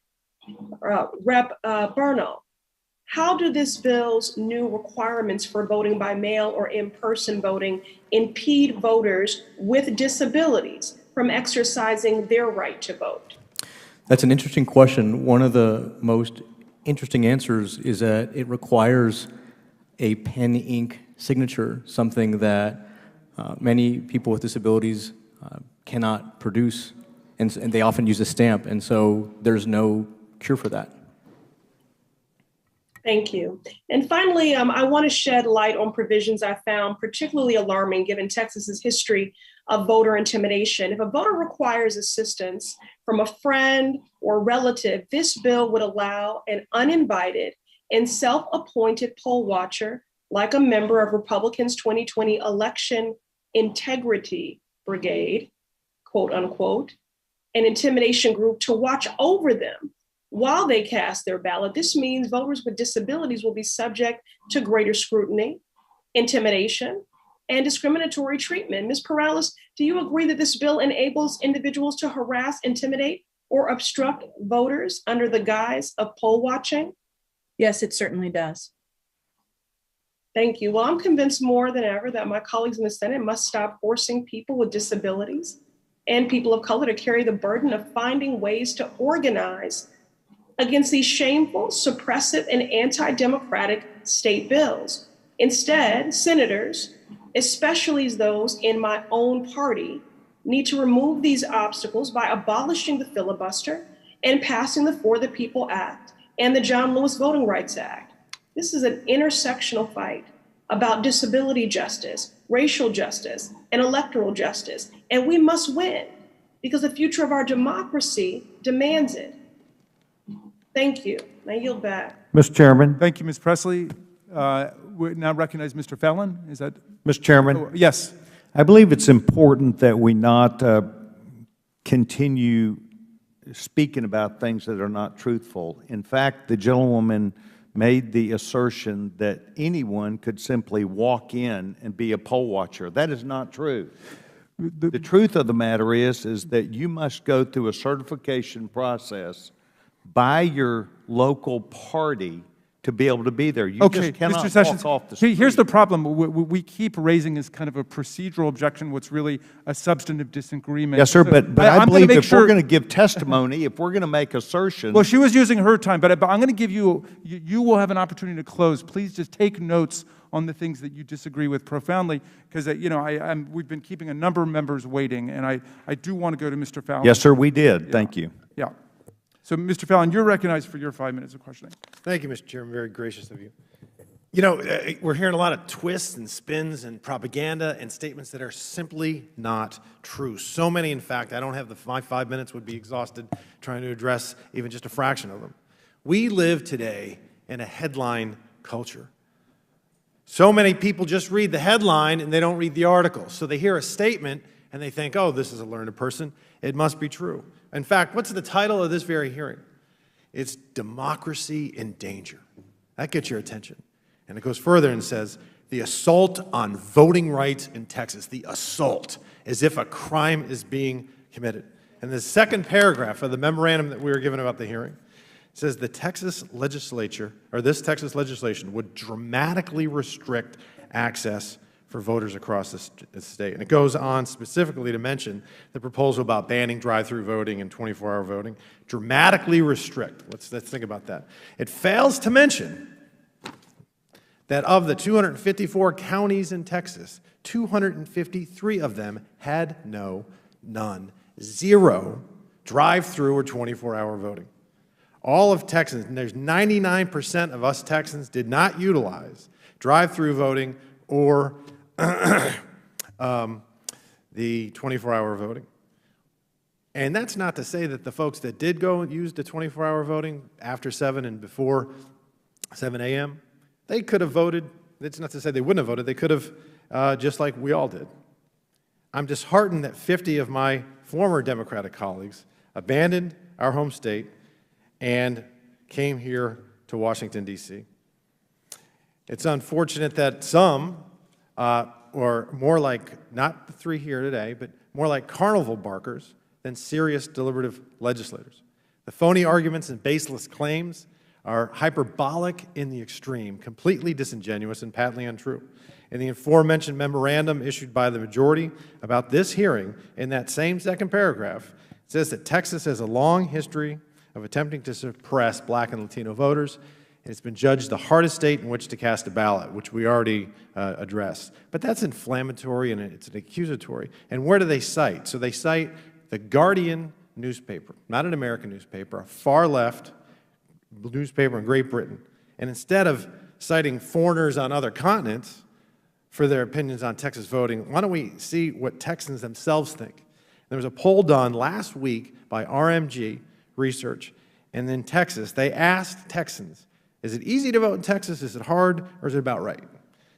Rep. Bernal, how do this bill's new requirements for voting by mail or in-person voting impede voters with disabilities from exercising their right to vote? That's an interesting question. One of the most interesting answers is that it requires a pen ink signature, something that many people with disabilities cannot produce, and they often use a stamp, and so there's no cure for that. Thank you. And finally, I want to shed light on provisions I found particularly alarming given Texas's history of voter intimidation. If a voter requires assistance from a friend or relative, this bill would allow an uninvited and self-appointed poll watcher, like a member of Republicans' 2020 election integrity brigade, quote unquote, an intimidation group, to watch over them while they cast their ballot. This means voters with disabilities will be subject to greater scrutiny, intimidation, and discriminatory treatment. Ms. Perales, do you agree that this bill enables individuals to harass, intimidate, or obstruct voters under the guise of poll watching? Yes, it certainly does. Thank you. Well, I'm convinced more than ever that my colleagues in the Senate must stop forcing people with disabilities and people of color to carry the burden of finding ways to organize against these shameful, suppressive, and anti-democratic state bills. Instead, senators, especially those in my own party, need to remove these obstacles by abolishing the filibuster and passing the For the People Act and the John Lewis Voting Rights Act. This is an intersectional fight about disability justice, racial justice, and electoral justice. And we must win because the future of our democracy demands it. Thank you. I yield back. Mr. Chairman. Thank you, Ms. Presley. We now recognize Mr. Fallon. Is that? Mr. Chairman. Oh, yes. I believe it's important that we not continue speaking about things that are not truthful. In fact, the gentlewoman made the assertion that anyone could simply walk in and be a poll watcher. That is not true. The truth of the matter is that you must go through a certification process by your local party to be able to be there. You Okay, just cannot Mr. Sessions, walk off the street. here's the problem. We keep raising as kind of a procedural objection what's really a substantive disagreement. Yes, sir, So but I I'm gonna believe make if we're sure- going to give testimony, if we're going to make assertions. Well, she was using her time, but I'm going to give you, you will have an opportunity to close. Please just take notes on the things that you disagree with profoundly, because we've been keeping a number of members waiting, and I do want to go to Mr. Fallon. Yes, sir, we did. Thank you. Yeah. So, Mr. Fallon, you're recognized for your 5 minutes of questioning. Thank you, Mr. Chairman. Very gracious of you. You know, we're hearing a lot of twists and spins and propaganda and statements that are simply not true. So many, in fact, I don't have my 5 minutes would be exhausted trying to address even just a fraction of them. We live today in a headline culture. So many people just read the headline and they don't read the article. So they hear a statement and they think, oh, this is a learned person. It must be true. In fact, what's the title of this very hearing? It's Democracy in Danger. That gets your attention. And it goes further and says, the assault on voting rights in Texas, the assault, as if a crime is being committed. And the second paragraph of the memorandum that we were given about the hearing says the Texas legislature, or this Texas legislation, would dramatically restrict access for voters across the state. And it goes on specifically to mention the proposal about banning drive-through voting and 24-hour voting. Dramatically restrict. Let's think about that. It fails to mention that of the 254 counties in Texas, 253 of them had none, zero drive-through or 24-hour voting. All of Texans, and there's 99% of us Texans did not utilize drive-through voting or the 24-hour voting. And that's not to say that the folks that did go and use the 24-hour voting after 7 and before 7 a.m., they could have voted. It's not to say they wouldn't have voted. They could have, just like we all did. I'm disheartened that 50 of my former Democratic colleagues abandoned our home state and came here to Washington, D.C. It's unfortunate that some, or more like, not the 3 here today, but more like carnival barkers than serious deliberative legislators. The phony arguments and baseless claims are hyperbolic in the extreme, completely disingenuous and patently untrue. In the aforementioned memorandum issued by the majority about this hearing, in that same second paragraph, it says that Texas has a long history of attempting to suppress Black and Latino voters, and it's been judged the hardest state in which to cast a ballot, which we already addressed. But that's inflammatory and it's an accusatory. And where do they cite? So they cite the Guardian newspaper, not an American newspaper, a far-left newspaper in Great Britain. And instead of citing foreigners on other continents for their opinions on Texas voting, why don't we see what Texans themselves think? There was a poll done last week by RMG Research, and in Texas, they asked Texans, is it easy to vote in Texas, is it hard, or is it about right?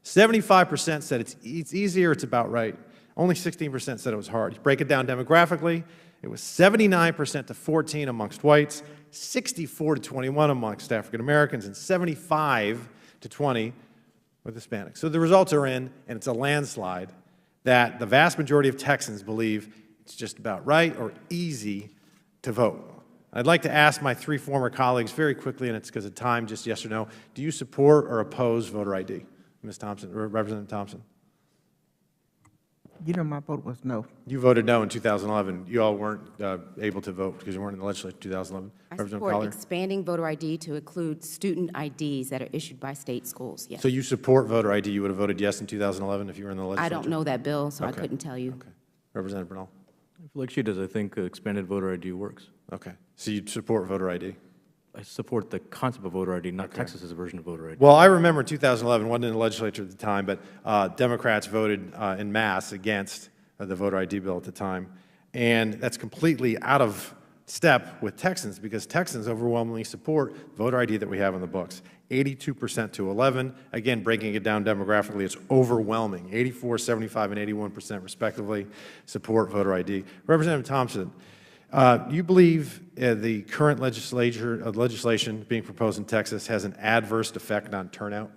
75% said it's easier, it's about right. Only 16% said it was hard. You break it down demographically, it was 79% to 14 amongst whites, 64 to 21 amongst African Americans, and 75 to 20 with Hispanics. So the results are in, and it's a landslide that the vast majority of Texans believe it's just about right or easy to vote. I'd like to ask my 3 former colleagues very quickly, and it's because of time, just yes or no, do you support or oppose voter ID? Ms. Thompson, or Representative Thompson? You know, my vote was no. You voted no in 2011. You all weren't able to vote because you weren't in the legislature in 2011. I support expanding voter ID to include student IDs that are issued by state schools, yes. So you support voter ID. You would have voted yes in 2011 if you were in the legislature? I don't know that bill, so Okay. I couldn't tell you. Okay. Representative Bernal? Like she does, I think expanded voter ID works. Okay. So you support voter ID? I support the concept of voter ID, not Texas's version of voter ID. Well, I remember 2011, wasn't in the legislature at the time, but Democrats voted en masse against the voter ID bill at the time. And that's completely out of step with Texans because Texans overwhelmingly support voter ID that we have in the books. 82% to 11. Again, breaking it down demographically, it's overwhelming. 84, 75, and 81% respectively support voter ID. Representative Thompson, You believe the current legislation being proposed in Texas has an adverse effect on turnout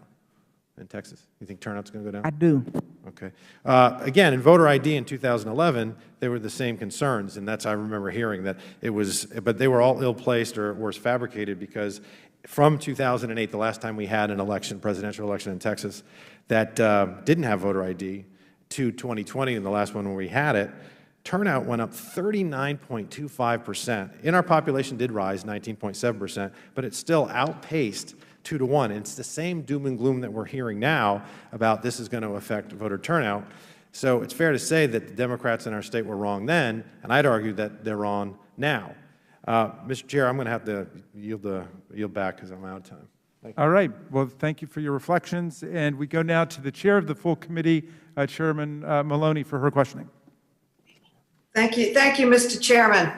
in Texas? You think turnout's going to go down? I do. Okay. Again, in voter ID in 2011, there were the same concerns, and that's, I remember hearing that it was, but they were all ill-placed or worse, fabricated, because from 2008, the last time we had an election, presidential election in Texas, that didn't have voter ID, to 2020, and the last one when we had it, turnout went up 39.25%. In our population did rise 19.7%, but it still outpaced 2 to 1. And it's the same doom and gloom that we're hearing now about this is going to affect voter turnout. So it's fair to say that the Democrats in our state were wrong then, and I'd argue that they're wrong now. Mr. Chair, I'm going to have to yield back because I'm out of time. All right. Well, thank you for your reflections. And we go now to the chair of the full committee, Chairman Maloney, for her questioning. Thank you, Mr. Chairman.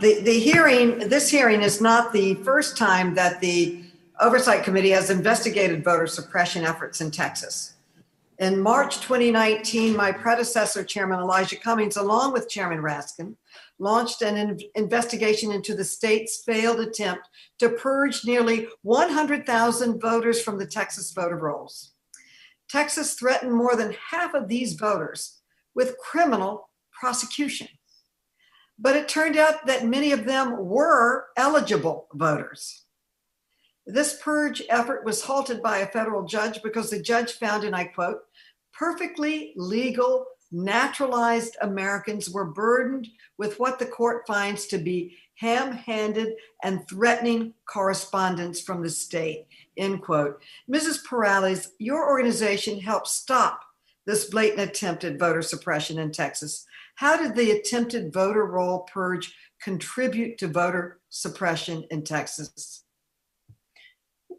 This hearing is not the first time that the Oversight Committee has investigated voter suppression efforts in Texas. In March 2019, my predecessor, Chairman Elijah Cummings, along with Chairman Raskin, launched an investigation into the state's failed attempt to purge nearly 100,000 voters from the Texas voter rolls. Texas threatened more than half of these voters with criminal prosecution. But it turned out that many of them were eligible voters. This purge effort was halted by a federal judge because the judge found, and I quote, perfectly legal, naturalized Americans were burdened with what the court finds to be ham-handed and threatening correspondence from the state, end quote. Mrs. Perales, your organization helped stop this blatant attempt at voter suppression in Texas. How did the attempted voter roll purge contribute to voter suppression in Texas?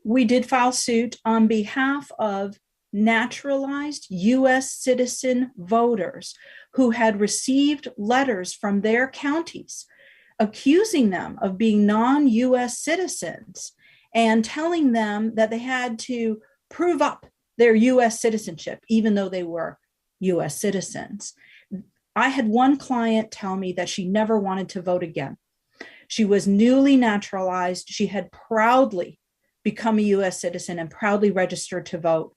We did file suit on behalf of naturalized U.S. citizen voters who had received letters from their counties accusing them of being non-U.S. citizens and telling them that they had to prove up their U.S. citizenship, even though they were U.S. citizens. I had one client tell me that she never wanted to vote again. She was newly naturalized. She had proudly become a U.S. citizen and proudly registered to vote.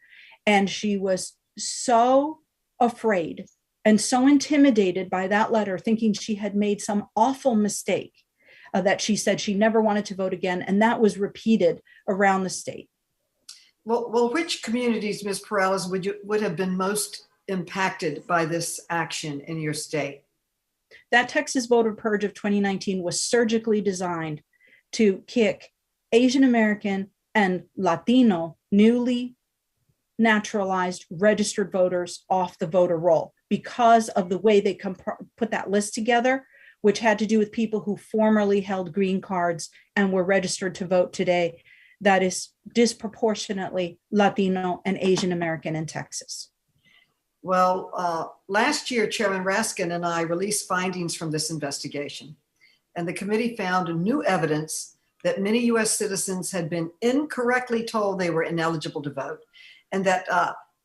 And she was so afraid and so intimidated by that letter, thinking she had made some awful mistake, that she said she never wanted to vote again. And that was repeated around the state. Well, which communities, Ms. Perales, would have been most impacted by this action in your state? That Texas voter purge of 2019 was surgically designed to kick Asian American and Latino newly naturalized registered voters off the voter roll because of the way they put that list together, which had to do with people who formerly held green cards and were registered to vote today. That is disproportionately Latino and Asian American in Texas. Well, last year, Chairman Raskin and I released findings from this investigation, and the committee found new evidence that many U.S. citizens had been incorrectly told they were ineligible to vote, and that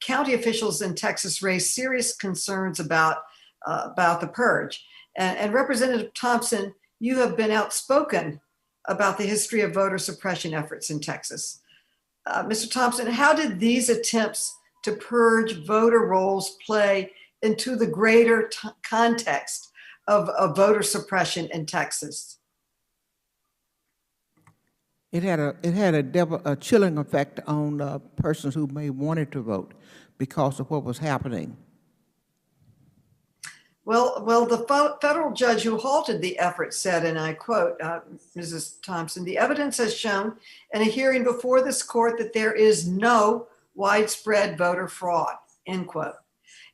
county officials in Texas raised serious concerns about the purge. And Representative Thompson, you have been outspoken about the history of voter suppression efforts in Texas. Mr. Thompson, how did these attempts to purge voter rolls play into the greater context of voter suppression in Texas? It had a chilling effect on persons who may wanted to vote because of what was happening. Well, the federal judge who halted the effort said, and I quote, Mrs. Thompson, the evidence has shown in a hearing before this court that there is no widespread voter fraud, end quote.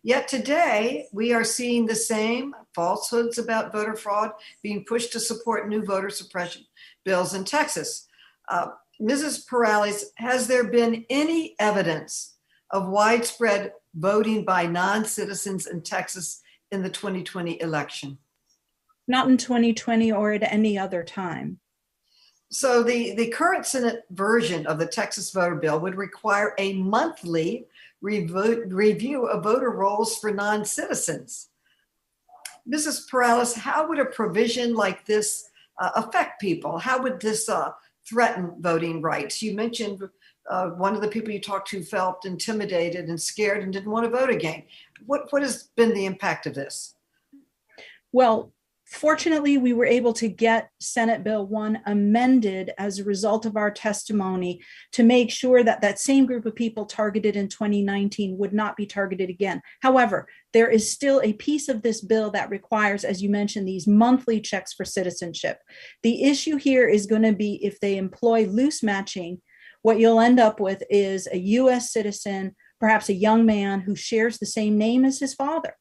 Yet today, we are seeing the same falsehoods about voter fraud being pushed to support new voter suppression bills in Texas. Mrs. Perales, has there been any evidence of widespread voting by non-citizens in Texas in the 2020 election? Not in 2020 or at any other time. So the current Senate version of the Texas voter bill would require a monthly review of voter rolls for non-citizens. Mrs. Perales, how would a provision like this affect people? How would this threaten voting rights? You mentioned one of the people you talked to felt intimidated and scared and didn't want to vote again. What has been the impact of this? Well, fortunately, we were able to get Senate Bill 1 amended as a result of our testimony to make sure that that same group of people targeted in 2019 would not be targeted again. However, there is still a piece of this bill that requires, as you mentioned, these monthly checks for citizenship. The issue here is going to be if they employ loose matching, what you'll end up with is a US citizen, perhaps a young man who shares the same name as his father.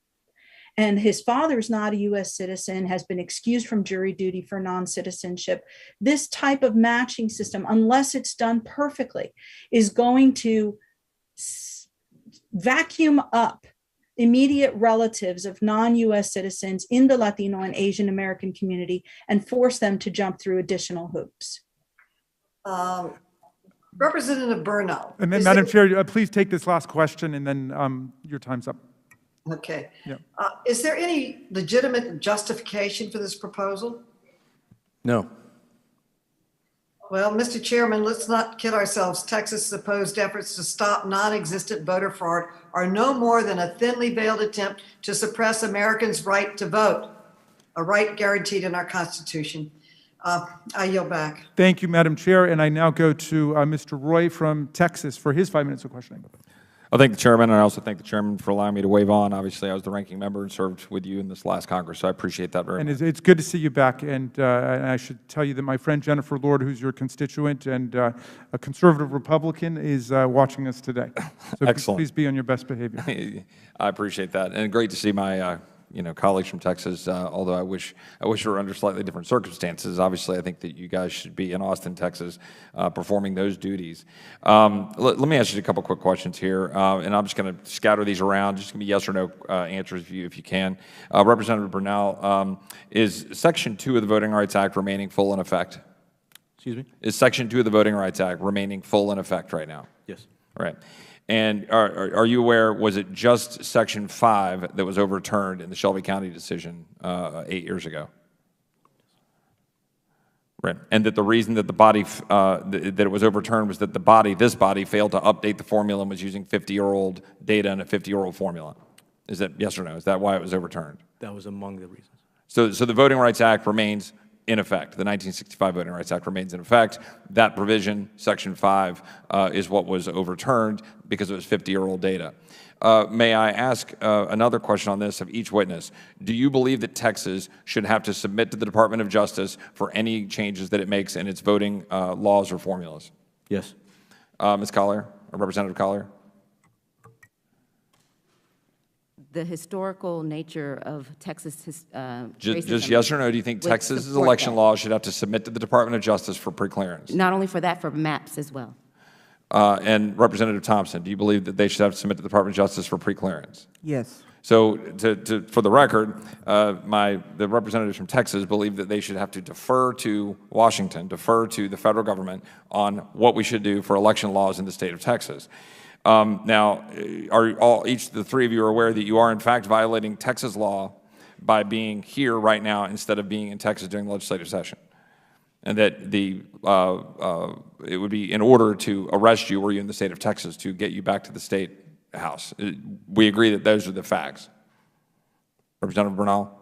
And his father is not a US citizen, has been excused from jury duty for non-citizenship. This type of matching system, unless it's done perfectly, is going to vacuum up immediate relatives of non-US citizens in the Latino and Asian American community and force them to jump through additional hoops. Representative Bernal. And then, Madam Chair, please take this last question, and then your time's up. Okay. Yeah. Is there any legitimate justification for this proposal? No. Well, Mr. Chairman, let's not kid ourselves. Texas' supposed efforts to stop non-existent voter fraud are no more than a thinly veiled attempt to suppress Americans' right to vote, a right guaranteed in our Constitution. I yield back. Thank you, Madam Chair. And I now go to Mr. Roy from Texas for his 5 minutes of questioning. I thank the chairman, and I also thank the chairman for allowing me to wave on. Obviously, I was the ranking member and served with you in this last Congress, so I appreciate that very much. And it's good to see you back. And I should tell you that my friend Jennifer Lord, who's your constituent and a conservative Republican, is watching us today. So Excellent. Please be on your best behavior. I appreciate that, and great to see my colleagues from Texas, although I wish we were under slightly different circumstances. Obviously, I think that you guys should be in Austin, Texas, performing those duties. Let me ask you a couple quick questions here, and I'm just going to scatter these around. Just give me yes or no answers if you can. Representative Bernal, is Section 2 of the Voting Rights Act remaining full in effect? Excuse me? Is Section 2 of the Voting Rights Act remaining full in effect right now? Yes. Right. And are you aware, was it just Section 5 that was overturned in the Shelby County decision 8 years ago? Right. And that the reason that the body, that it was overturned was that this body failed to update the formula and was using 50-year-old data and a 50-year-old formula. Is that yes or no? Is that why it was overturned? That was among the reasons. So the Voting Rights Act remains in effect. The 1965 Voting Rights Act remains in effect. That provision, Section 5, is what was overturned because it was 50-year-old data. May I ask another question on this of each witness? Do you believe that Texas should have to submit to the Department of Justice for any changes that it makes in its voting laws or formulas? Yes. Ms. Collier, or Representative Collier? The historical nature of Texas Just yes or no, do you think Texas's election laws should have to submit to the Department of Justice for preclearance? Not only for that, for maps as well. And Representative Thompson, do you believe that they should have to submit to the Department of Justice for preclearance? Yes. So for the record, the representatives from Texas believe that they should have to defer to Washington, defer to the federal government on what we should do for election laws in the state of Texas. Now, each of the three of you are aware that you are in fact violating Texas law by being here right now instead of being in Texas during the legislative session, and that it would be in order to arrest you were you in the state of Texas to get you back to the state house. We agree that those are the facts. Representative Bernal?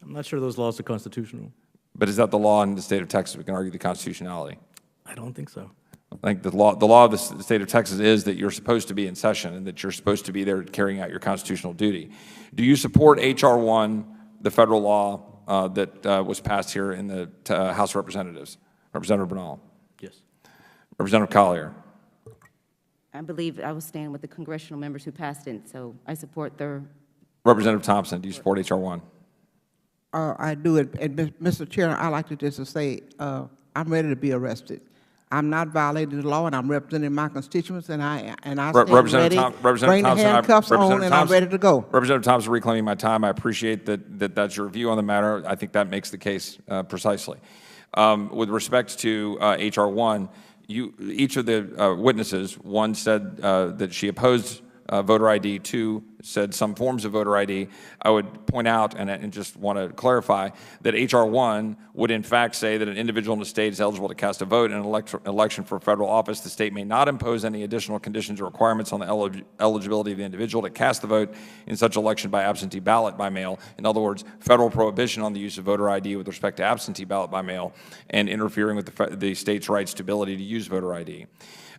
I'm not sure those laws are constitutional. But is that the law in the state of Texas? We can argue the constitutionality. I don't think so. I think the law of the state of Texas is that you're supposed to be in session and that you're supposed to be there carrying out your constitutional duty. Do you support H.R. 1, the federal law that was passed here in the House of Representatives? Representative Bernal? Yes. Representative Collier? I believe I will stand with the congressional members who passed it, so I support their... Representative Thompson, do you support H.R. 1? I do. And Mr. Chair, I'd like to just say I'm ready to be arrested. I'm not violating the law, and I'm representing my constituents, and I stand ready. Bring the handcuffs on, and I'm ready to go. Representative Thompson, reclaiming my time. I appreciate that's your view on the matter. I think that makes the case precisely. With respect to H.R. 1, each of the witnesses, one said that she opposed voter ID, 2 said some forms of voter ID, I would point out and just want to clarify that H.R. 1 would in fact say that an individual in the state is eligible to cast a vote in an election for federal office. The state may not impose any additional conditions or requirements on the eligibility of the individual to cast the vote in such election by absentee ballot by mail. In other words, federal prohibition on the use of voter ID with respect to absentee ballot by mail and interfering with the state's rights to ability to use voter ID.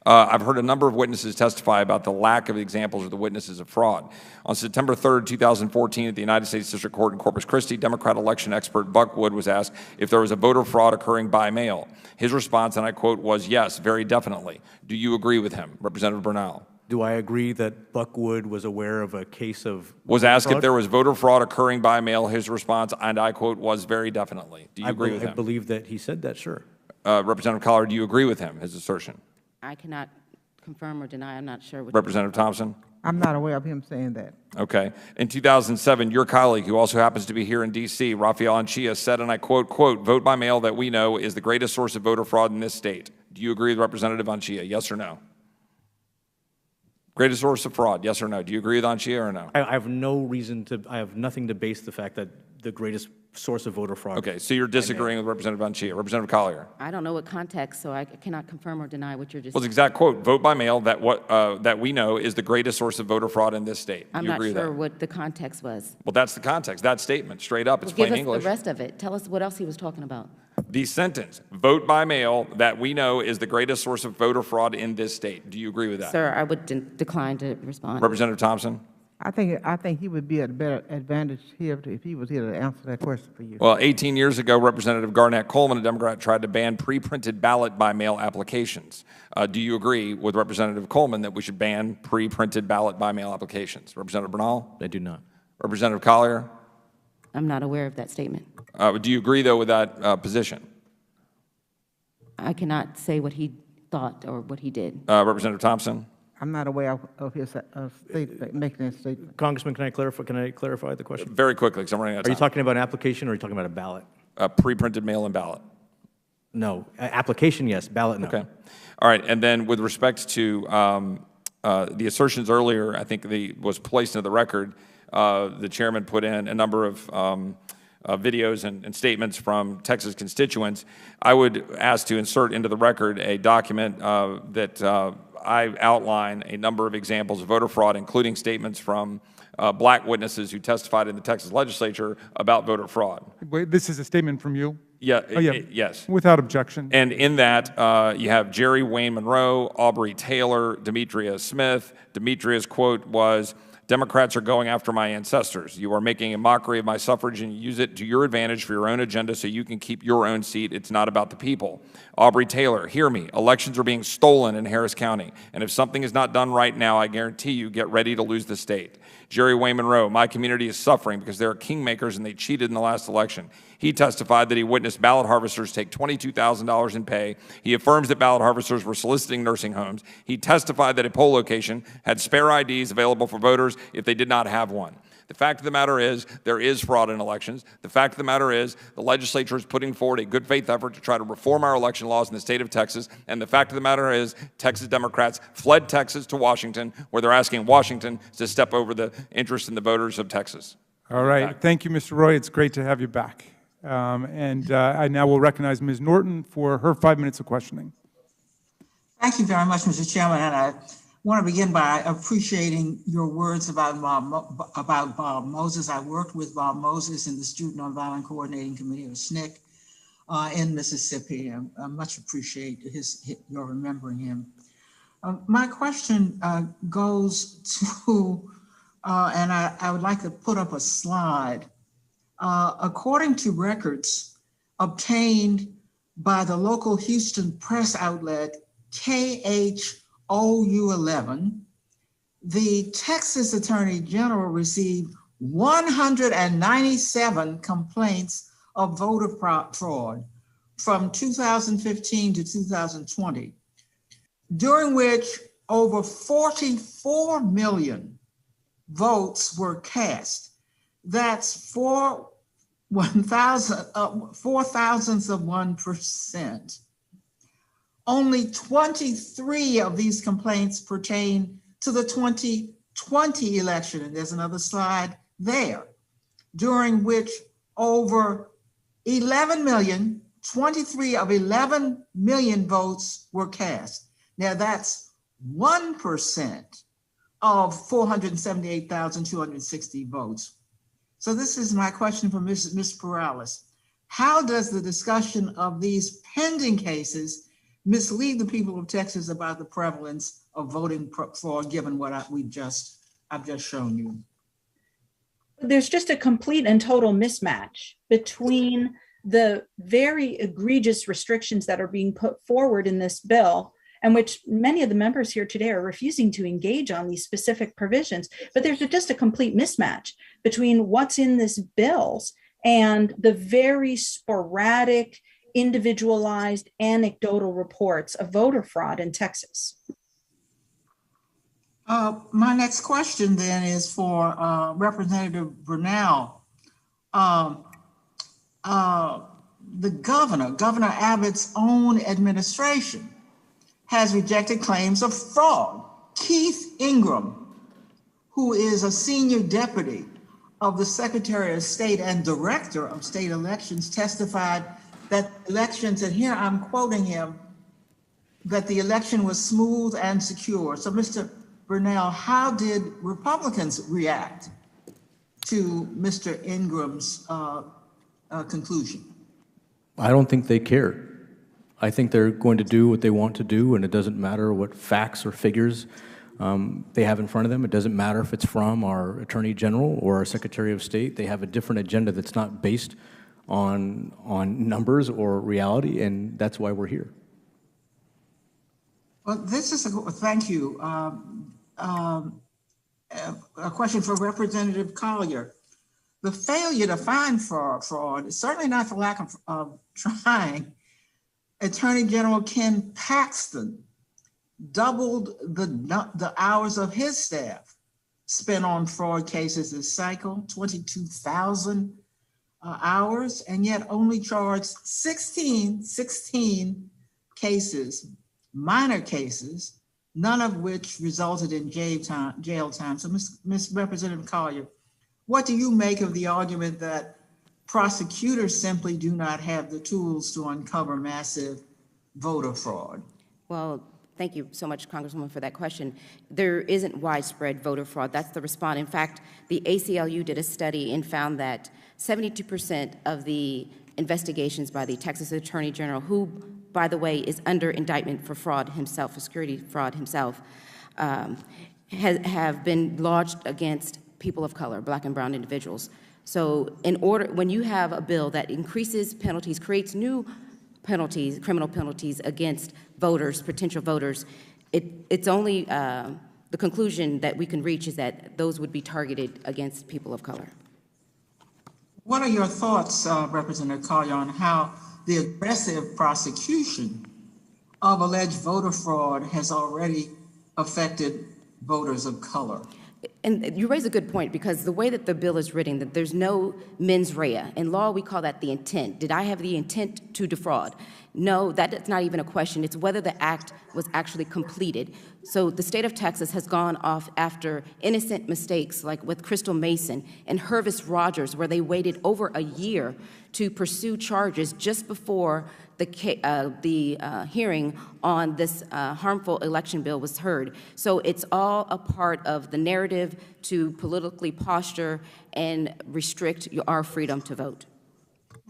I've heard a number of witnesses testify about the lack of examples of the witnesses of fraud. On September 3rd, 2014, at the United States District Court in Corpus Christi, Democrat election expert Buck Wood was asked if there was a voter fraud occurring by mail. His response, and I quote, was yes, very definitely. Do you agree with him? Representative Bernal. Do I agree that Buck Wood was aware of a case of Was asked fraud? if there was voter fraud occurring by mail. His response, and I quote, was very definitely. Do you agree with him? I believe that he said that, sure. Representative Collier, do you agree with him, his assertion? I cannot confirm or deny. I'm not sure. Representative Thompson? I'm not aware of him saying that. Okay. In 2007, your colleague, who also happens to be here in D.C., Rafael Anchia, said, and I quote, vote by mail that we know is the greatest source of voter fraud in this state. Do you agree with Representative Anchia, yes or no? Greatest source of fraud, yes or no? Do you agree with Anchia or no? I have no reason to, I have nothing to base the fact that the greatest source of voter fraud. Okay, so you're disagreeing with Representative Anchia. Representative Collier. I don't know what context, so I cannot confirm or deny what you're just Well, the exact quote, vote by mail that we know is the greatest source of voter fraud in this state. Do I'm you not agree sure with that? what the context was. Well, that's the context, that statement, straight up, it's Well, plain give us English. the rest of it. Tell us what else he was talking about. The sentence, vote by mail that we know is the greatest source of voter fraud in this state. Do you agree with that? Sir, I would decline to respond. Representative Thompson? I think he would be at a better advantage here if he was here to answer that question for you. Well, 18 years ago, Representative Garnett Coleman, a Democrat, tried to ban pre-printed ballot by mail applications. Do you agree with Representative Coleman that we should ban pre-printed ballot by mail applications? Representative Bernal? I do not. Representative Collier? I'm not aware of that statement. Do you agree, though, with that position? I cannot say what he thought or what he did. Representative Thompson? I'm not aware of his making that statement. Congressman, can I clarify the question? Very quickly, because I'm running out of time. Are you talking about an application or are you talking about a ballot? Pre-printed mail-in ballot. No. Application, yes. Ballot, no. Okay. All right. And then with respect to the assertions earlier, I think was placed into the record, the chairman put in a number of videos and statements from Texas constituents. I would ask to insert into the record a document that I outline a number of examples of voter fraud, including statements from black witnesses who testified in the Texas legislature about voter fraud. Wait, this is a statement from you? Yeah, Oh, yeah. Yes. Without objection. And in that, you have Jerry Wayne Monroe, Aubrey Taylor, Demetria Smith. Demetria's quote was, Democrats are going after my ancestors. You are making a mockery of my suffrage and you use it to your advantage for your own agenda so you can keep your own seat. It's not about the people. Aubrey Taylor, hear me. Elections are being stolen in Harris County. And if something is not done right now, I guarantee you get ready to lose the state. Jerry Wayne Monroe, my community is suffering because there are kingmakers and they cheated in the last election. He testified that he witnessed ballot harvesters take $22,000 in pay. He affirms that ballot harvesters were soliciting nursing homes. He testified that a poll location had spare IDs available for voters if they did not have one. The fact of the matter is, there is fraud in elections. The fact of the matter is, the legislature is putting forward a good faith effort to try to reform our election laws in the state of Texas. And the fact of the matter is, Texas Democrats fled Texas to Washington, where they're asking Washington to step over the interest in the voters of Texas. All right. Thank you, Mr. Roy. It's great to have you back. I now will recognize Ms. Norton for her 5 minutes of questioning. Thank you very much, Mr. Chairman. And I want to begin by appreciating your words about Bob Moses. I worked with Bob Moses in the Student Nonviolent Coordinating Committee, or SNCC, in Mississippi. I much appreciate your remembering him. My question goes to, and I would like to put up a slide. According to records obtained by the local Houston press outlet KHOU11, the Texas Attorney General received 197 complaints of voter fraud from 2015 to 2020, during which over 44 million votes were cast. That's 4 thousandths of 1%. Only 23 of these complaints pertain to the 20 20 election, and there's another slide there, during which over 11 million, 23 of 11 million votes were cast. Now that's 1% of 478,260 votes. So this is my question for Ms. Perales. How does the discussion of these pending cases mislead the people of Texas about the prevalence of voting fraud, given what I've just shown you? There's just a complete and total mismatch between the very egregious restrictions that are being put forward in this bill, and which many of the members here today are refusing to engage on these specific provisions. But there's just a complete mismatch between what's in this bill and the very sporadic, individualized, anecdotal reports of voter fraud in Texas. My next question then is for Representative Burnell. The Governor Abbott's own administration has rejected claims of fraud. Keith Ingram, who is a senior deputy of the Secretary of State and Director of State Elections, testified that elections, and here I'm quoting him, that the election was smooth and secure. So Mr. Burnell, how did Republicans react to Mr. Ingram's conclusion? I don't think they care. I think they're going to do what they want to do, and it doesn't matter what facts or figures they have in front of them. It doesn't matter if it's from our Attorney General or our Secretary of State. They have a different agenda that's not based on numbers or reality, and that's why we're here. Well, this is thank you. A question for Representative Collier. The failure to find fraud is certainly not for lack of trying. Attorney General Ken Paxton doubled the hours of his staff spent on fraud cases this cycle, 22,000 hours, and yet only charged 16 cases, minor cases, none of which resulted in jail time. So Ms. Representative Collier, what do you make of the argument that prosecutors simply do not have the tools to uncover massive voter fraud? Well, thank you so much, Congresswoman, for that question. There isn't widespread voter fraud. That's the response. In fact, the ACLU did a study and found that 72% of the investigations by the Texas Attorney General, who, by the way, is under indictment for fraud himself, for security fraud himself, have been lodged against people of color, Black and brown individuals. So when you have a bill that increases penalties, creates new penalties, criminal penalties against voters, potential voters, it's only the conclusion that we can reach is that those would be targeted against people of color. What are your thoughts, Representative Collier, on how the aggressive prosecution of alleged voter fraud has already affected voters of color? And you raise a good point, because the way that the bill is written, that there's no mens rea. In law, we call that the intent. Did I have the intent to defraud? No, that's not even a question. It's whether the act was actually completed. So the state of Texas has gone off after innocent mistakes, like with Crystal Mason and Hervis Rogers, where they waited over a year to pursue charges just before the hearing on this harmful election bill was heard. So it's all a part of the narrative to politically posture and restrict our freedom to vote.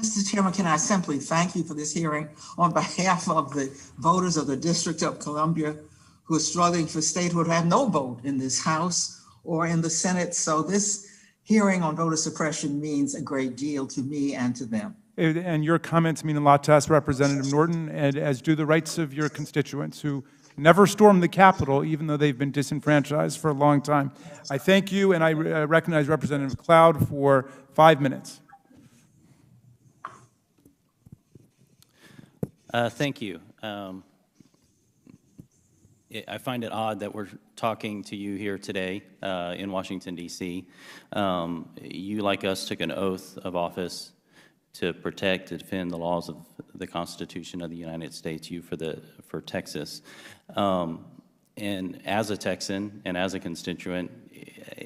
Mr. Chairman, can I simply thank you for this hearing on behalf of the voters of the District of Columbia who are struggling for statehood, who have no vote in this House or in the Senate. So this hearing on voter suppression means a great deal to me and to them. And your comments mean a lot to us, Representative Norton, and as do the rights of your constituents who never stormed the Capitol, even though they've been disenfranchised for a long time. I thank you, and I recognize Representative Cloud for 5 minutes. Thank you. I find it odd that we're talking to you here today in Washington, D.C. You, like us, took an oath of office to protect, to defend the laws of the Constitution of the United States, you for Texas. And as a Texan and as a constituent,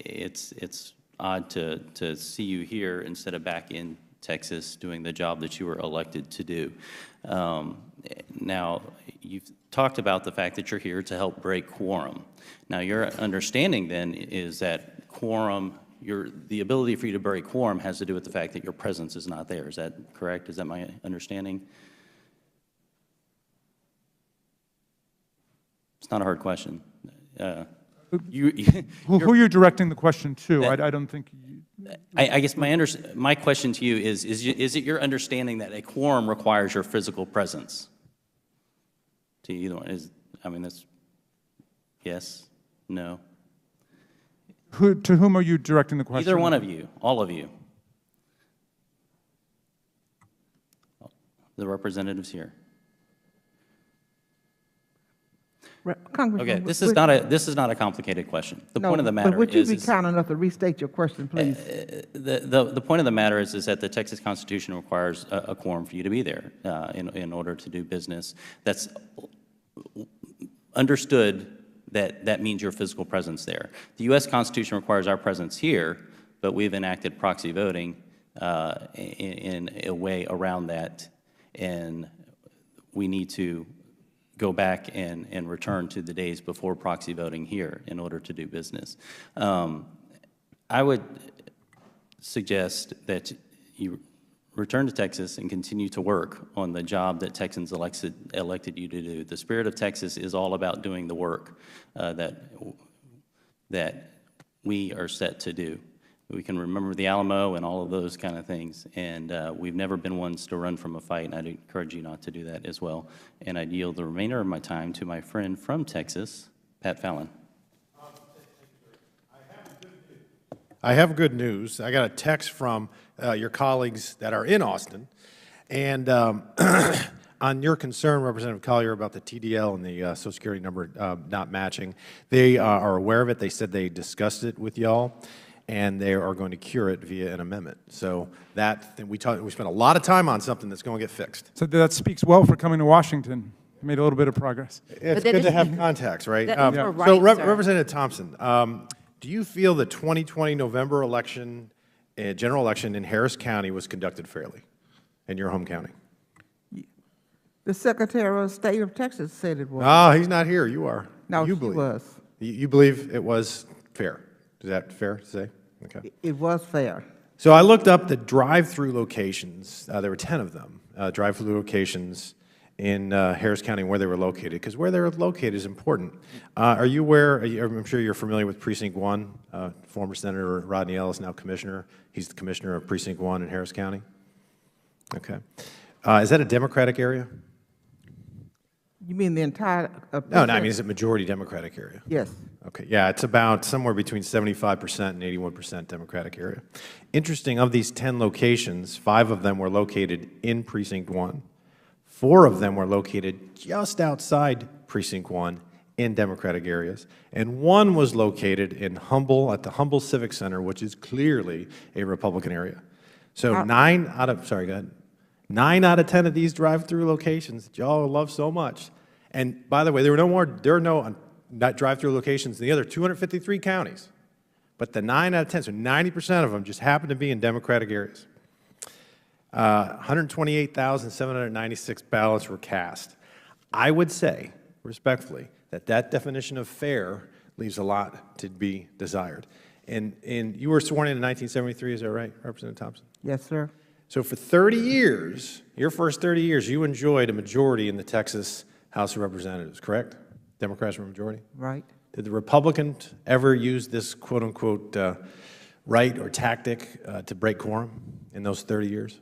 it's odd to see you here instead of back in Texas doing the job that you were elected to do. Now, you've talked about the fact that you're here to help break quorum. Now, your understanding then is that quorum, the ability for you to break quorum has to do with the fact that your presence is not there. Is that correct? Is that my understanding? It's not a hard question. Who are you directing the question to? I don't think you... I guess my question to you is it your understanding that a quorum requires your physical presence? To either one? I mean, that's yes, no? To whom are you directing the question? Either one of you, all of you. The representatives here. Okay, this is not a complicated question. The point of the matter is... But would you be kind enough to restate your question, please? The point of the matter is that the Texas Constitution requires a quorum for you to be there in order to do business. That's understood that means your physical presence there. The U.S. Constitution requires our presence here, but we've enacted proxy voting in a way around that, and we need to go back and return to the days before proxy voting here in order to do business. I would suggest that you return to Texas and continue to work on the job that Texans elected you to do. The spirit of Texas is all about doing the work that we are set to do. We can remember the Alamo and all of those kind of things, and we've never been ones to run from a fight, and I'd encourage you not to do that as well. And I'd yield the remainder of my time to my friend from Texas, Pat Fallon. I have good news. I got a text from your colleagues that are in Austin, and on your concern, Representative Collier, about the TDL and the Social Security number not matching, they are aware of it. They said they discussed it with y'all, and they are going to cure it via an amendment. So we spent a lot of time on something that's going to get fixed. So that speaks well for coming to Washington. You made a little bit of progress. It's good to have contacts, right? Right, so Representative Thompson, do you feel the 2020 November election, general election in Harris County was conducted fairly in your home county? The Secretary of State of Texas said it was. Oh, he's not here. You are. No, you she believe. was. You believe it was fair. Is that fair to say? Okay. It was fair. So I looked up the drive-through locations. There were 10 of them, drive-through locations in Harris County and where they were located, because where they're located is important. Are you aware, I'm sure you're familiar with Precinct 1, former Senator Rodney Ellis, now Commissioner. He's the Commissioner of Precinct 1 in Harris County. Okay. Is that a Democratic area? You mean the entire... No, I mean, is it majority Democratic area? Yes. Okay, yeah, it's about somewhere between 75% and 81% Democratic area. Interesting, of these 10 locations, 5 of them were located in Precinct 1. 4 of them were located just outside Precinct 1 in Democratic areas. And 1 was located in at the Humble Civic Center, which is clearly a Republican area. So 9 out of 10 of these drive-through locations that y'all love so much. And by the way, there are no drive-through locations in the other 253 counties. But the 9 out of 10, so 90% of them just happen to be in Democratic areas. 128,796 ballots were cast. I would say, respectfully, that definition of fair leaves a lot to be desired. And you were sworn in 1973, is that right, Representative Thompson? Yes, sir. So for 30 years, your first 30 years, you enjoyed a majority in the Texas House of Representatives, correct? Democrats were a majority? Right. Did the Republicans ever use this quote-unquote right or tactic to break quorum in those 30 years?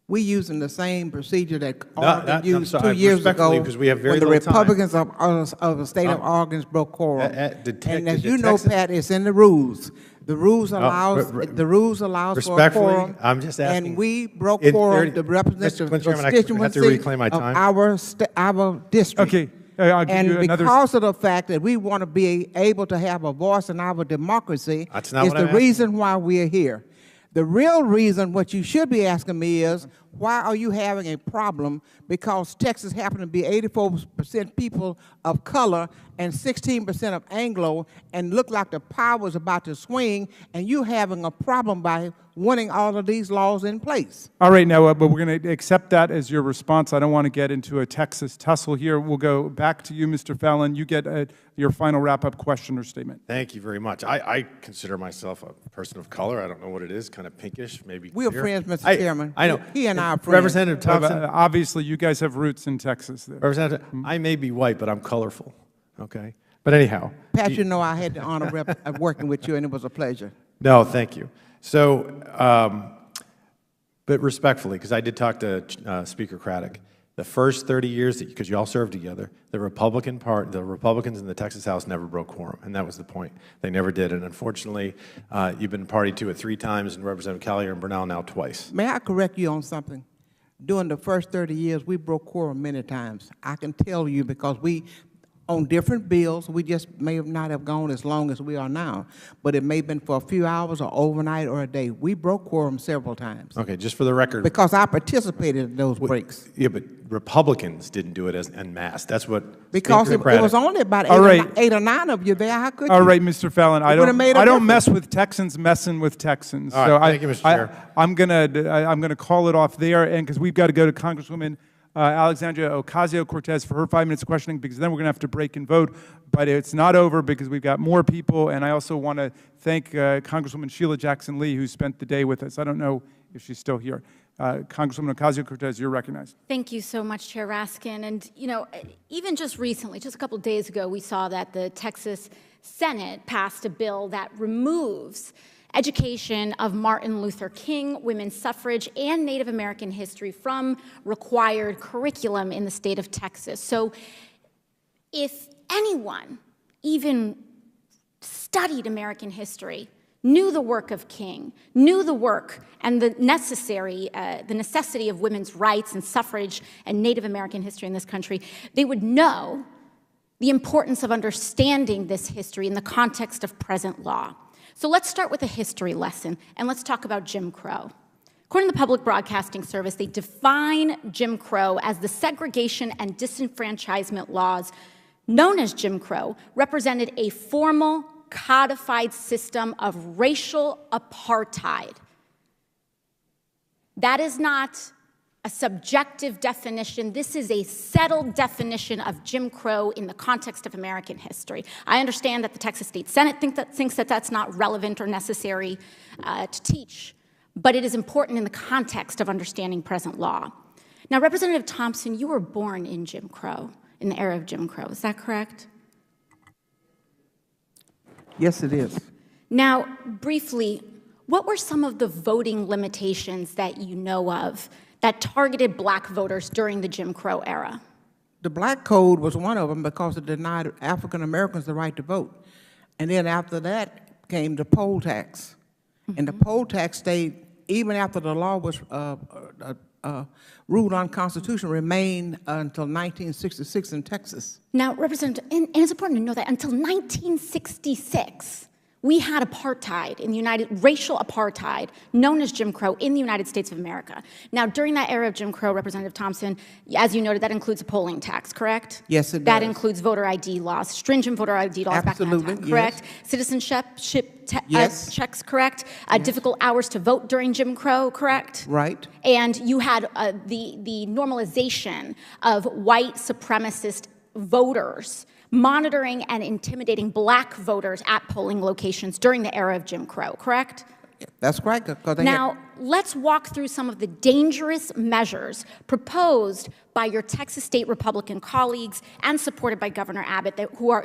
We're using the same procedure that Oregon used 2 years ago because we have very when the little time. Republicans of the state of Oregon broke quorum. And as you know, Texas- Pat, it's in the rules. The rules allows for a quorum. I'm just asking. And we broke quorum to represent the constituency of our district. Okay. I'll give And you another... because of the fact that we want to be able to have a voice in our democracy That's not is what the I'm reason why we're here. The real reason, what you should be asking me is, why are you having a problem because Texas happens to be 84% people of color and 16% of Anglo, and look like the power was about to swing, and you having a problem by wanting all of these laws in place? All right, now, but we're going to accept that as your response. I don't want to get into a Texas tussle here. We'll go back to you, Mr. Fallon. You get your final wrap-up question or statement. Thank you very much. I consider myself a person of color. I don't know what it is, kind of pinkish, maybe. We're clear. friends, Mr. Chairman. I know. He and I are friends. Representative Thompson. Obviously, you guys have roots in Texas. There. Representative, I may be white, but I'm colorful, okay? But anyhow. Pat, you know I had the honor of working with you, and it was a pleasure. No, thank you. So, but respectfully, because I did talk to Speaker Craddock, the first 30 years, because you all served together, the Republicans in the Texas House never broke quorum, and that was the point. They never did, and unfortunately, you've been party to it 3 times, and Representative Collier and Bernal now twice. May I correct you on something? During the first 30 years, we broke quorum many times. I can tell you because we, on different bills, we just may not have gone as long as we are now, but it may have been for a few hours or overnight or a day. We broke quorum several times. Okay, just for the record. Because I participated in those breaks. Yeah, but Republicans didn't do it en masse. That's what. Because it was only about eight or nine of you there. How could you? All right, Mr. Fallon. I don't mess with Texans messing with Texans. All right, thank you, Mr. Chair. I'm gonna call it off there, and because we've got to go to Congresswoman Alexandria Ocasio-Cortez for her 5 minutes of questioning, because then we're going to have to break and vote. But it's not over because we've got more people, and I also want to thank Congresswoman Sheila Jackson-Lee, who spent the day with us. I don't know if she's still here. Congresswoman Ocasio-Cortez, you're recognized. Thank you so much, Chair Raskin. And, you know, even just recently, just a couple of days ago, we saw that the Texas Senate passed a bill that removes education of Martin Luther King, women's suffrage, and Native American history from required curriculum in the state of Texas. So if anyone even studied American history, knew the work of King, knew the work and the necessity of women's rights and suffrage and Native American history in this country, they would know the importance of understanding this history in the context of present law. So let's start with a history lesson, and let's talk about Jim Crow. According to the Public Broadcasting Service, they define Jim Crow as the segregation and disenfranchisement laws known as Jim Crow represented a formal, codified system of racial apartheid. That is not a subjective definition. This is a settled definition of Jim Crow in the context of American history. I understand that the Texas State Senate thinks that that's not relevant or necessary to teach, but it is important in the context of understanding present law. Now, Representative Thompson, you were born in Jim Crow, in the era of Jim Crow. Is that correct? Yes, it is. Now, briefly, what were some of the voting limitations that you know of that targeted black voters during the Jim Crow era? The black code was one of them because it denied African Americans the right to vote. And then after that came the poll tax. And the poll tax stayed, even after the law was ruled unconstitutional, remained until 1966 in Texas. Now, Representative, and it's important to know that until 1966, we had apartheid in the racial apartheid, known as Jim Crow, in the United States of America. Now, during that era of Jim Crow, Representative Thompson, as you noted, that includes a polling tax, correct? Yes, it does. That includes voter ID laws, stringent voter ID laws back in that time, correct? Yes. Citizenship checks, correct? Yes. Difficult hours to vote during Jim Crow, correct? Right. And you had the normalization of white supremacist voters monitoring and intimidating black voters at polling locations during the era of Jim Crow, correct? That's correct. Now, let's walk through some of the dangerous measures proposed by your Texas State Republican colleagues and supported by Governor Abbott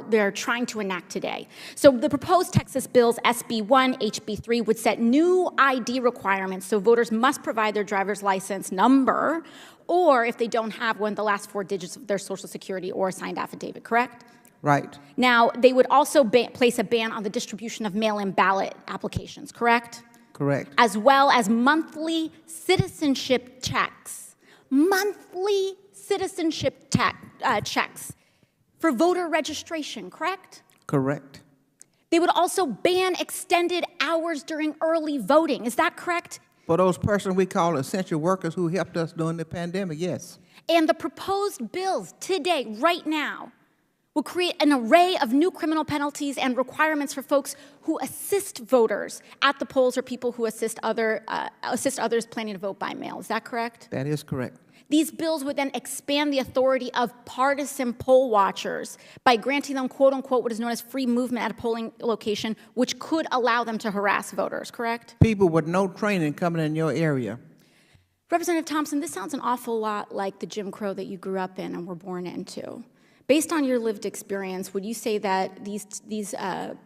they're trying to enact today. So the proposed Texas bills, SB 1, HB 3, would set new ID requirements, so voters must provide their driver's license number, or if they don't have one, the last 4 digits of their Social Security or a signed affidavit, correct? Right. Now, they would also place a ban on the distribution of mail-in ballot applications, correct? Correct. As well as monthly citizenship checks. Monthly citizenship checks for voter registration, correct? Correct. They would also ban extended hours during early voting. Is that correct? For those persons we call essential workers who helped us during the pandemic, yes. And the proposed bills today, right now, will create an array of new criminal penalties and requirements for folks who assist voters at the polls or people who assist others planning to vote by mail. Is that correct? That is correct. These bills would then expand the authority of partisan poll watchers by granting them, quote unquote, what is known as free movement at a polling location, which could allow them to harass voters, correct? People with no training coming in your area. Representative Thompson, this sounds an awful lot like the Jim Crow that you grew up in and were born into. Based on your lived experience, would you say that these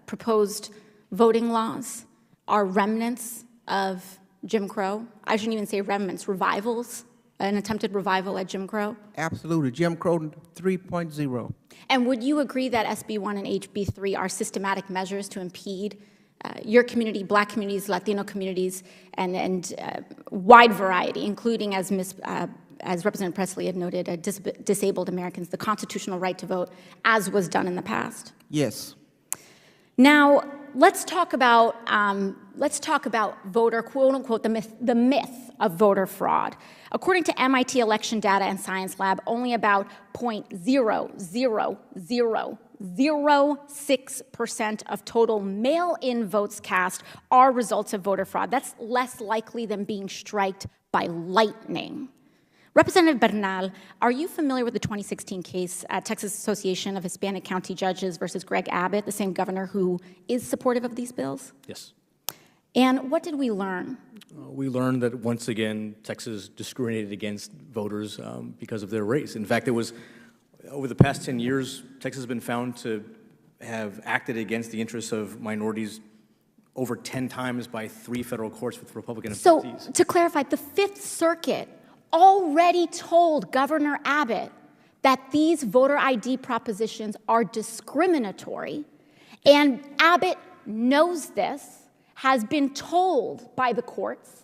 proposed voting laws are remnants of Jim Crow? I shouldn't even say remnants, revivals, an attempted revival at Jim Crow? Absolutely, Jim Crow 3.0. And would you agree that SB 1 and HB 3 are systematic measures to impede your community, Black communities, Latino communities, and wide variety, including, as Representative Presley had noted, disabled Americans, the constitutional right to vote, as was done in the past? Yes. Now, let's talk about voter, quote unquote, the myth of voter fraud. According to MIT Election Data and Science Lab, only about 0.00006% of total mail-in votes cast are results of voter fraud. That's less likely than being striked by lightning. Representative Bernal, are you familiar with the 2016 case at Texas Association of Hispanic County Judges versus Greg Abbott, the same governor who is supportive of these bills? Yes. And what did we learn? We learned that, once again, Texas discriminated against voters because of their race. In fact, it was, over the past 10 years, Texas has been found to have acted against the interests of minorities over 10 times by 3 federal courts with Republican appointees. So, to clarify, the Fifth Circuit already told Governor Abbott that these voter ID propositions are discriminatory, and Abbott knows this, has been told by the courts,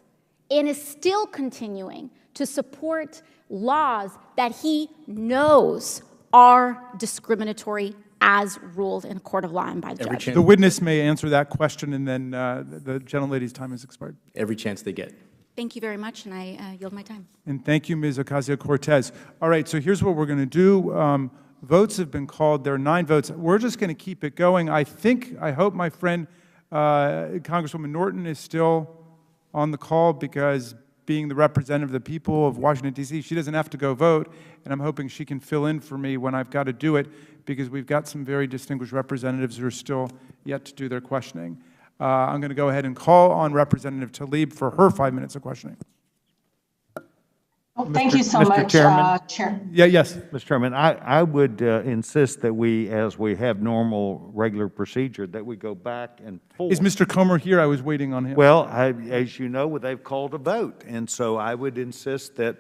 and is still continuing to support laws that he knows are discriminatory as ruled in a court of law and by the judge. The witness may answer that question, and then the gentlelady's time has expired. Every chance they get. Thank you very much, and I yield my time. And thank you, Ms. Ocasio-Cortez. All right, so here's what we're going to do. Votes have been called. There are 9 votes. We're just going to keep it going. I hope my friend Congresswoman Norton is still on the call, because being the representative of the people of Washington, D.C., she doesn't have to go vote, and I'm hoping she can fill in for me when I've got to do it, because we've got some very distinguished representatives who are still yet to do their questioning. I'm going to go ahead and call on Representative Tlaib for her 5 minutes of questioning. Well, thank you so much, Chair. Yes. Mr. Chairman, I would insist that we, as we have normal, regular procedure, that we go back and forth. Is Mr. Comer here? I was waiting on him. Well, as you know, they've called a vote, and so I would insist that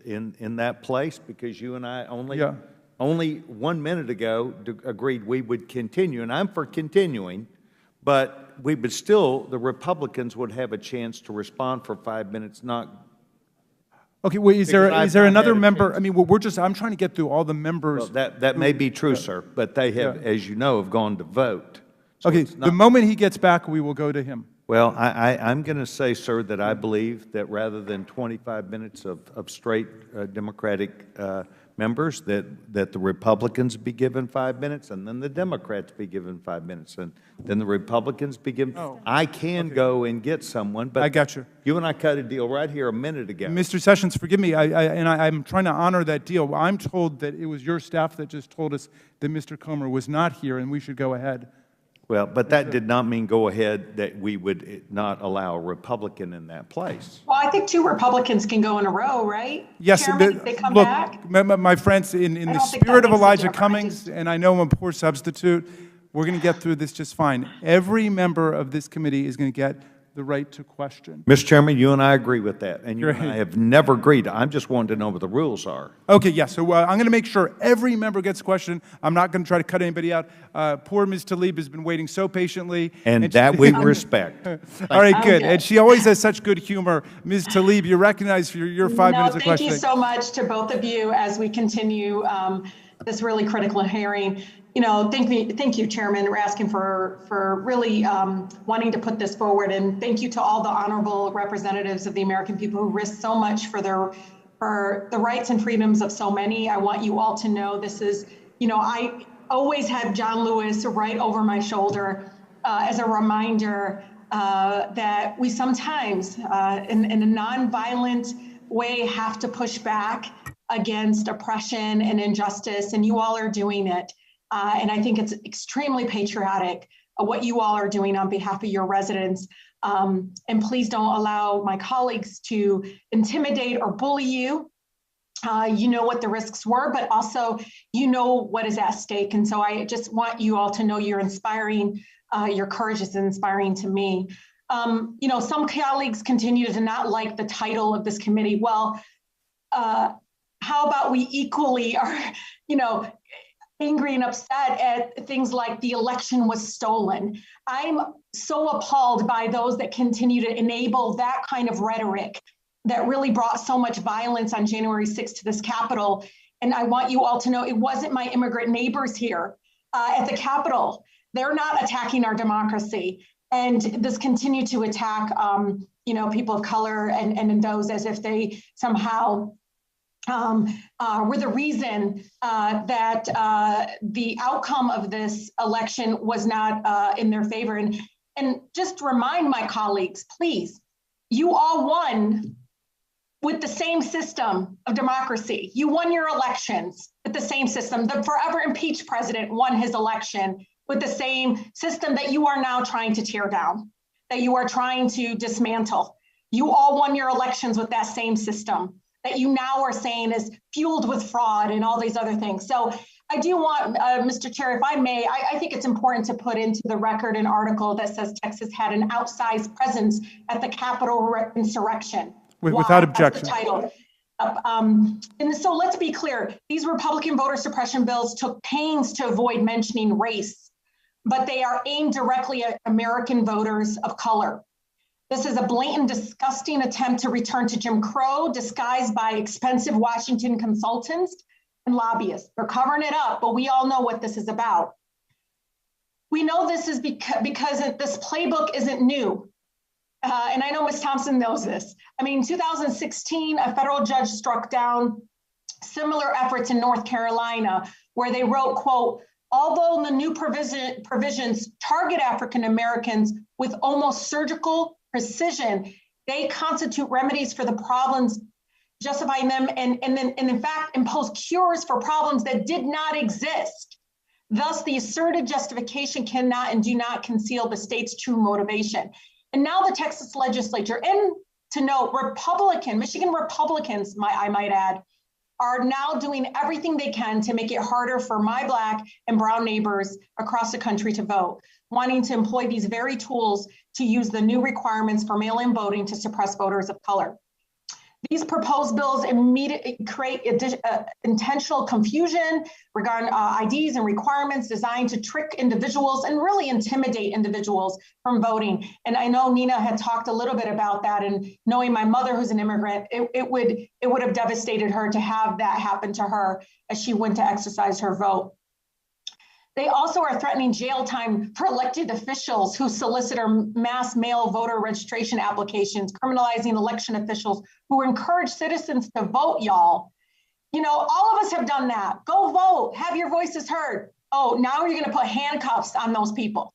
in that place, because you and I only 1 minute ago agreed we would continue, and I'm for continuing, but we would still, the Republicans would have a chance to respond for 5 minutes, not. Okay, wait, is there another member? I mean, I'm trying to get through all the members. Well, that may be true, sir, but they have, as you know, have gone to vote. So okay, the moment he gets back, we will go to him. Well, I'm going to say, sir, that I believe that rather than 25 minutes of straight Democratic members, that the Republicans be given 5 minutes, and then the Democrats be given 5 minutes, and then the Republicans be given. I can go and get someone, but I got you. You and I cut a deal right here a minute ago. Mr. Sessions, forgive me, I'm trying to honor that deal. I'm told that it was your staff that just told us that Mr. Comer was not here, and we should go ahead. Well, but that did not mean go ahead that we would not allow a Republican in that place. Well, I think 2 Republicans can go in a row, right? Yes, Chairman, they come look, back. My friends, in the spirit of Elijah Cummings, and I know I'm a poor substitute, we're going to get through this just fine. Every member of this committee is going to get the right to question. Mr. Chairman, you and I agree with that, and you and I have never agreed. I'm just wanting to know what the rules are. Okay, yes, so I'm going to make sure every member gets a question. I'm not going to try to cut anybody out. Poor Ms. Tlaib has been waiting so patiently. And that we respect. All right, good. And she always has such good humor. Ms. Tlaib, you're recognized for your 5 minutes of questioning. Thank you so much to both of you as we continue this really critical hearing. Thank you, Chairman Raskin, for really wanting to put this forward, and thank you to all the honorable representatives of the American people who risk so much for the rights and freedoms of so many. I want you all to know this is, I always have John Lewis right over my shoulder as a reminder that we sometimes, in a nonviolent way, have to push back against oppression and injustice, and you all are doing it. And I think it's extremely patriotic what you all are doing on behalf of your residents. And please don't allow my colleagues to intimidate or bully you. You know what the risks were, but also you know what is at stake. And so I just want you all to know you're inspiring, your courage is inspiring to me. Some colleagues continue to not like the title of this committee. Well, how about we equally are, angry and upset at things like the election was stolen. I'm so appalled by those that continue to enable that kind of rhetoric that really brought so much violence on January 6th to this Capitol. And I want you all to know it wasn't my immigrant neighbors here at the Capitol. They're not attacking our democracy. And this continue to attack, people of color and those as if they somehow were the reason that the outcome of this election was not in their favor. And just remind my colleagues, please, you all won with the same system of democracy. You won your elections with the same system. The forever impeached president won his election with the same system that you are now trying to tear down, that you are trying to dismantle. You all won your elections with that same system that you now are saying is fueled with fraud and all these other things. So I do want, Mr. Chair, if I may, I think it's important to put into the record an article that says Texas had an outsized presence at the Capitol insurrection. Without objection. That's the title. And so let's be clear, these Republican voter suppression bills took pains to avoid mentioning race, but they are aimed directly at American voters of color. This is a blatant, disgusting attempt to return to Jim Crow disguised by expensive Washington consultants and lobbyists. They're covering it up, but we all know what this is about. We know this is because this playbook isn't new. And I know Ms. Thompson knows this. I mean, 2016, a federal judge struck down similar efforts in North Carolina where they wrote, quote, although the new provisions target African Americans with almost surgical precision, they constitute remedies for the problems, justifying them and in fact impose cures for problems that did not exist. Thus, the asserted justification cannot and do not conceal the state's true motivation. And now the Texas legislature, and to note, Michigan Republicans, I might add, are now doing everything they can to make it harder for my Black and brown neighbors across the country to vote, wanting to employ these very tools to use the new requirements for mail-in voting to suppress voters of color. These proposed bills immediately create intentional confusion regarding IDs and requirements designed to trick individuals and really intimidate individuals from voting. And I know Nina had talked a little bit about that, and knowing my mother who's an immigrant, it would have devastated her to have that happen to her as she went to exercise her vote. They also are threatening jail time for elected officials who solicit or mass mail voter registration applications, criminalizing election officials who encourage citizens to vote, y'all. All of us have done that. Go vote, have your voices heard. Oh, now you're gonna put handcuffs on those people.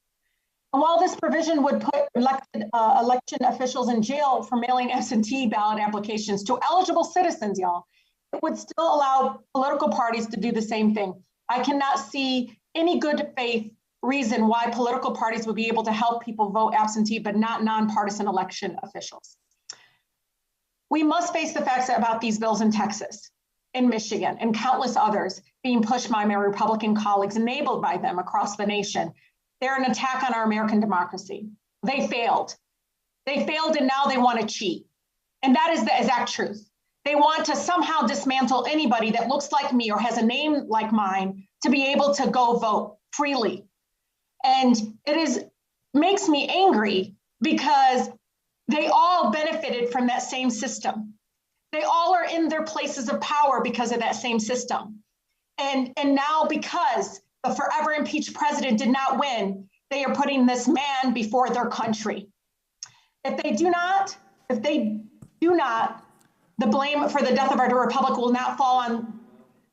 And while this provision would put election officials in jail for mailing absentee ballot applications to eligible citizens, y'all, it would still allow political parties to do the same thing. I cannot see any good faith reason why political parties would be able to help people vote absentee, but not nonpartisan election officials. We must face the facts about these bills in Texas, in Michigan, and countless others being pushed by my Republican colleagues, enabled by them across the nation. They're an attack on our American democracy. They failed. They failed, and now they want to cheat. And that is the exact truth. They want to somehow dismantle anybody that looks like me or has a name like mine to be able to go vote freely. And makes me angry because they all benefited from that same system. They all are in their places of power because of that same system. And now because the forever impeached president did not win. They are putting this man before their country. If they do not, the blame for the death of our republic will not fall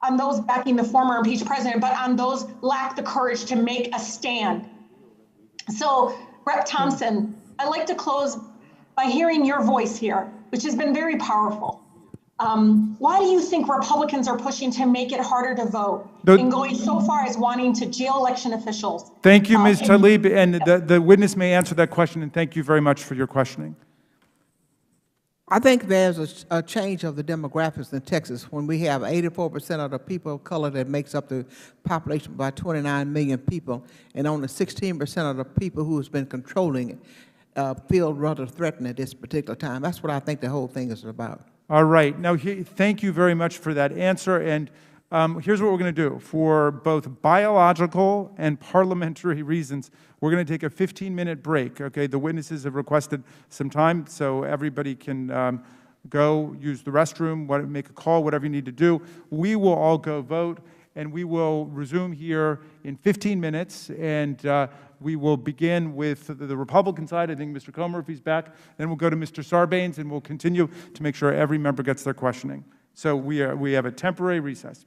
on those backing the former impeached president, but on those lack the courage to make a stand. So, Rep. Thompson, I'd like to close by hearing your voice here, which has been very powerful. Why do you think Republicans are pushing to make it harder to vote and going so far as wanting to jail election officials? Thank you, Ms. Tlaib, and the witness may answer that question, and thank you very much for your questioning. I think there's a change of the demographics in Texas when we have 84% of the people of color that makes up the population of about 29 million people, and only 16% of the people who has been controlling it feel rather threatened at this particular time. That's what I think the whole thing is about. All right. Now, thank you very much for that answer. And here's what we're going to do. For both biological and parliamentary reasons, we're going to take a 15-minute break. Okay, the witnesses have requested some time, so everybody can go use the restroom, make a call, whatever you need to do. We will all go vote, and we will resume here in 15 minutes. And we will begin with the Republican side. I think Mr. Comer, if he's back. Then we'll go to Mr. Sarbanes, and we'll continue to make sure every member gets their questioning. So we have a temporary recess.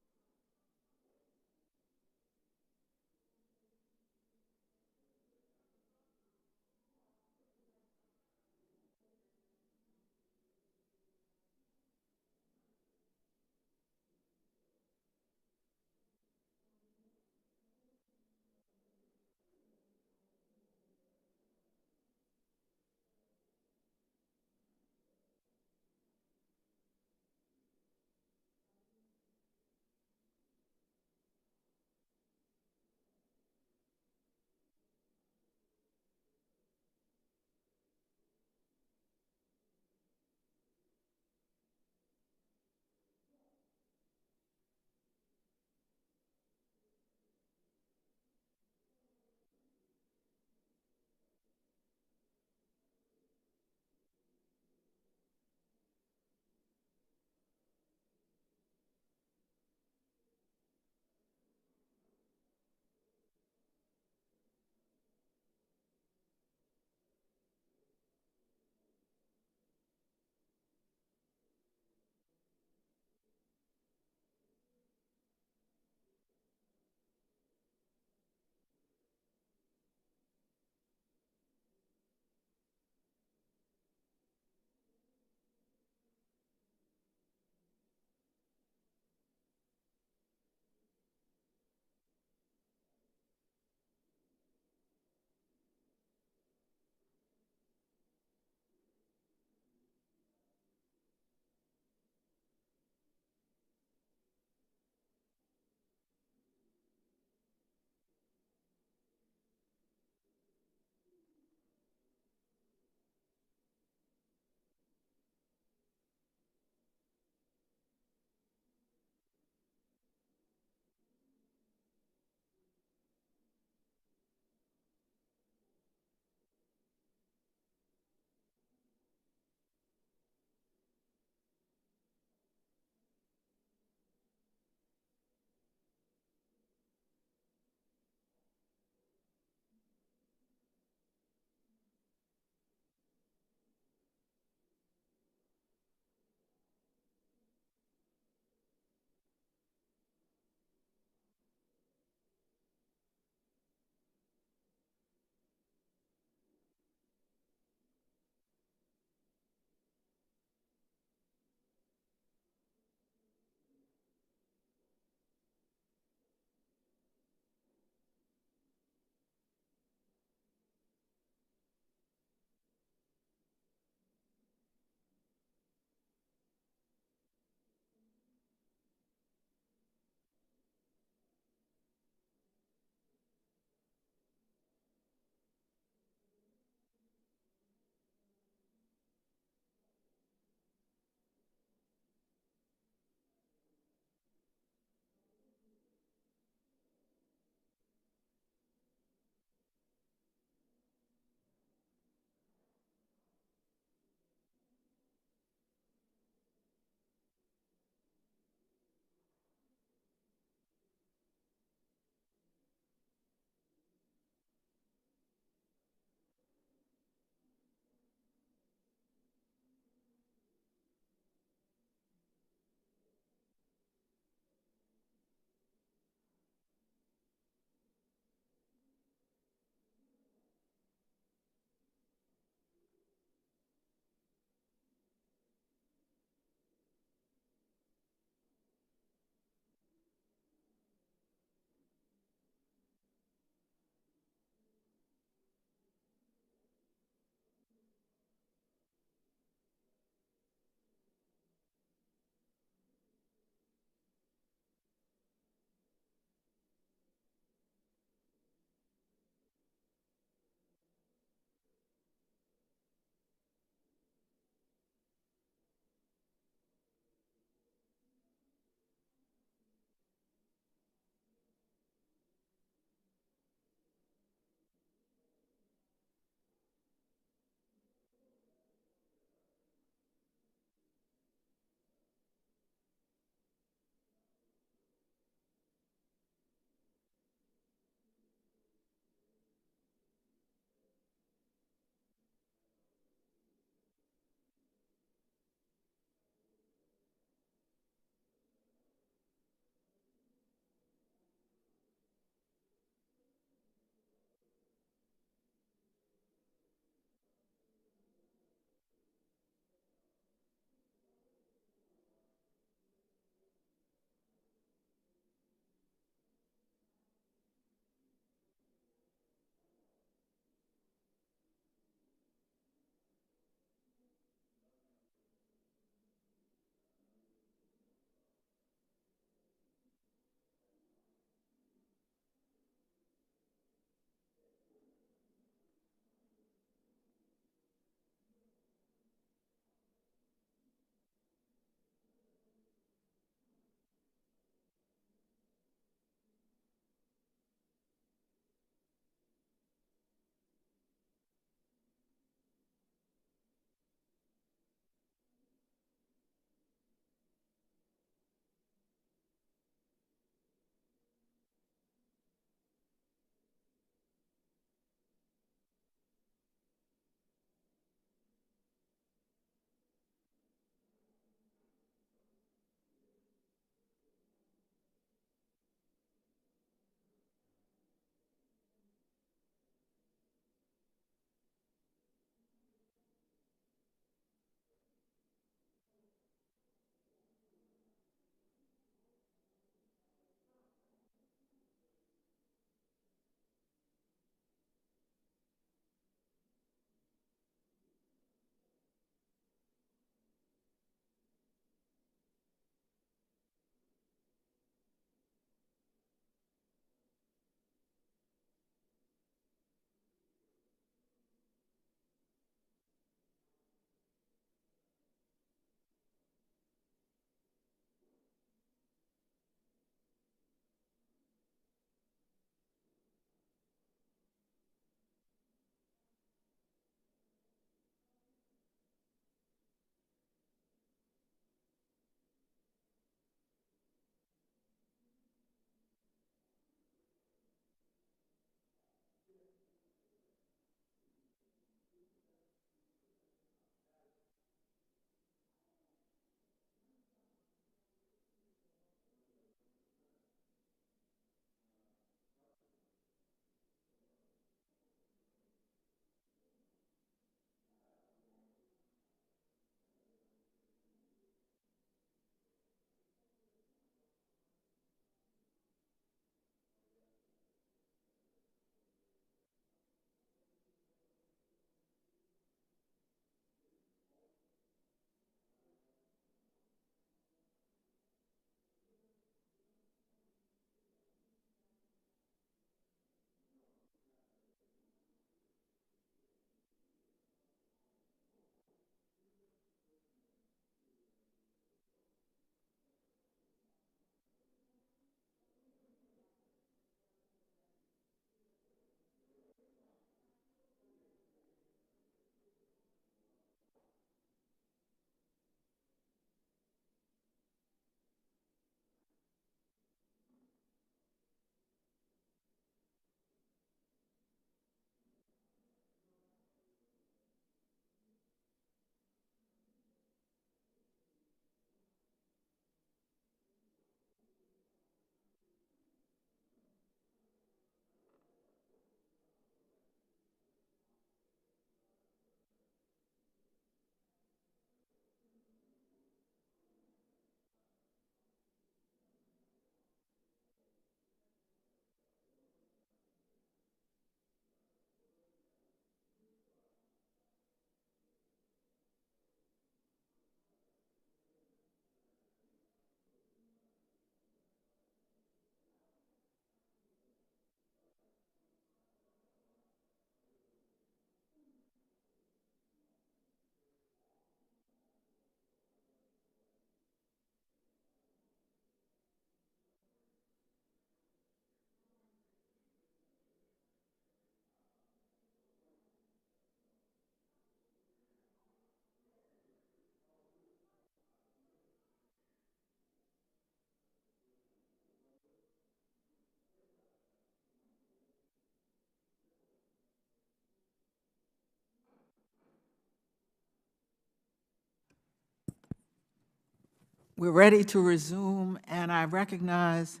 We're ready to resume, and I recognize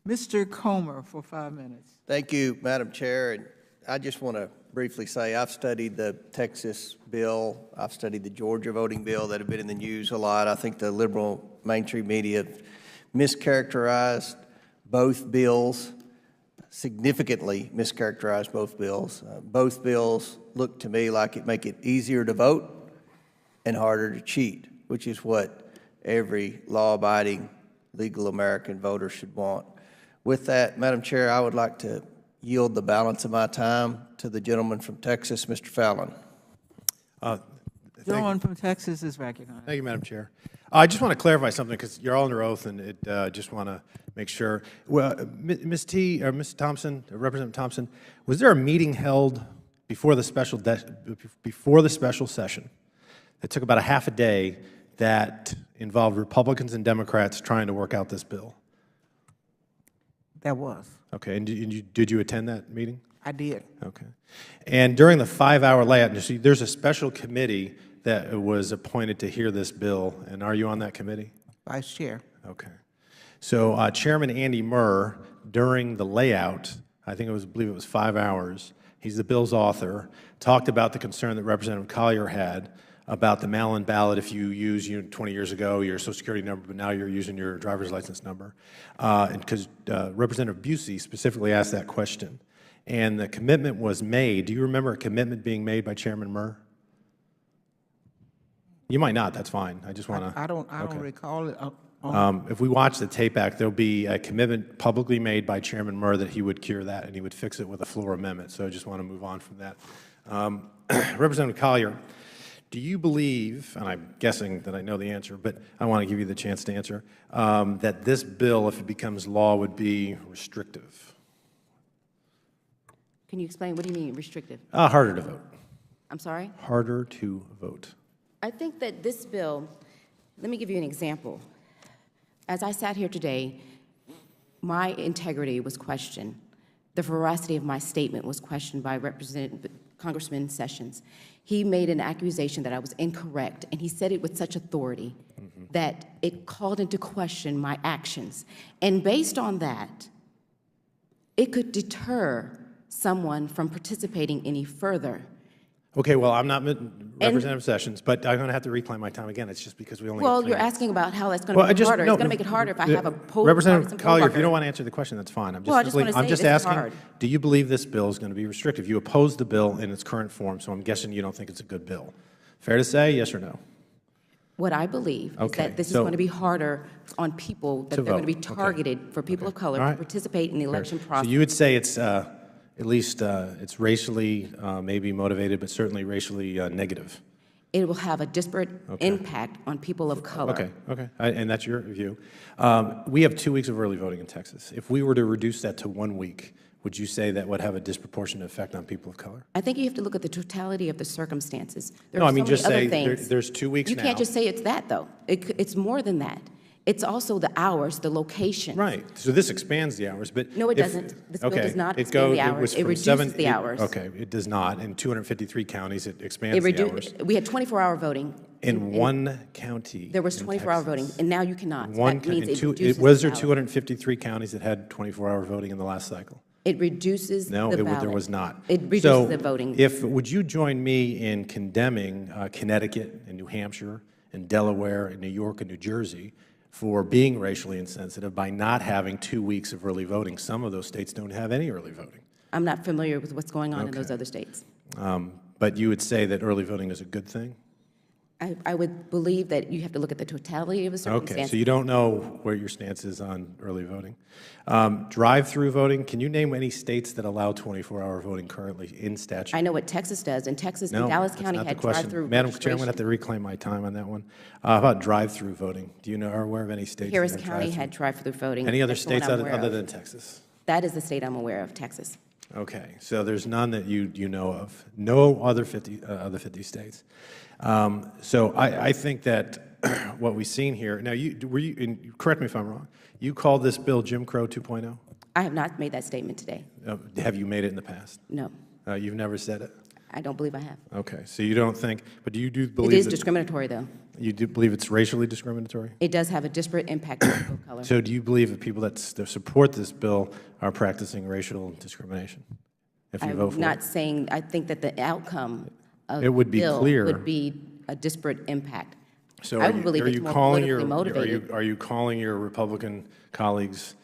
Mr. Comer for 5 minutes. Thank you, Madam Chair. And I just want to briefly say I've studied the Texas bill. I've studied the Georgia voting bill that have been in the news a lot. I think the liberal mainstream media have mischaracterized both bills, significantly mischaracterized both bills. Both bills look to me like it make it easier to vote and harder to cheat, which is what every law-abiding, legal American voter should want. With that, Madam Chair, I would like to yield the balance of my time to the gentleman from Texas, Mr. Fallon. Gentleman from Texas is recognized. Thank you, Madam Chair. I just want to clarify something because you're all under oath, and just want to make sure. Well, Ms. T. or Ms. Thompson, Representative Thompson, was there a meeting held before the special session that took about a half a day that involved Republicans and Democrats trying to work out this bill? That was. Okay, and did you attend that meeting? I did. Okay. And during the 5-hour layout, you see, there's a special committee that was appointed to hear this bill, and are you on that committee? Vice Chair. Okay. So Chairman Andy Murr, during the layout, I believe it was 5 hours, he's the bill's author, talked about the concern that Representative Collier had about the mail-in ballot. If you use 20 years ago your Social Security number, but now you're using your driver's license number. And because Representative Busey specifically asked that question. And the commitment was made. Do you remember a commitment being made by Chairman Murr? You might not, that's fine. I just want to. I don't recall it. If we watch the tape back, there'll be a commitment publicly made by Chairman Murr that he would cure that and he would fix it with a floor amendment. So I just want to move on from that. Representative Collier, do you believe, and I'm guessing that I know the answer, but I want to give you the chance to answer, that this bill, if it becomes law, would be restrictive? Can you explain, what do you mean restrictive? Harder to vote. I'm sorry? Harder to vote. I think that this bill, let me give you an example. As I sat here today, my integrity was questioned. The veracity of my statement was questioned by Congressman Sessions. He made an accusation that I was incorrect, and he said it with such authority that it called into question my actions. And based on that, it could deter someone from participating any further. Okay, well, I'm not Representative Sessions, but I'm going to have to reclaim my time again. It's just because we only. Well, you're asking about how that's going to make it harder. It's going to make it harder if I have a Representative Collier, if you don't want to answer the question, that's fine. I'm just asking, hard. do you believe this bill is going to be restrictive? You oppose the bill in its current form, so I'm guessing you don't think it's a good bill. Fair to say, yes or no? What I believe is that this is going to be harder on people, that they're going to be targeted for people of color to participate in the election process. So you would say it's at least it's racially maybe motivated, but certainly racially negative. It will have a disparate impact on people of color. Okay, and that's your view. We have 2 weeks of early voting in Texas. If we were to reduce that to 1 week, would you say that would have a disproportionate effect on people of color? I think you have to look at the totality of the circumstances. No, I mean, just say there's 2 weeks now. You can't just say it's that, though. It's more than that. It's also the hours, the location. Right. So this expands the hours, but no, it doesn't. This bill does not expand the hours. It reduces the hours. Okay, it does not. In 253 counties, it expands the hours. We had 24-hour voting. In one county. There was 24-hour voting, and now you cannot. That means it reduces was there 253 counties that had 24-hour voting in the last cycle? It reduces the ballot. No, there was not. It reduces the voting. Would you join me in condemning Connecticut and New Hampshire and Delaware and New York and New Jersey for being racially insensitive by not having 2 weeks of early voting? Some of those states don't have any early voting. I'm not familiar with what's going on in those other states. But you would say that early voting is a good thing? I would believe that you have to look at the totality of the circumstances. Okay, so you don't know where your stance is on early voting. Drive-through voting, can you name any states that allow 24-hour voting currently in statute? I know what Texas does. In Texas, No, Dallas County that's not had the question. drive-through Madam Chair, I'm registration. going to have to reclaim my time on that one. How about drive-through voting? Do you know, are aware of any states that Harris have County had drive-through voting. Any other That's the one states I'm aware other of. than Texas? That is the state I'm aware of, Texas. Okay, so there's none that you know of. No other 50 states. So I think that what we've seen here. Now, and correct me if I'm wrong. You called this bill Jim Crow 2.0? I have not made that statement today. Have you made it in the past? No. You've never said it? I don't believe I have. Okay, so you don't think, but do you believe it is that, discriminatory, though. You do believe it's racially discriminatory? It does have a disparate impact on people of color. So do you believe that people that support this bill are practicing racial discrimination? If you vote for I'm not saying, I think that the outcome of It would be the bill clear. would be a disparate impact. So I are would you, believe are it's you more calling politically motivated. are you calling your Republican colleagues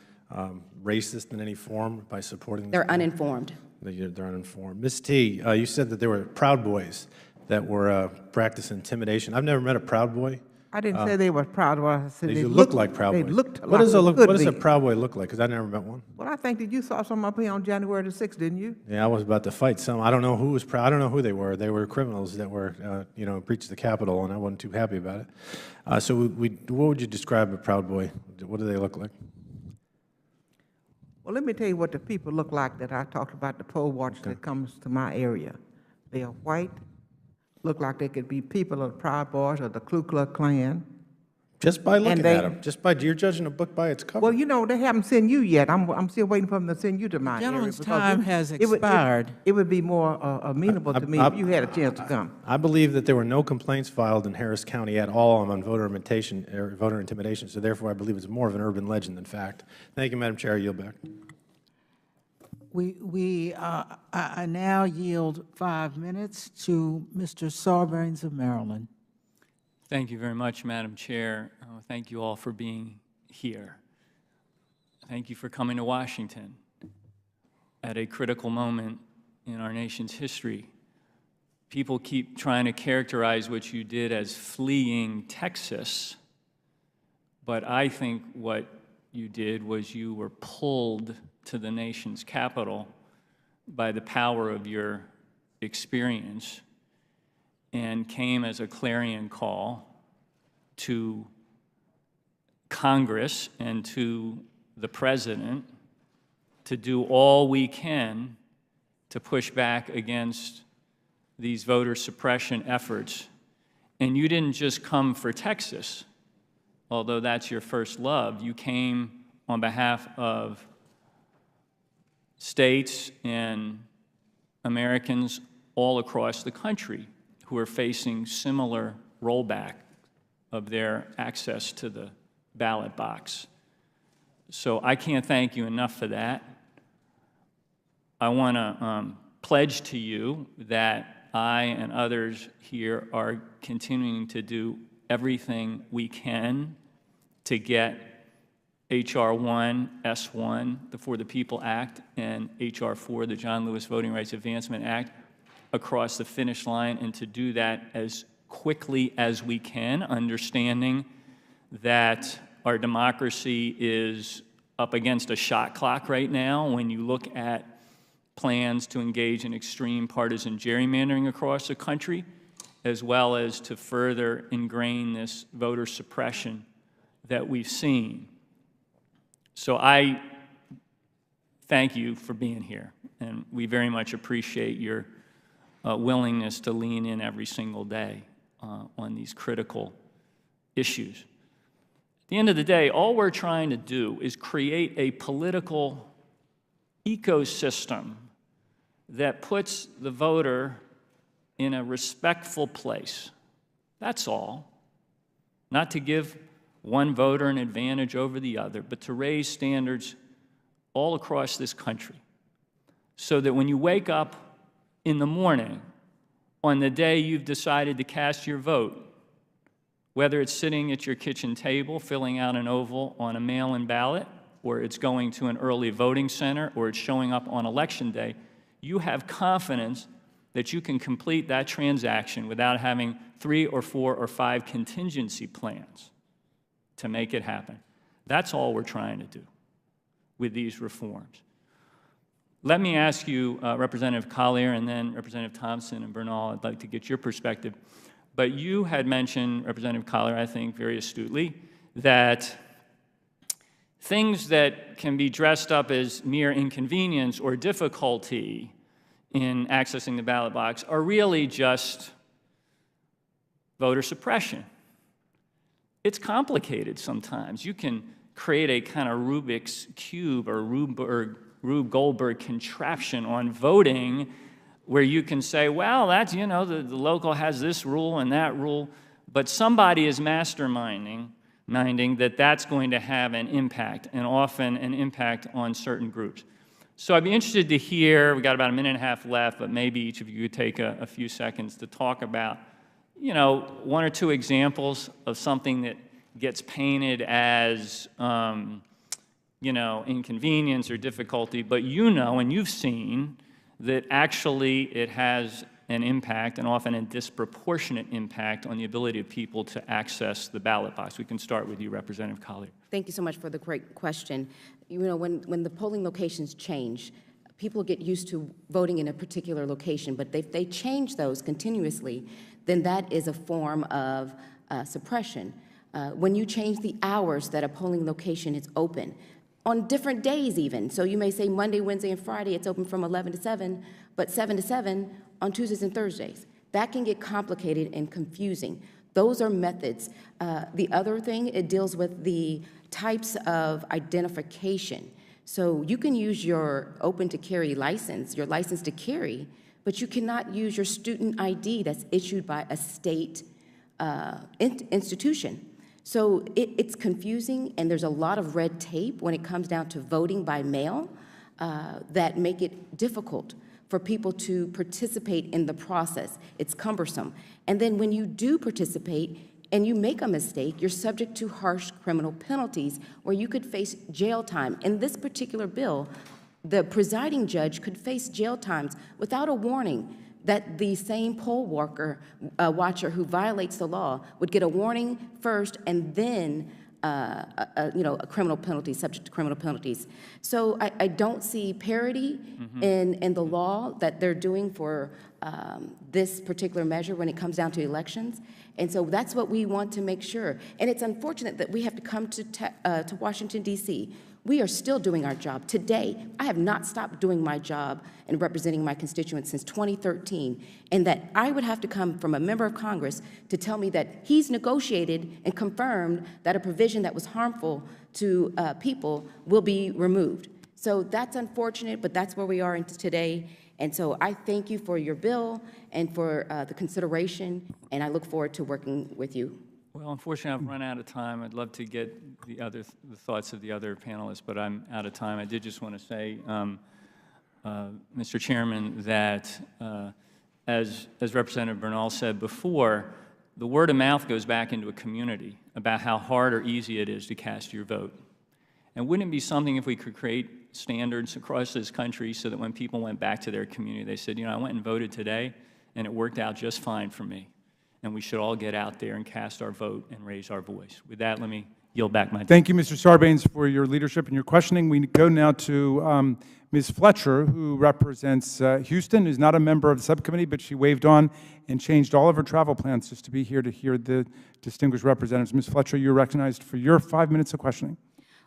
racist in any form by supporting this They're bill? uninformed. They're uninformed. Ms. T, you said that there were Proud Boys that were practicing intimidation. I've never met a Proud Boy. I didn't say they were Proud Boys. I said They they look like Proud they Boys. looked What like does they what could does a be. Proud Boy look like? Because I never met one. Well, I think that you saw some up here on January the 6th, didn't you? Yeah, I was about to fight some. I don't know who was proud. I don't know who they were. They were criminals that were, breached the Capitol, and I wasn't too happy about it. So what would you describe a Proud Boy? What do they look like? Well, let me tell you what the people look like that I talked about, the poll watchers that comes to my area. They are white, look like they could be people of the Proud Boys or the Ku Klux Klan. Just by looking at them. You're judging a book by its cover. Well, they haven't sent you yet. I'm still waiting for them to send you to my area. Gentleman's because time has expired. It would be more amenable to me if you had a chance to come. I believe that there were no complaints filed in Harris County at all on voter intimidation, so therefore I believe it's more of an urban legend than fact. Thank you, Madam Chair. I yield back. I now yield 5 minutes to Mr. Sarbanes of Maryland. Thank you very much, Madam Chair. Thank you all for being here. Thank you for coming to Washington at a critical moment in our nation's history. People keep trying to characterize what you did as fleeing Texas, but I think what you did was you were pulled to the nation's capital by the power of your experience and came as a clarion call to Congress and to the President to do all we can to push back against these voter suppression efforts. And you didn't just come for Texas, although that's your first love. You came on behalf of states and Americans all across the country who are facing similar rollback of their access to the ballot box. So I can't thank you enough for that. I want to pledge to you that I and others here are continuing to do everything we can to get H.R. 1, S1, the For the People Act, and H.R. 4, the John Lewis Voting Rights Advancement Act, across the finish line, and to do that as quickly as we can, understanding that our democracy is up against a shot clock right now when you look at plans to engage in extreme partisan gerrymandering across the country, as well as to further ingrain this voter suppression that we've seen. So I thank you for being here, and we very much appreciate your willingness to lean in every single day on these critical issues. At the end of the day, all we're trying to do is create a political ecosystem that puts the voter in a respectful place. That's all. Not to give one voter an advantage over the other, but to raise standards all across this country so that when you wake up in the morning on the day you've decided to cast your vote, whether it's sitting at your kitchen table filling out an oval on a mail-in ballot, or it's going to an early voting center, or it's showing up on election day, you have confidence that you can complete that transaction without having 3 or 4 or 5 contingency plans to make it happen. That's all we're trying to do with these reforms. Let me ask you, Representative Collier, and then Representative Thompson and Bernal, I'd like to get your perspective. But you had mentioned, Representative Collier, I think very astutely, that things that can be dressed up as mere inconvenience or difficulty in accessing the ballot box are really just voter suppression. It's complicated sometimes. You can create a kind of Rubik's Cube or Rube Goldberg contraption on voting where you can say, well, that's, the local has this rule and that rule. but somebody is masterminding that that's going to have an impact, and often an impact on certain groups. So I'd be interested to hear, we got about a minute and a half left, but maybe each of you could take a few seconds to talk about, you know, one or two examples of something that gets painted as, you know, inconvenience or difficulty, but you know and you've seen that actually it has an impact, and often a disproportionate impact, on the ability of people to access the ballot box. We can start with you, Representative Collier. Thank you so much for the great question. You know, when the polling locations change, people get used to voting in a particular location, but if they change those continuously, then that is a form of suppression. When you change the hours that a polling location is open, on different days even, so you may say Monday, Wednesday, and Friday it's open from 11 to 7, but 7 to 7 on Tuesdays and Thursdays. That can get complicated and confusing. Those are methods. The other thing, it deals with the types of identification. So you can use your open to carry license, your license to carry, but you cannot use your student ID that's issued by a state institution. So it's confusing, and there's a lot of red tape when it comes down to voting by mail that make it difficult for people to participate in the process. It's cumbersome. And then when you do participate and you make a mistake, you're subject to harsh criminal penalties where you could face jail time. In this particular bill, the presiding judge could face jail times without a warning that the same poll watcher who violates the law would get a warning first and then a criminal penalty, subject to criminal penalties. So I don't see parity in the law that they're doing for this particular measure when it comes down to elections. And so that's what we want to make sure. And it's unfortunate that we have to come to Washington, D.C. We are still doing our job. Today, I have not stopped doing my job and representing my constituents since 2013, and that I would have to come from a member of Congress to tell me that he's negotiated and confirmed that a provision that was harmful to people will be removed. So that's unfortunate, but that's where we are today. And so I thank you for your bill and for the consideration, and I look forward to working with you. Well, unfortunately, I've run out of time. I'd love to get the thoughts of the other panelists, but I'm out of time. I did just want to say, Mr. Chairman, that as Representative Bernal said before, the word of mouth goes back into a community about how hard or easy it is to cast your vote. And wouldn't it be something if we could create standards across this country so that when people went back to their community, they said, you know, I went and voted today, and it worked out just fine for me. And we should all get out there and cast our vote and raise our voice. With that, let me yield back my time. Thank you, Mr. Sarbanes, for your leadership and your questioning. We go now to Ms. Fletcher, who represents Houston, who's not a member of the subcommittee, but she waved on and changed all of her travel plans just to be here to hear the distinguished representatives. Ms. Fletcher, you're recognized for your 5 minutes of questioning.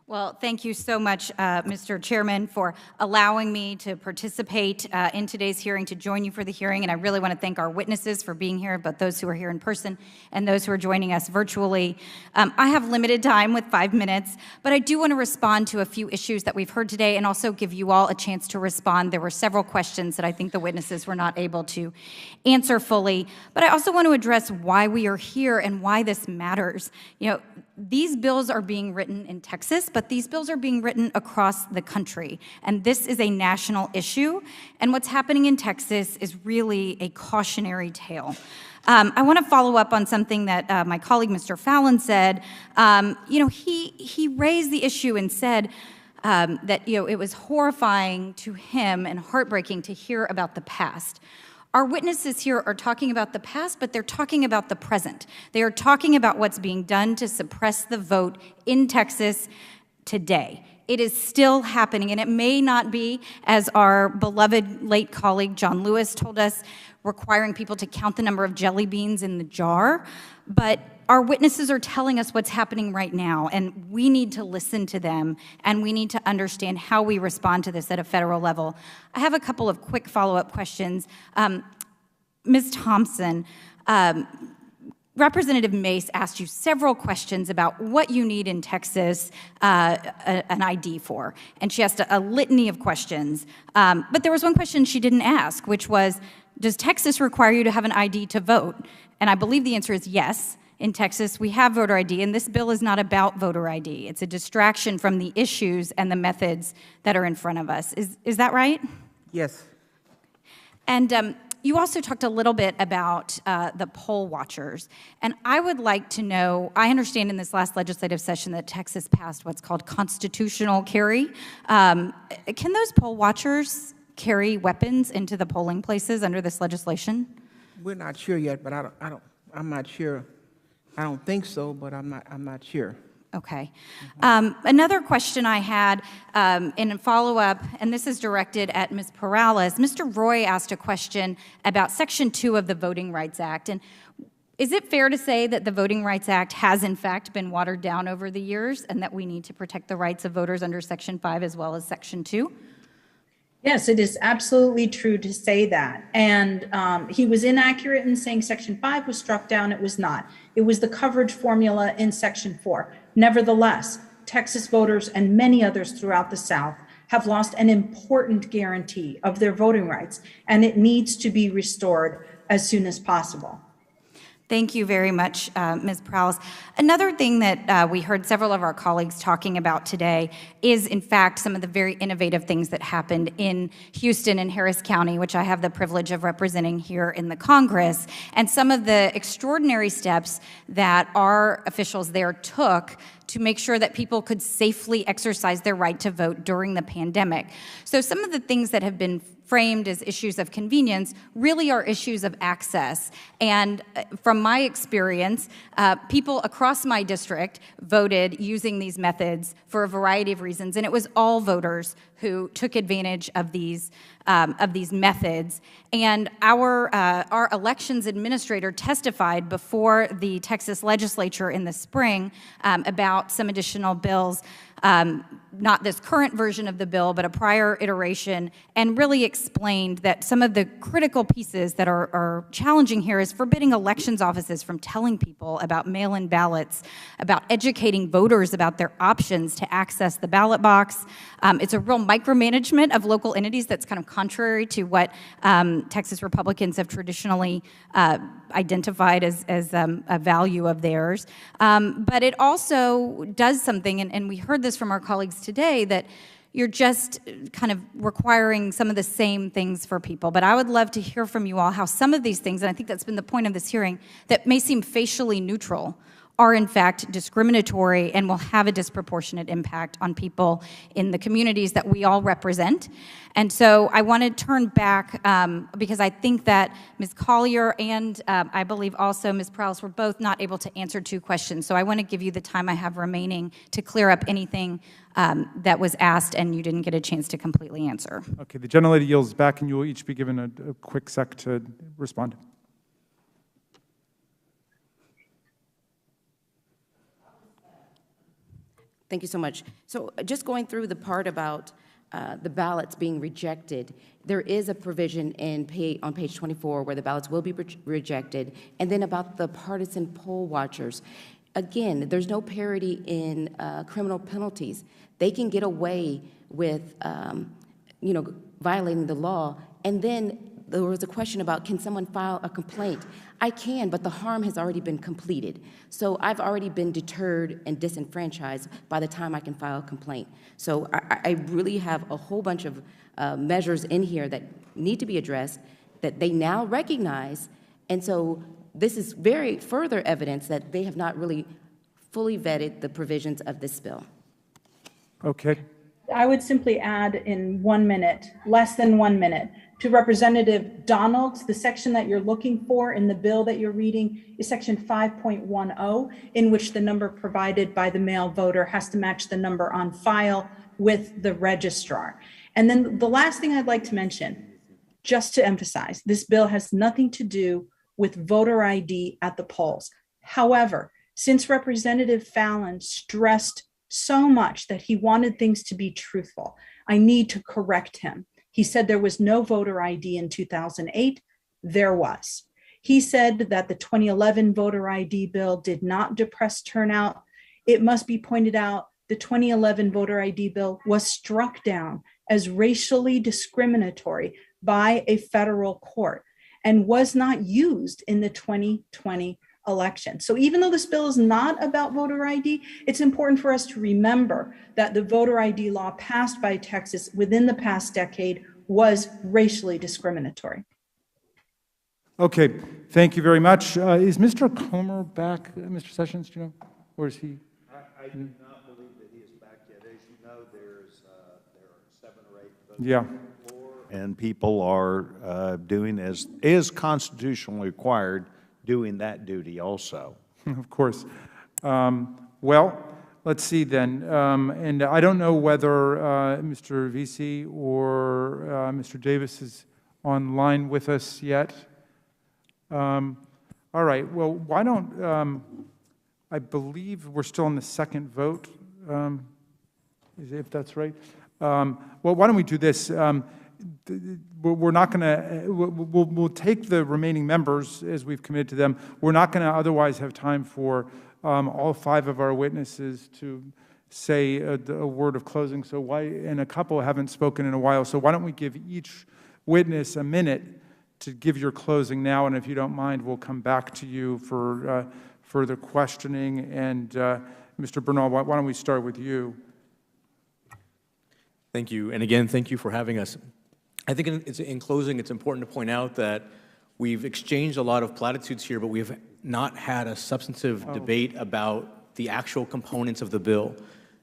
Well, thank you so much, Mr. Chairman, for allowing me to participate in today's hearing, to join you for the hearing. And I really want to thank our witnesses for being here, both those who are here in person and those who are joining us virtually. I have limited time with 5 minutes, but I do want to respond to a few issues that we've heard today and also give you all a chance to respond. There were several questions that I think the witnesses were not able to answer fully. But I also want to address why we are here and why this matters. You know, these bills are being written in Texas, but these bills are being written across the country. And this is a national issue. And what's happening in Texas is really a cautionary tale. I want to follow up on something that my colleague, Mr. Fallon, said. You know, he raised the issue and said that, you know, it was horrifying to him and heartbreaking to hear about the past. Our witnesses here are talking about the past, but they're talking about the present. They are talking about what's being done to suppress the vote in Texas today. It is still happening, and it may not be, as our beloved late colleague John Lewis told us, requiring people to count the number of jelly beans in the jar, but our witnesses are telling us what's happening right now, and we need to listen to them, and we need to understand how we respond to this at a federal level. I have a couple of quick follow-up questions. Ms. Thompson, Representative Mace asked you several questions about what you need in Texas an ID for, and she asked a litany of questions. But there was one question she didn't ask, which was, does Texas require you to have an ID to vote? And I believe the answer is yes. in Texas, we have voter ID, and this bill is not about voter ID. It's a distraction from the issues and the methods that are in front of us. Is that right? Yes. And you also talked a little bit about the poll watchers. And I would like to know, I understand in this last legislative session that Texas passed what's called constitutional carry. Can those poll watchers carry weapons into the polling places under this legislation? We're not sure yet, but I'm not sure. I don't think so, but I'm not sure. Okay. Another question I had in a follow-up, and this is directed at Ms. Perales. Mr. Roy asked a question about Section 2 of the Voting Rights Act. And is it fair to say that the Voting Rights Act has, in fact, been watered down over the years and that we need to protect the rights of voters under Section 5 as well as Section 2? Yes, it is absolutely true to say that. And he was inaccurate in saying Section 5 was struck down. It was not. It was the coverage formula in Section 4. Nevertheless, Texas voters and many others throughout the South have lost an important guarantee of their voting rights, and it needs to be restored as soon as possible. Thank you very much, Ms. Perales. Another thing that we heard several of our colleagues talking about today is, in fact, some of the very innovative things that happened in Houston and Harris County, which I have the privilege of representing here in the Congress, and some of the extraordinary steps that our officials there took to make sure that people could safely exercise their right to vote during the pandemic. So some of the things that have been framed as issues of convenience really are issues of access. And from my experience, people across my district voted using these methods for a variety of reasons, and it was all voters who took advantage of these methods. And our elections administrator testified before the Texas legislature in the spring about some additional bills, not this current version of the bill, but a prior iteration, and really explained that some of the critical pieces that are challenging here is forbidding elections offices from telling people about mail-in ballots, about educating voters about their options to access the ballot box. It's a real micromanagement of local entities that's kind of contrary to what Texas Republicans have traditionally identified as a value of theirs. But it also does something, and we heard this from our colleagues today, that you're just kind of requiring some of the same things for people. But I would love to hear from you all how some of these things, and I think that's been the point of this hearing, that may seem facially neutral, are in fact discriminatory and will have a disproportionate impact on people in the communities that we all represent. And so I want to turn back because I think that Ms. Collier and I believe also Ms. Perales were both not able to answer two questions. So I want to give you the time I have remaining to clear up anything that was asked and you didn't get a chance to completely answer. Okay, the gentlelady yields back, and you will each be given a quick sec to respond. Thank you so much. So just going through the part about the ballots being rejected, there is a provision on page 24 where the ballots will be rejected, and then about the partisan poll watchers. Again, there's no parity in criminal penalties. They can get away with, violating the law, and then there was a question about, can someone file a complaint? I can, but the harm has already been completed. So I've already been deterred and disenfranchised by the time I can file a complaint. So I really have a whole bunch of measures in here that need to be addressed that they now recognize. And so this is very further evidence that they have not really fully vetted the provisions of this bill. Okay. I would simply add in 1 minute, less than 1 minute, to Representative Donalds, the section that you're looking for in the bill that you're reading is section 5.10, in which the number provided by the male voter has to match the number on file with the registrar. And then the last thing I'd like to mention, just to emphasize, this bill has nothing to do with voter ID at the polls. However, since Representative Fallon stressed so much that he wanted things to be truthful, I need to correct him. He said there was no voter ID in 2008. There was. He said that the 2011 voter ID bill did not depress turnout. It must be pointed out the 2011 voter ID bill was struck down as racially discriminatory by a federal court and was not used in the 2020 election. So even though this bill is not about voter ID, it's important for us to remember that the voter ID law passed by Texas within the past decade was racially discriminatory. Okay, thank you very much. Is Mr. Comer back, Mr. Sessions, do you know? Or is he? I do not believe that he is back yet. As you know, there are 7 or 8 votes Yeah. on the floor, and people are doing, as is constitutionally required, doing that duty also. Of course. Well, let's see then. And I don't know whether Mr. Vesey or Mr. Davis is online with us yet. All right, well, why don't, I believe we're still on the second vote, if that's right. Well, why don't we do this? We're not going to, we'll take the remaining members as we've committed to them. We're not going to otherwise have time for all 5 of our witnesses to say a word of closing. So why, and a couple haven't spoken in a while, so why don't we give each witness a minute to give your closing now, and if you don't mind, we'll come back to you for further questioning. And Mr. Bernal, why don't we start with you? Thank you. And again, thank you for having us. I think in closing, it's important to point out that we've exchanged a lot of platitudes here, but we have not had a substantive debate about the actual components of the bill.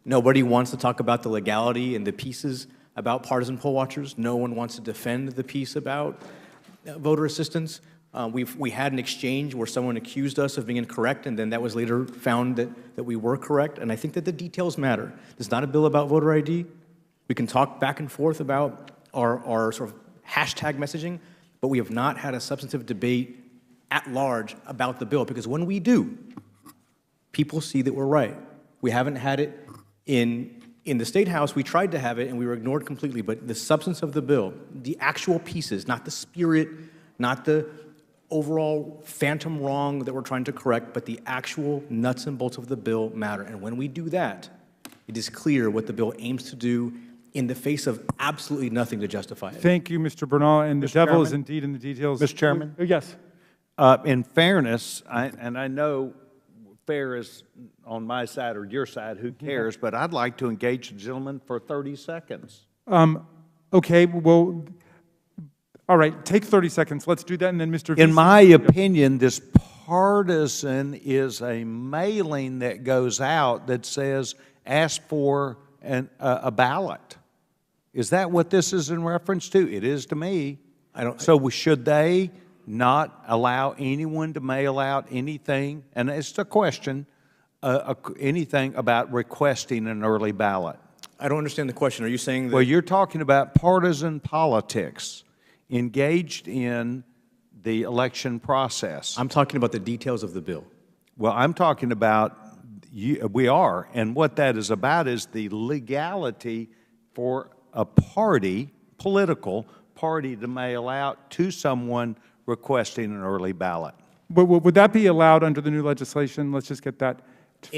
Nobody wants to talk about the legality and the pieces about partisan poll watchers. No one wants to defend the piece about voter assistance. We had an exchange where someone accused us of being incorrect, and then that was later found that we were correct. And I think that the details matter. It's not a bill about voter ID. We can talk back and forth about our sort of hashtag messaging, but we have not had a substantive debate at large about the bill, because when we do, people see that we're right. We haven't had it in the State House. We tried to have it, and we were ignored completely, but the substance of the bill, the actual pieces, not the spirit, not the overall phantom wrong that we're trying to correct, but the actual nuts and bolts of the bill matter. And when we do that, it is clear what the bill aims to do in the face of absolutely nothing to justify it. Thank you, Mr. Bernal, and the Mr. devil is Chairman? indeed in the details. Mr. Chairman? Yes. In fairness, and I know fair is on my side or your side, who cares, but I'd like to engage the gentleman for 30 seconds. Okay, well, all right, take 30 seconds. Let's do that, and then Mr. In my opinion, this partisan is a mailing that goes out that says, ask for a ballot. Is that what this is in reference to? It is to me. So should they not allow anyone to mail out anything? And it's a question, anything about requesting an early ballot. I don't understand the question. Are you saying that? Well, you're talking about partisan politics engaged in the election process. I'm talking about the details of the bill. Well, I'm talking about, we are, and what that is about is the legality for a party, political party, to mail out to someone requesting an early ballot. But would that be allowed under the new legislation? Let's just get that,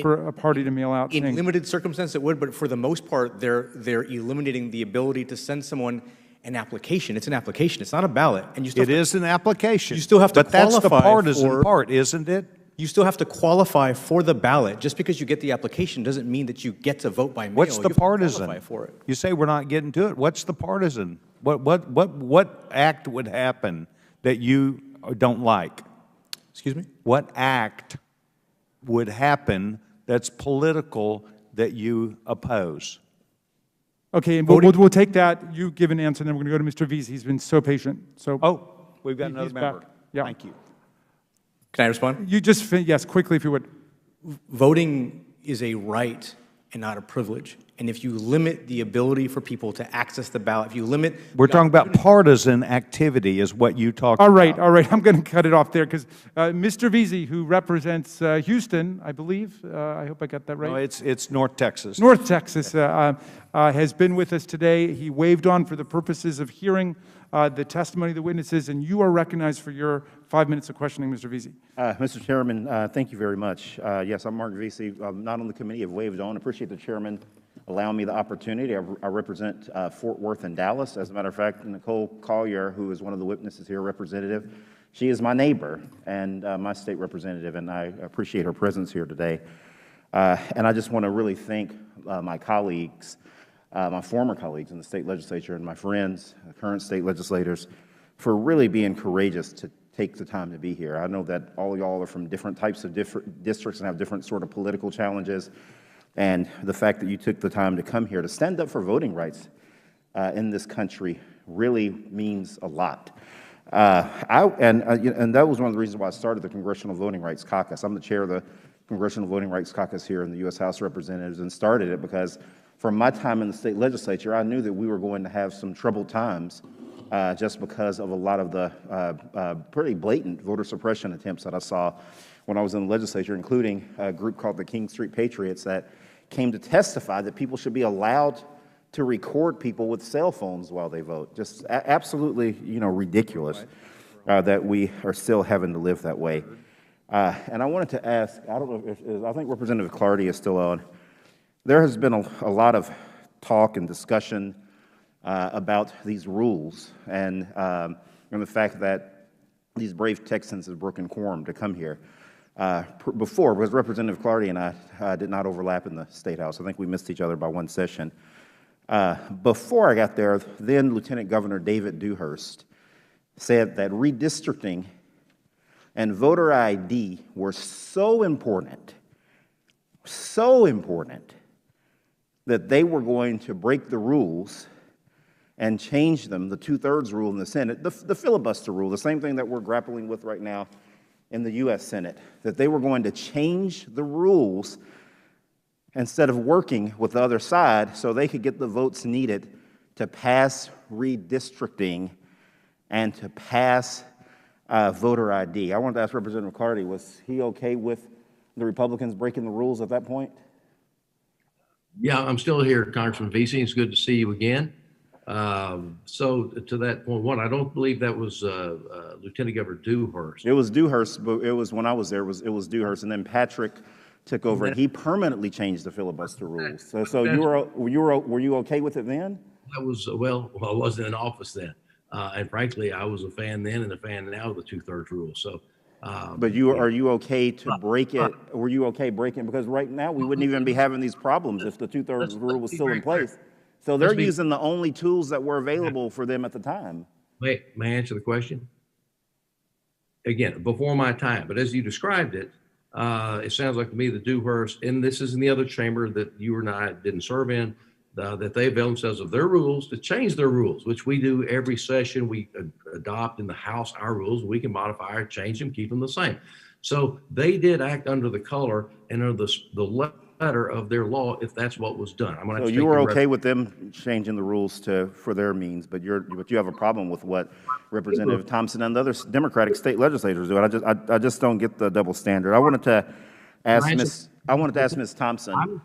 for a party to mail out In things. limited circumstances, it would, but for the most part, they're eliminating the ability to send someone an application. It's an application. It's not a ballot. And you still It is an application. You still have to but that's the qualify partisan part, isn't it? You still have to qualify for the ballot. Just because you get the application doesn't mean that you get to vote by mail. What's the You have to partisan? qualify for it. You say we're not getting to it. What's the partisan? What act would happen that you don't like? Excuse me? What act would happen that's political that you oppose? Okay, and we'll take that. You give an answer, and then we're going to go to Mr. Vesey. He's been so patient. So We've got another he's member. back. Yeah. Thank you. Can I respond? You just, yes, quickly if you would. Voting is a right and not a privilege. And if you limit the ability for people to access the ballot, if you limit... We're talking about partisan activity is what you talked about. All right. I'm going to cut it off there because Mr. Vesey, who represents Houston, I believe, I hope I got that right. No, it's North Texas. North Texas has been with us today. He waved on for the purposes of hearing the testimony of the witnesses, and you are recognized for your 5 minutes of questioning, Mr. Vesey. Mr. Chairman, thank you very much. Yes, I'm Mark Vesey. I'm not on the committee. I've waved on. Appreciate the chairman allowing me the opportunity. I represent Fort Worth and Dallas. As a matter of fact, Nicole Collier, who is one of the witnesses here, representative, She is my neighbor and my state representative, and I appreciate her presence here today. And I just want to really thank my colleagues, my former colleagues in the state legislature, and my friends, current state legislators, for really being courageous to take the time to be here. I know that all of y'all are from different types of different districts and have different sort of political challenges, and the fact that you took the time to come here to stand up for voting rights in this country really means a lot. And that was one of the reasons why I started the Congressional Voting Rights Caucus. I'm the chair of the Congressional Voting Rights Caucus here in the U.S. House of Representatives, and started it because from my time in the state legislature, I knew that we were going to have some troubled times just because of a lot of the pretty blatant voter suppression attempts that I saw when I was in the legislature, including a group called the King Street Patriots that came to testify that people should be allowed to record people with cell phones while they vote. Just absolutely, ridiculous that we are still having to live that way. And I wanted to ask, I don't know if, I think Representative Clardy is still on. There has been a lot of talk and discussion about these rules and the fact that these brave Texans have broken quorum to come here. Before, because Representative Clardy and I did not overlap in the State House. I think we missed each other by one session. Before I got there, then Lieutenant Governor David Dewhurst said that redistricting and voter ID were so important that they were going to break the rules and change them, the two-thirds rule in the Senate, the filibuster rule, the same thing that we're grappling with right now in the U.S. Senate, that they were going to change the rules instead of working with the other side so they could get the votes needed to pass redistricting and to pass voter ID. I wanted to ask Representative Clardy, was he okay with the Republicans breaking the rules at that point? Yeah, I'm still here, Congressman Vesey. It's good to see you again. So to that point, one, I don't believe that was Lieutenant Governor Dewhurst. It was Dewhurst, but it was when I was there. It was Dewhurst, and then Patrick took over, and he permanently changed the filibuster rules. So were you okay with it then? That was well, I wasn't in office then, and frankly, I was a fan then and a fan now of the two-thirds rule. So. But are you okay to break it? Were you okay breaking? Because right now we wouldn't even be having these problems if the two-thirds rule was still in place. So they're using the only tools that were available for them at the time. May I answer the question? Again, before my time, but as you described it, it sounds like to me that Dewhurst, and this is in the other chamber that you and I didn't serve in, that they avail themselves of their rules to change their rules, which we do every session. We adopt in the House our rules. We can modify or change them, keep them the same. So they did act under the color and under the letter of their law, if that's what was done. I'm so you were okay with them changing the rules for their means, but you have a problem with what Representative Thompson and the other Democratic state legislators do. I just don't get the double standard. I wanted to ask Ms. Thompson. I'm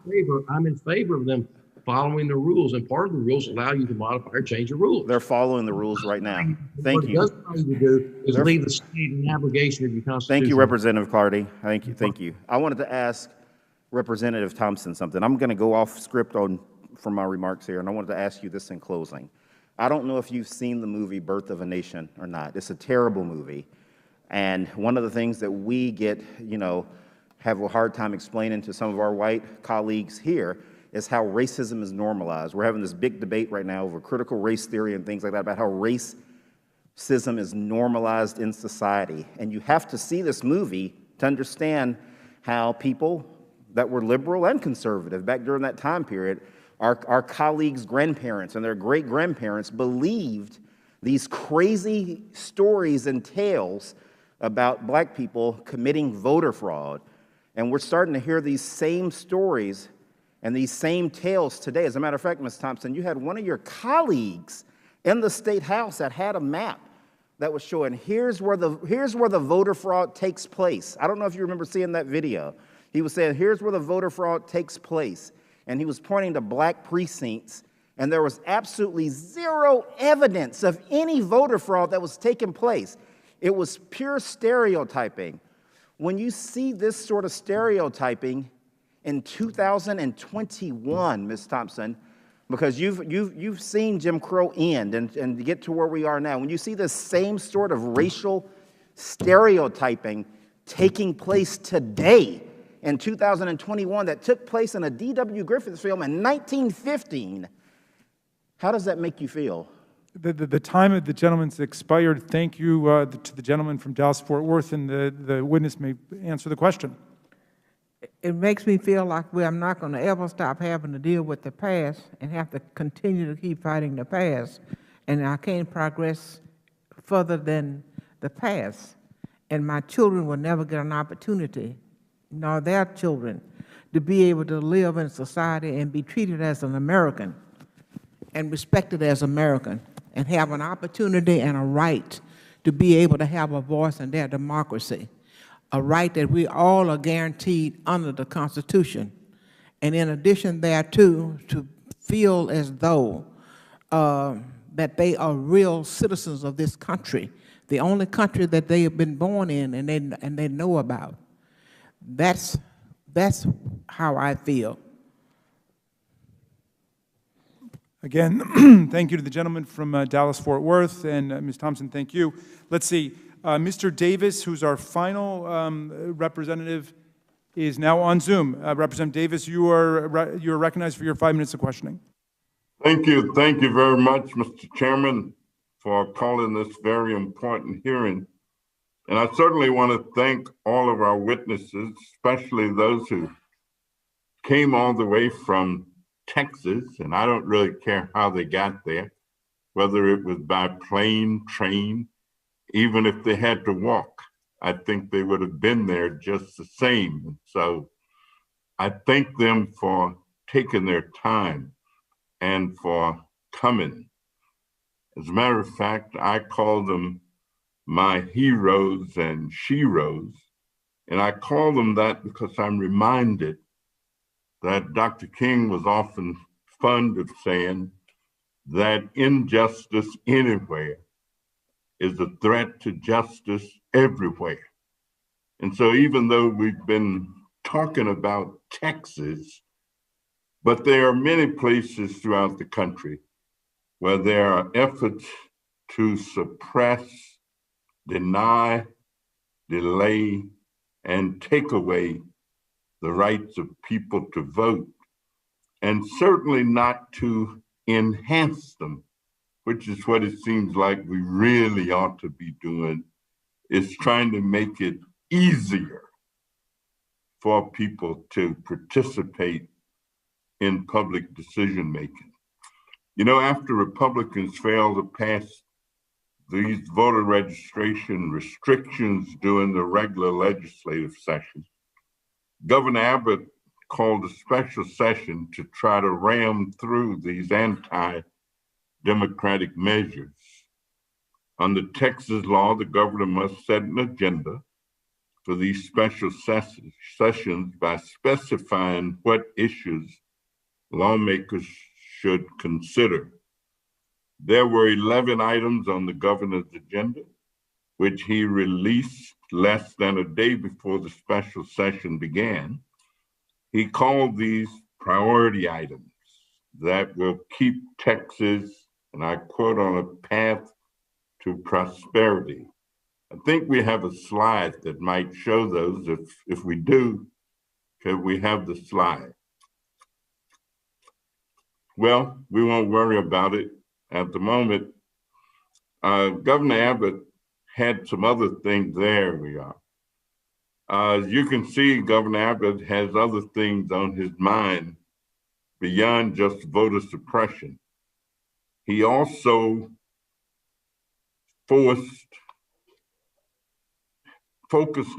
in favor of them following the rules, and part of the rules allow you to modify or change your rules. They're following the rules right now. Thank you. What it does allow you to do is leave the state in abrogation of your Constitution. Thank you, Representative Clardy. Thank you. I wanted to ask Representative Thompson something. I'm going to go off script from my remarks here, and I wanted to ask you this in closing. I don't know if you've seen the movie Birth of a Nation or not. It's a terrible movie, and one of the things that we have a hard time explaining to some of our white colleagues here is how racism is normalized. We're having this big debate right now over critical race theory and things like that about how racism is normalized in society. And you have to see this movie to understand how people that were liberal and conservative back during that time period, our colleagues' grandparents and their great-grandparents believed these crazy stories and tales about black people committing voter fraud. And we're starting to hear these same stories and these same tales today. As a matter of fact, Ms. Thompson, you had one of your colleagues in the State House that had a map that was showing here's where the voter fraud takes place. I don't know if you remember seeing that video. He was saying, here's where the voter fraud takes place. And he was pointing to black precincts, and there was absolutely zero evidence of any voter fraud that was taking place. It was pure stereotyping. When you see this sort of stereotyping in 2021, Ms. Thompson, because you've seen Jim Crow end and get to where we are now. When you see this same sort of racial stereotyping taking place today in 2021 that took place in a D.W. Griffith film in 1915. How does that make you feel? The time of the gentleman's expired. Thank you to the gentleman from Dallas-Fort Worth, and the witness may answer the question. It makes me feel like I'm not going to ever stop having to deal with the past and have to continue to keep fighting the past, and I can't progress further than the past. And my children will never get an opportunity, nor their children, to be able to live in society and be treated as an American and respected as American, and have an opportunity and a right to be able to have a voice in their democracy, a right that we all are guaranteed under the Constitution. And in addition thereto, to feel as though that they are real citizens of this country, the only country that they have been born in and they know about. That's how I feel. Again, thank you to the gentleman from Dallas-Fort Worth, and Ms. Thompson, thank you. Let's see, Mr. Davis, who's our final representative, is now on Zoom. Representative Davis, you are recognized for your 5 minutes of questioning. Thank you very much, Mr. Chairman, for calling this very important hearing. And I certainly want to thank all of our witnesses, especially those who came all the way from Texas, and I don't really care how they got there, whether it was by plane, train, even if they had to walk. I think they would have been there just the same. So I thank them for taking their time and for coming. As a matter of fact, I call them my heroes and sheroes, and I call them that because I'm reminded that Dr. King was often fond of saying that injustice anywhere is a threat to justice everywhere. And so even though we've been talking about Texas, but there are many places throughout the country where there are efforts to suppress, deny, delay, and take away the rights of people to vote, and certainly not to enhance them, which is what it seems like we really ought to be doing, is trying to make it easier for people to participate in public decision making. You know, after Republicans failed to pass these voter registration restrictions during the regular legislative session, Governor Abbott called a special session to try to ram through these anti-democratic measures. Under Texas law, the governor must set an agenda for these special sessions by specifying what issues lawmakers should consider. There were 11 items on the governor's agenda, which he released less than a day before the special session began. He called these priority items that will keep Texas, and I quote, on a path to prosperity. I think we have a slide that might show those. If we do, can we have the slide? Well, we won't worry about it at the moment. Governor Abbott had some other things. There we are. As you can see, Governor Abbott has other things on his mind beyond just voter suppression. He also focused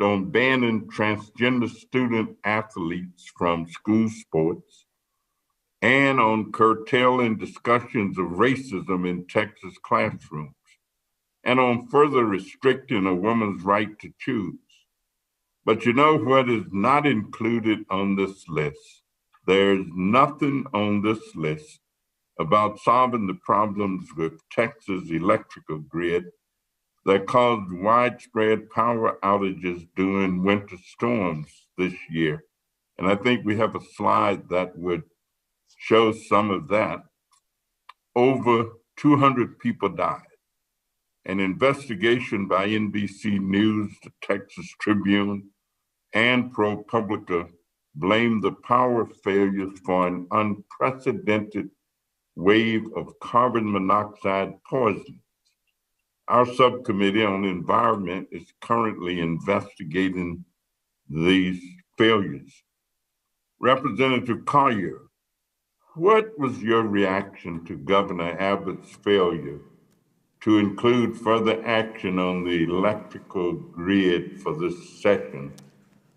on banning transgender student athletes from school sports and on curtailing discussions of racism in Texas classrooms, and on further restricting a woman's right to choose. But you know what is not included on this list? There's nothing on this list about solving the problems with Texas electrical grid that caused widespread power outages during winter storms this year. And I think we have a slide that would show some of that. Over 200 people died. An investigation by NBC News, the Texas Tribune, and ProPublica blamed the power failures for an unprecedented wave of carbon monoxide poisoning. Our subcommittee on environment is currently investigating these failures. Representative Collier, what was your reaction to Governor Abbott's failure to include further action on the electrical grid for this session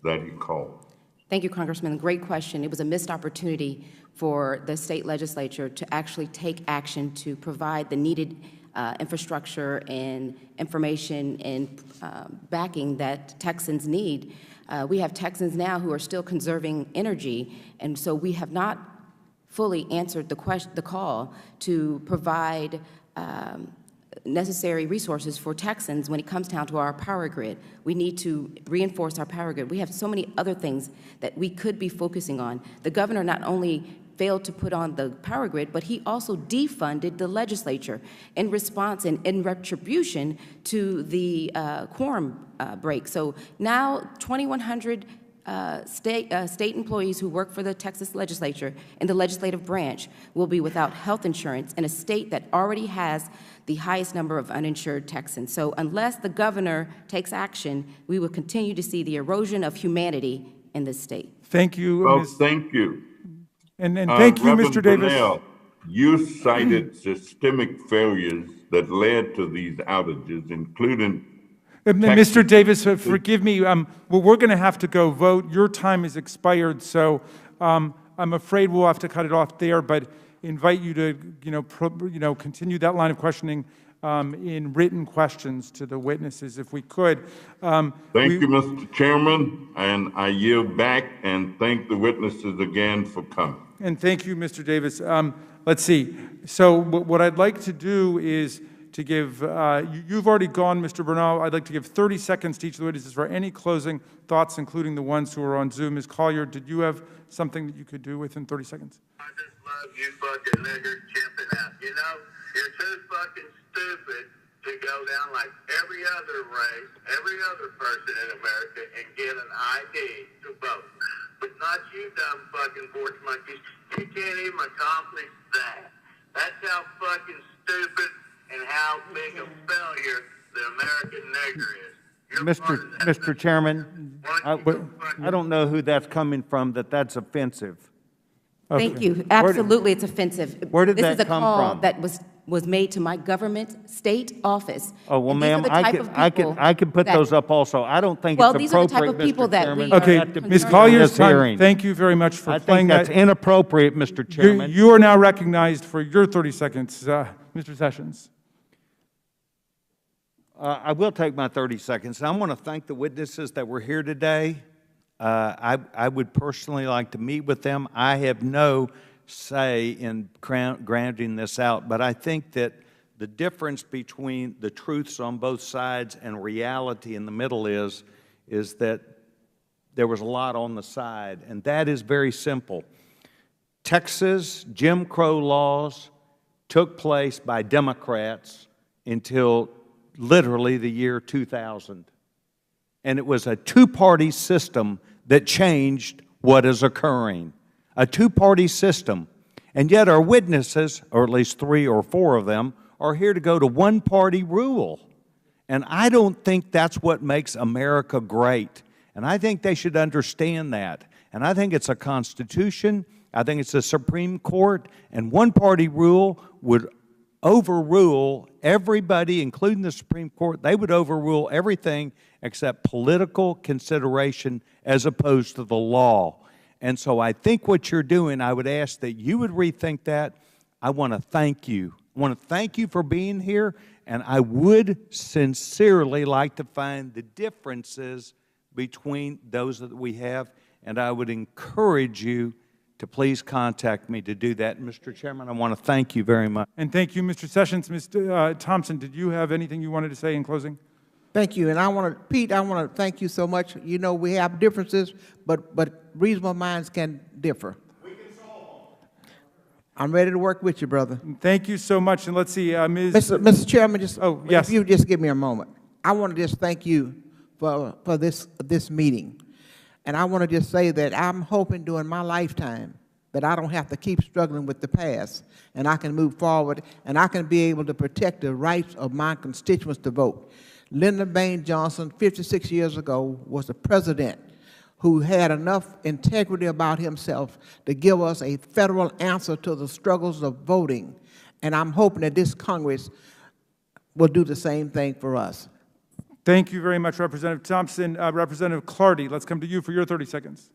that he called? Thank you, Congressman. Great question. It was a missed opportunity for the state legislature to actually take action to provide the needed infrastructure and information and backing that Texans need. We have Texans now who are still conserving energy, and so we have not fully answered the call to provide necessary resources for Texans when it comes down to our power grid. We need to reinforce our power grid. We have so many other things that we could be focusing on. The governor not only failed to put on the power grid, but he also defunded the legislature in response and in retribution to the quorum break. So now 2,100 state employees who work for the Texas legislature in the legislative branch will be without health insurance in a state that already has the highest number of uninsured Texans. So unless the governor takes action, we will continue to see the erosion of humanity in this state. Thank you. Well, thank you. And thank you, Reverend Mr. Davis. Burnell, you cited systemic failures that led to these outages, including Mr. Davis, forgive me. Well, we're going to have to go vote. Your time is expired, so I'm afraid we'll have to cut it off there. But invite you to, continue that line of questioning in written questions to the witnesses, if we could. Thank you, Mr. Chairman, and I yield back and thank the witnesses again for coming. And thank you, Mr. Davis. Let's see. So what I'd like to do is to give, you've already gone, Mr. Bernal. I'd like to give 30 seconds to each of the witnesses for any closing thoughts, including the ones who are on Zoom. Ms. Collier, did you have something that you could do within 30 seconds? I just love you fucking niggers chipping out. You know, you're too fucking stupid to go down like every other race, every other person in America and get an ID to vote. But not you dumb fucking porch monkeys. You can't even accomplish that. That's how fucking stupid and how big a failure the American nigger is. Mr. Chairman, I don't know who that's coming from, that's offensive. Thank you. Absolutely, it's offensive. Where did this that come is a call from? that was made to my government state office. Oh, well, And these are ma'am, the type of people I can put that- those up also. I don't think Well, it's these are the type appropriate, of people Mr. that Chairman. we Okay, are Ms. Collier's time. hearing. Thank you very much for I playing think that's that. inappropriate, Mr. Chairman. You are now recognized for your 30 seconds, Mr. Sessions. I will take my 30 seconds. I want to thank the witnesses that were here today. I would personally like to meet with them. I have no say in grounding this out, but I think that the difference between the truths on both sides and reality in the middle is that there was a lot on the side, and that is very simple. Texas Jim Crow laws took place by Democrats until literally the year 2000. And it was a two-party system that changed what is occurring. A two-party system. And yet our witnesses, or at least 3 or 4 of them, are here to go to one-party rule. And I don't think that's what makes America great. And I think they should understand that. And I think it's a Constitution. I think it's a Supreme Court. And one-party rule would overrule everybody, including the Supreme Court. They would overrule everything except political consideration as opposed to the law. And so I think what you're doing, I would ask that you would rethink that. I want to thank you. I want to thank you for being here, and I would sincerely like to find the differences between those that we have, and I would encourage you to please contact me to do that. Mr. Chairman, I want to thank you very much. And thank you, Mr. Sessions. Mr. Thompson, did you have anything you wanted to say in closing? Thank you. And Pete, I want to thank you so much. You know, we have differences, but reasonable minds can differ. I'm ready to work with you, brother. Thank you so much. And let's see, Ms. Mr. Chairman, yes. If you just give me a moment. I want to just thank you for this meeting. And I want to just say that I'm hoping during my lifetime that I don't have to keep struggling with the past, and I can move forward, and I can be able to protect the rights of my constituents to vote. Lyndon Baines Johnson, 56 years ago, was the president who had enough integrity about himself to give us a federal answer to the struggles of voting. And I'm hoping that this Congress will do the same thing for us. Thank you very much, Representative Thompson. Representative Clardy, let's come to you for your 30 seconds.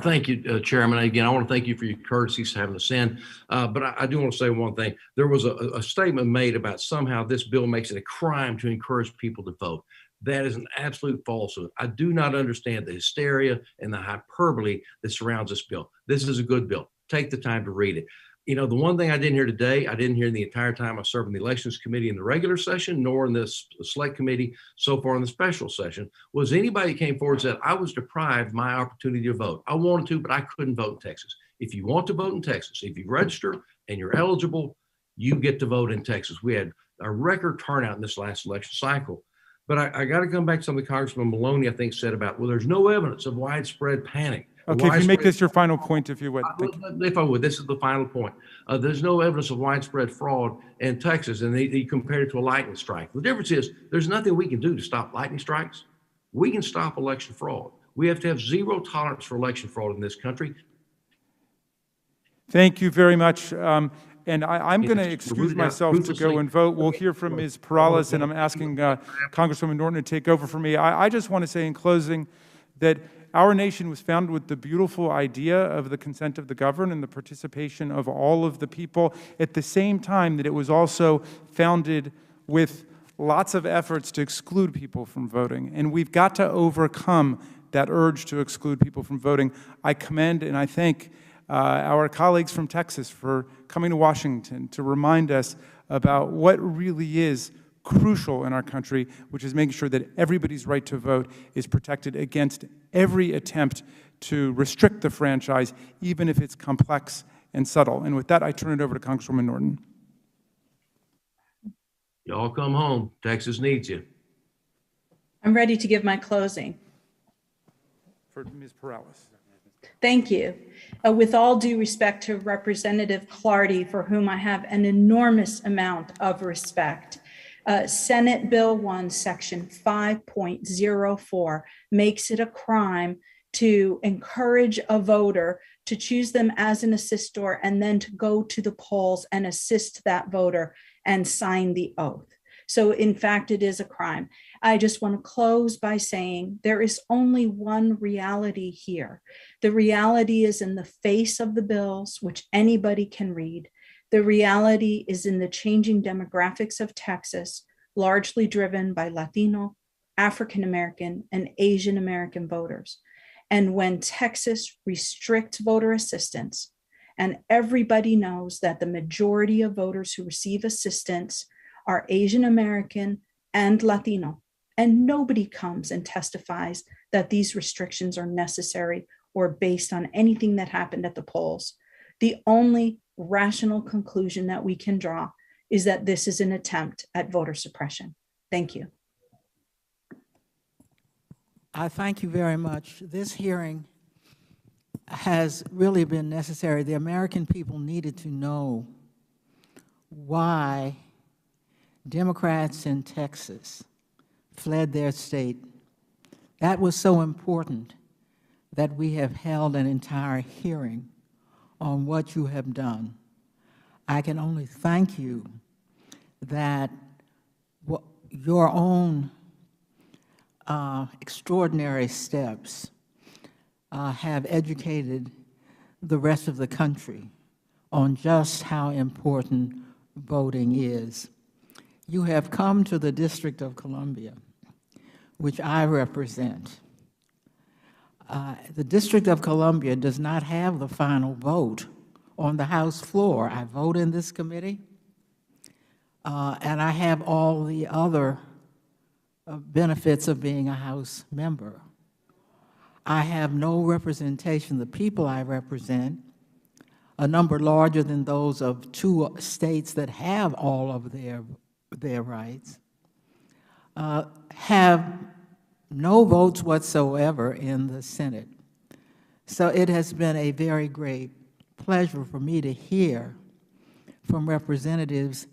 Thank you, Chairman. Again, I want to thank you for your courtesies for having us in. But I do want to say one thing. There was a statement made about somehow this bill makes it a crime to encourage people to vote. That is an absolute falsehood. I do not understand the hysteria and the hyperbole that surrounds this bill. This is a good bill. Take the time to read it. You know, the one thing I didn't hear today, I didn't hear the entire time I served in the Elections Committee in the regular session, nor in this Select Committee so far in the special session, was anybody came forward and said, I was deprived of my opportunity to vote. I wanted to, but I couldn't vote in Texas. If you want to vote in Texas, if you register and you're eligible, you get to vote in Texas. We had a record turnout in this last election cycle. But I got to come back to something Congressman Maloney, I think, said about, well, there's no evidence of widespread panic. Okay, if you make this your final point, if you would. If I would, this is the final point. There's no evidence of widespread fraud in Texas, and he compared it to a lightning strike. The difference is there's nothing we can do to stop lightning strikes. We can stop election fraud. We have to have zero tolerance for election fraud in this country. Thank you very much. And I'm going to excuse myself to go and vote. We'll hear from Ms. Perales, and I'm asking Congresswoman Norton to take over for me. I just want to say in closing that our nation was founded with the beautiful idea of the consent of the governed and the participation of all of the people, at the same time that it was also founded with lots of efforts to exclude people from voting. And we've got to overcome that urge to exclude people from voting. I commend and I thank our colleagues from Texas for coming to Washington to remind us about what really is crucial in our country, which is making sure that everybody's right to vote is protected against every attempt to restrict the franchise, even if it's complex and subtle. And with that, I turn it over to Congresswoman Norton. Y'all come home. Texas needs you. I'm ready to give my closing. For Ms. Perales. Thank you. With all due respect to Representative Clardy, for whom I have an enormous amount of respect, Senate Bill 1, Section 5.04 makes it a crime to encourage a voter to choose them as an assistor and then to go to the polls and assist that voter and sign the oath. So in fact, it is a crime. I just want to close by saying there is only one reality here. The reality is in the face of the bills, which anybody can read. The reality is in the changing demographics of Texas, largely driven by Latino, African American, and Asian American voters. And when Texas restricts voter assistance, and everybody knows that the majority of voters who receive assistance are Asian American and Latino, and nobody comes and testifies that these restrictions are necessary or based on anything that happened at the polls. The only rational conclusion that we can draw is that this is an attempt at voter suppression. Thank you. I thank you very much. This hearing has really been necessary. The American people needed to know why Democrats in Texas fled their state. That was so important that we have held an entire hearing on what you have done. I can only thank you that your own extraordinary steps have educated the rest of the country on just how important voting is. You have come to the District of Columbia, which I represent. The District of Columbia does not have the final vote on the House floor. I vote in this committee, and I have all the other benefits of being a House member. I have no representation. The people I represent a number larger than those of 2 states that have all of their rights, have no votes whatsoever in the Senate. So it has been a very great pleasure for me to hear from representatives